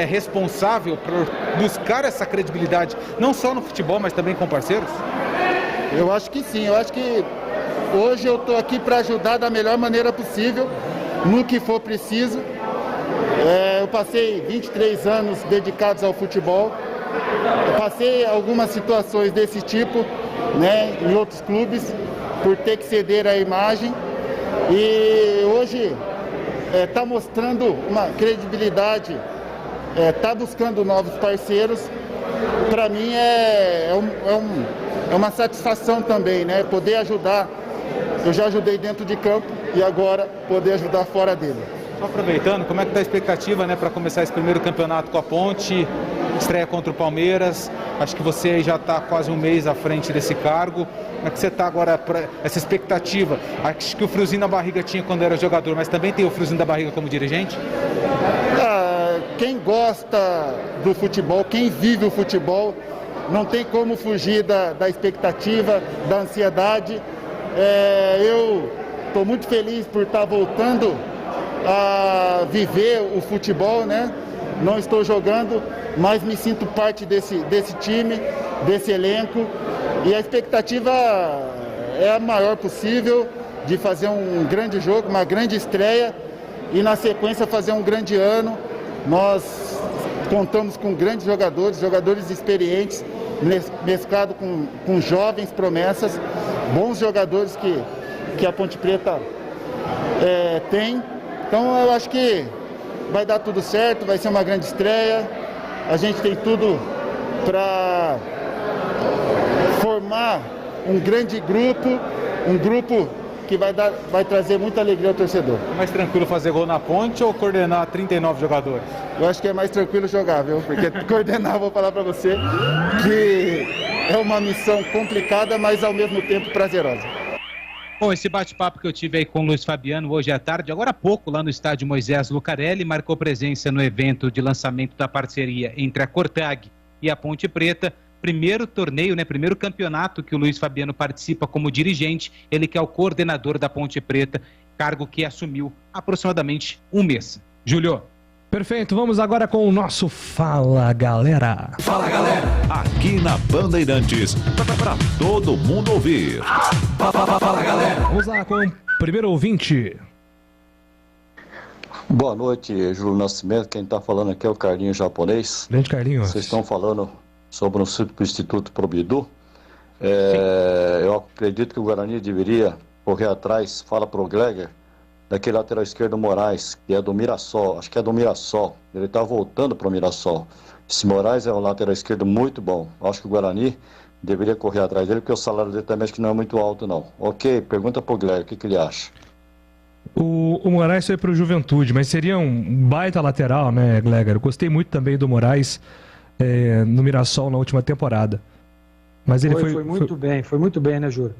responsável por buscar essa credibilidade, não só no futebol, mas também com parceiros? Eu acho que sim, eu acho que hoje eu estou aqui para ajudar da melhor maneira possível, no que for preciso. Eu passei 23 anos dedicados ao futebol, eu passei algumas situações desse tipo, né, em outros clubes, por ter que ceder a imagem, e hoje está mostrando uma credibilidade, está buscando novos parceiros. Para mim é uma satisfação também, né, poder ajudar. Eu já ajudei dentro de campo e agora poder ajudar fora dele. Só aproveitando, como é que está a expectativa, né, para começar esse primeiro campeonato com a Ponte, estreia contra o Palmeiras? Acho que você aí já está quase um mês à frente desse cargo. Como é que você está agora para essa expectativa? Acho que o friozinho na barriga tinha quando era jogador, mas também tem o friozinho da barriga como dirigente? Quem gosta do futebol, quem vive o futebol, não tem como fugir da expectativa, da ansiedade. Eu estou muito feliz por estar voltando a viver o futebol, né? Não estou jogando, mas me sinto parte desse time, desse elenco, e a expectativa é a maior possível de fazer um grande jogo, uma grande estreia e na sequência fazer um grande ano. Nós contamos com grandes jogadores experientes, mesclado com jovens promessas, bons jogadores que a Ponte Preta tem. Então eu acho que vai dar tudo certo, vai ser uma grande estreia. A gente tem tudo para formar um grande grupo, um grupo que vai trazer muita alegria ao torcedor. É mais tranquilo fazer gol na Ponte ou coordenar 39 jogadores? Eu acho que é mais tranquilo jogar, viu? Porque coordenar, vou falar para você, que é uma missão complicada, mas ao mesmo tempo prazerosa. Bom, esse bate-papo que eu tive aí com o Luiz Fabiano hoje à tarde, agora há pouco, lá no estádio Moisés Lucarelli, marcou presença no evento de lançamento da parceria entre a Cortag e a Ponte Preta. Primeiro torneio, né, primeiro campeonato que o Luiz Fabiano participa como dirigente, ele que é o coordenador da Ponte Preta, cargo que assumiu há aproximadamente um mês. Júlio. Perfeito, vamos agora com o nosso Fala Galera. Fala Galera, aqui na Bandeirantes, para todo mundo ouvir. Fala Galera. Vamos lá com o primeiro ouvinte. Boa noite, Júlio Nascimento, quem está falando aqui é o Carlinhos Japonês. Grande Carlinhos. Vocês estão falando sobre o Substituto Pro Bidu. Eu acredito que o Guarani deveria correr atrás, fala pro Gleger, daquele lateral esquerdo Moraes, que é do Mirassol, acho que é do Mirassol, ele está voltando para o Mirassol. Esse Moraes é um lateral esquerdo muito bom, acho que o Guarani deveria correr atrás dele, porque o salário dele também acho que não é muito alto não. Ok, pergunta pro Gleger, o que ele acha? O Moraes foi pro Juventude, mas seria um baita lateral, né, Gleger? Eu gostei muito também do Moraes no Mirassol na última temporada. Mas ele foi muito bem, né, Júlio?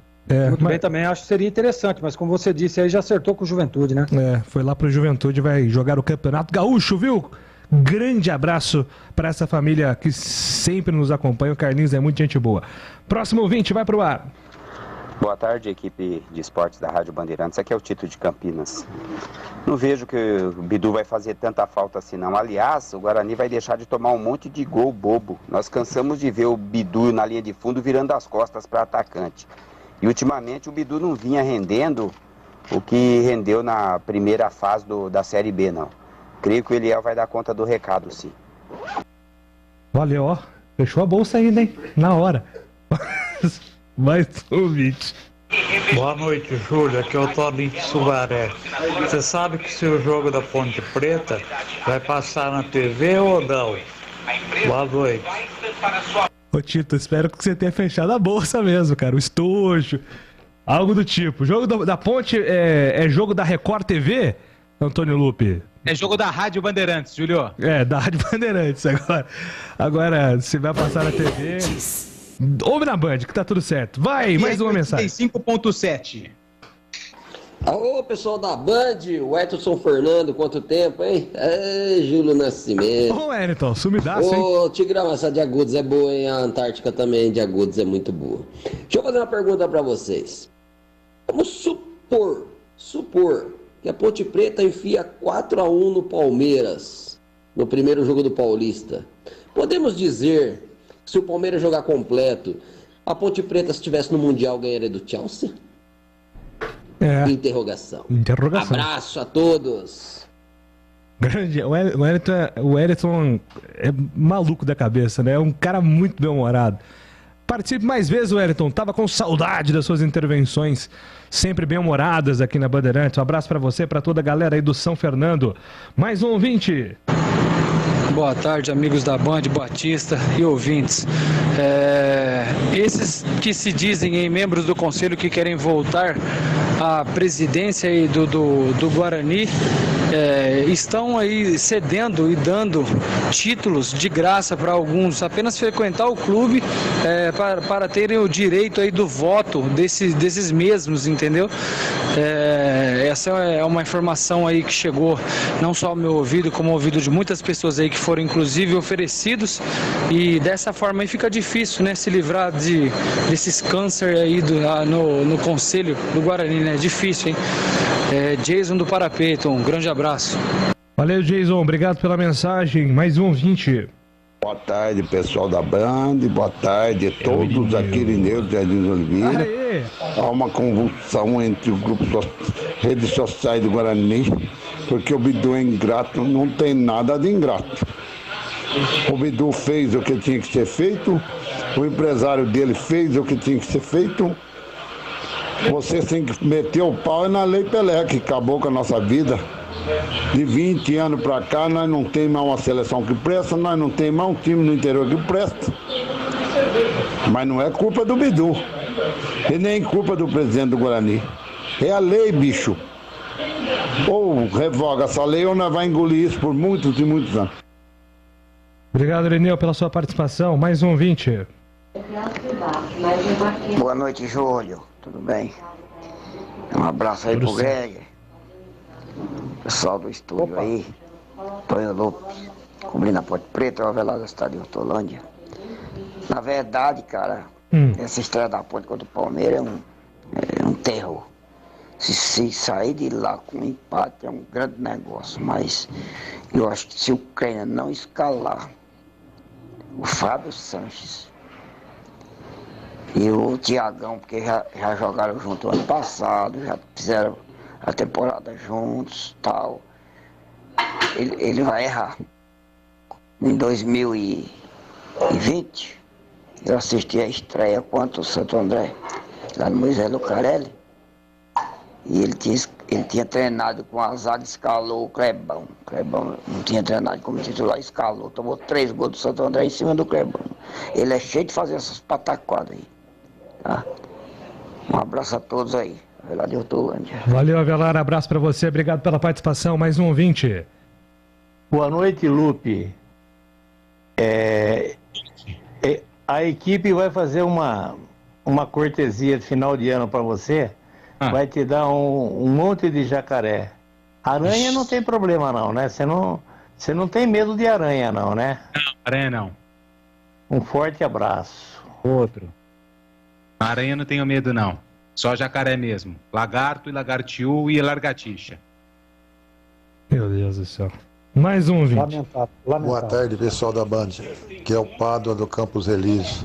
Muito bem também, acho que seria interessante, mas como você disse, aí já acertou com o Juventude, né? Foi lá pro Juventude, vai jogar o Campeonato Gaúcho, viu? Grande abraço para essa família que sempre nos acompanha, o Carlinhos é muito gente boa. Próximo ouvinte, vai pro ar. Boa tarde, equipe de esportes da Rádio Bandeirantes, aqui é o Tito de Campinas. Não vejo que o Bidu vai fazer tanta falta assim não, aliás, o Guarani vai deixar de tomar um monte de gol bobo. Nós cansamos de ver o Bidu na linha de fundo virando as costas para atacante. E ultimamente o Bidu não vinha rendendo o que rendeu na primeira fase da Série B, não. Creio que o Eliel vai dar conta do recado, sim. Valeu, ó. Fechou a bolsa ainda, hein? Na hora. Mais um vídeo. Boa noite, Júlio. Aqui é o Toninho de Sumaré. Você sabe que se o jogo da Ponte Preta vai passar na TV ou não? Boa noite. Ô Tito, espero que você tenha fechado a bolsa mesmo, cara. O estojo. Algo do tipo. O jogo da Ponte é jogo da Record TV, Antônio Lupe? É jogo da Rádio Bandeirantes, Júlio. Da Rádio Bandeirantes agora. Agora, se vai passar na TV... Ouve na Band, que tá tudo certo. Vai, mais uma mensagem. 5.7. Alô, pessoal da Band, o Edson Fernando, quanto tempo, hein? Júlio Nascimento. Ô, Wellington, sumidaço, hein? Ô, Tigrão, essa de Agudos é boa, hein? A Antártica também de Agudos é muito boa. Deixa eu fazer uma pergunta pra vocês. Vamos supor que a Ponte Preta enfia 4-1 no Palmeiras, no primeiro jogo do Paulista. Podemos dizer, se o Palmeiras jogar completo, a Ponte Preta, se estivesse no Mundial, ganharia do Chelsea? Interrogação. Abraço a todos. Grande. O Wellington é maluco da cabeça, né? É um cara muito bem-humorado. Participe mais vezes, Wellington. Tava com saudade das suas intervenções, sempre bem-humoradas aqui na Bandeirantes. Um abraço pra você, pra toda a galera aí do São Fernando. Mais um ouvinte. Boa tarde, amigos da Band, Batista e ouvintes. Esses que se dizem em membros do conselho que querem voltar à presidência aí do Guarani estão aí cedendo e dando títulos de graça para alguns, apenas frequentar o clube para terem o direito aí do voto desses mesmos, entendeu? Essa é uma informação aí que chegou não só ao meu ouvido, como ao ouvido de muitas pessoas aí que foram inclusive oferecidos, e dessa forma aí fica difícil, né, se livrar desses câncer aí no conselho do Guarani, né? Difícil, hein? Jason do Parapeito, um grande abraço. Valeu, Jason, obrigado pela mensagem. Mais um ouvinte. Boa tarde, pessoal da Band. Boa tarde a todos aqui, Irineu de Jardim Oliveira. Aê. Há uma convulsão entre os grupos redes sociais do Guarani, porque o Bidu é ingrato, não tem nada de ingrato. O Bidu fez o que tinha que ser feito, o empresário dele fez o que tinha que ser feito. Você tem que meter o pau na Lei Pelé, que acabou com a nossa vida. De 20 anos pra cá, nós não temos mais uma seleção que presta, nós não temos mais um time no interior que presta. Mas não é culpa do Bidu, e nem culpa do presidente do Guarani. É a lei, bicho. Ou revoga essa lei, ou nós vamos engolir isso por muitos e muitos anos. Obrigado, Irineu, pela sua participação. Mais um ouvinte. Boa noite, Júlio. Tudo bem? Um abraço aí pro Greg, pessoal do estúdio aí, Tonho Lopes, cobrindo a Ponte Preta, o Avelar da cidade de Hortolândia. Na verdade, cara, essa estreia da Ponte contra o Palmeiras é um terror. Se sair de lá com um empate é um grande negócio, mas eu acho que se o Ucrânia não escalar o Fábio Sanches e o Thiagão, porque já jogaram junto ano passado, já fizeram a temporada juntos, tal, ele vai errar. Em 2020, eu assisti a estreia contra o Santo André, lá no Moisés Lucarelli, e ele tinha treinado com a zaga, escalou o Clebão. O Clebão não tinha treinado como titular, escalou, tomou 3 gols do Santo André em cima do Clebão. Ele é cheio de fazer essas pataquadas aí. Tá? Um abraço a todos aí, Avelar de Hortolândia. Valeu, Avelar, abraço pra você, obrigado pela participação. Mais um ouvinte. Boa noite, Lupe. A equipe vai fazer uma cortesia de final de ano para você. Vai te dar um monte de jacaré. Aranha não tem problema não, né? Você não tem medo de aranha não, né? Não, aranha não. Um forte abraço. Outro. Aranha não tenho medo não. Só jacaré mesmo. Lagarto e lagartiu e largatixa. Meu Deus do céu. Mais um ouvinte. Lamentável. Boa tarde, pessoal da Band, que é o Pádua do Campos Elíseos.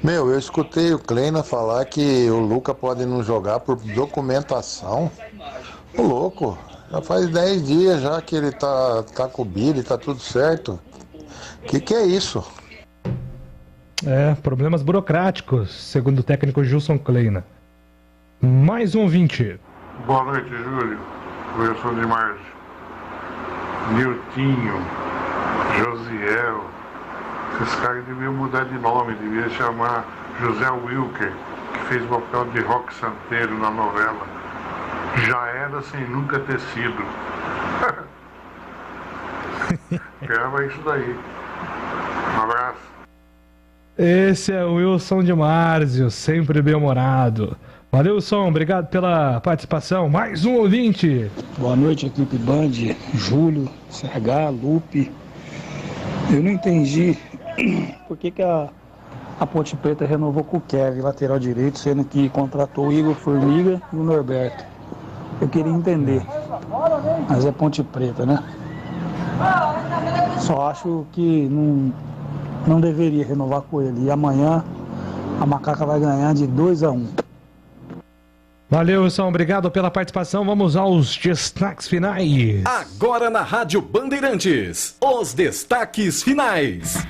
Eu escutei o Kleina falar que o Luca pode não jogar por documentação. Ô louco, já faz 10 dias já que ele tá com o Billy, tá tudo certo. Que é isso? Problemas burocráticos, segundo o técnico Gilson Kleina. Mais um ouvinte. Boa noite, Júlio. Wilson de Márcio. Niltinho, Josiel. Esses caras deviam mudar de nome, devia chamar José Wilker, que fez o papel de Roque Santeiro na novela. Já era sem nunca ter sido. Grava isso daí. Um abraço. Esse é o Wilson de Márcio, sempre bem-humorado. Valeu, Wilson, obrigado pela participação. Mais um ouvinte. Boa noite, equipe Band, Júlio, CH, Lupe. Eu não entendi por que a Ponte Preta renovou com o Kevin, lateral direito, sendo que contratou o Igor Formiga e o Norberto. Eu queria entender, mas é Ponte Preta, né? Só acho que não deveria renovar com ele. E amanhã a Macaca vai ganhar de 2-1. Valeu, Wilson, obrigado pela participação. Vamos aos destaques finais. Agora na Rádio Bandeirantes, os destaques finais.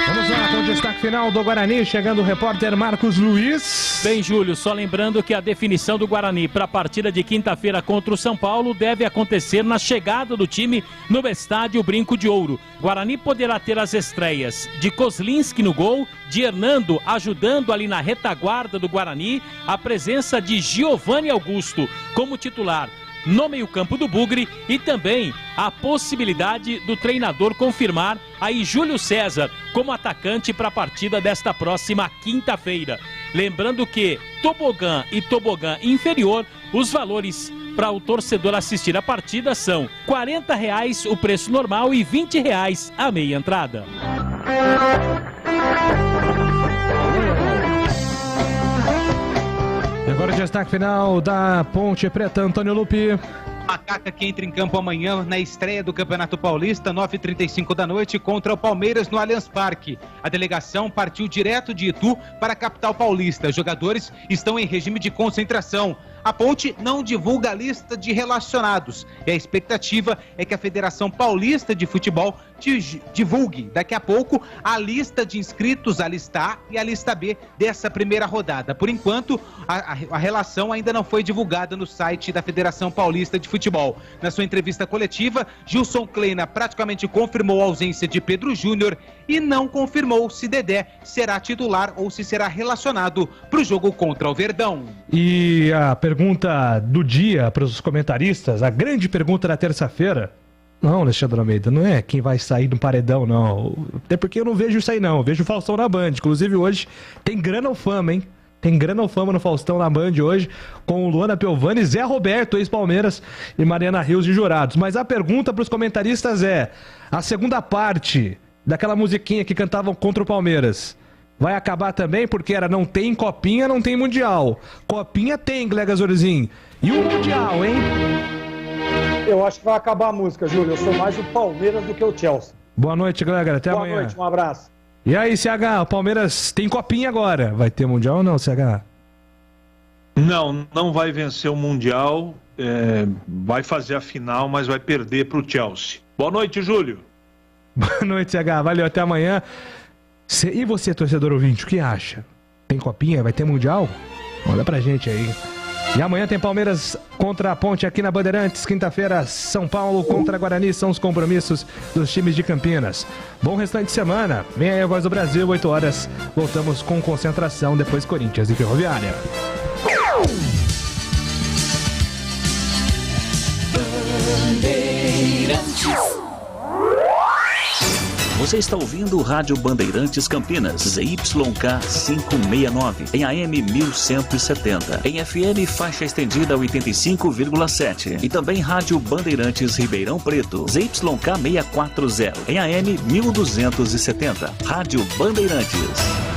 Vamos lá com o destaque final do Guarani, chegando o repórter Marcos Luiz. Bem, Júlio, só lembrando que a definição do Guarani para a partida de quinta-feira contra o São Paulo deve acontecer na chegada do time no estádio Brinco de Ouro. Guarani poderá ter as estreias de Kozlinski no gol, de Hernando ajudando ali na retaguarda do Guarani, a presença de Giovanni Augusto como titular no meio-campo do Bugre e também a possibilidade do treinador confirmar aí Júlio César como atacante para a partida desta próxima quinta-feira. Lembrando que tobogã e tobogã inferior, os valores para o torcedor assistir a partida são R$40 o preço normal e R$20 a meia entrada. Agora o destaque final da Ponte Preta, Antônio Lupi. Macaca que entra em campo amanhã na estreia do Campeonato Paulista, 9h35 da noite, contra o Palmeiras no Allianz Parque. A delegação partiu direto de Itu para a capital paulista. Os jogadores estão em regime de concentração. A Ponte não divulga a lista de relacionados e a expectativa é que a Federação Paulista de Futebol divulgue daqui a pouco a lista de inscritos, a lista A e a lista B dessa primeira rodada. Por enquanto, a relação ainda não foi divulgada no site da Federação Paulista de Futebol. Na sua entrevista coletiva, Gilson Kleina praticamente confirmou a ausência de Pedro Júnior e não confirmou se Dedé será titular ou se será relacionado para o jogo contra o Verdão. E a pergunta do dia para os comentaristas, a grande pergunta da terça-feira. Não, Alexandre Almeida, não é quem vai sair do paredão, não. Até porque eu não vejo isso aí, não. Eu vejo o Faustão na Band. Inclusive, hoje tem grana ou fama, hein? Tem grana ou fama no Faustão na Band hoje, com Luana Piovani, Zé Roberto, ex-Palmeiras, e Mariana Rios de jurados. Mas a pergunta para os comentaristas é: a segunda parte daquela musiquinha que cantavam contra o Palmeiras vai acabar também? Porque era não tem Copinha, não tem Mundial. Copinha tem, Glega Zorzin. E o Mundial, hein? Eu acho que vai acabar a música, Júlio. Eu sou mais o Palmeiras do que o Chelsea. Boa noite, Glega. Até amanhã. Boa noite, um abraço. E aí, CH, o Palmeiras tem Copinha agora. Vai ter Mundial ou não, CH? Não vai vencer o Mundial. Vai fazer a final, mas vai perder para o Chelsea. Boa noite, Júlio. Boa noite, CH. Valeu, até amanhã. E você, torcedor ouvinte, o que acha? Tem Copinha? Vai ter Mundial? Olha pra gente aí. E amanhã tem Palmeiras contra a Ponte aqui na Bandeirantes. Quinta-feira, São Paulo contra Guarani. São os compromissos dos times de Campinas. Bom restante de semana. Vem aí a Voz do Brasil, 8 horas. Voltamos com concentração, depois Corinthians e Ferroviária. Você está ouvindo o Rádio Bandeirantes Campinas, ZYK 569, em AM 1170, em FM faixa estendida 85,7 e também Rádio Bandeirantes Ribeirão Preto, ZYK 640, em AM 1270, Rádio Bandeirantes.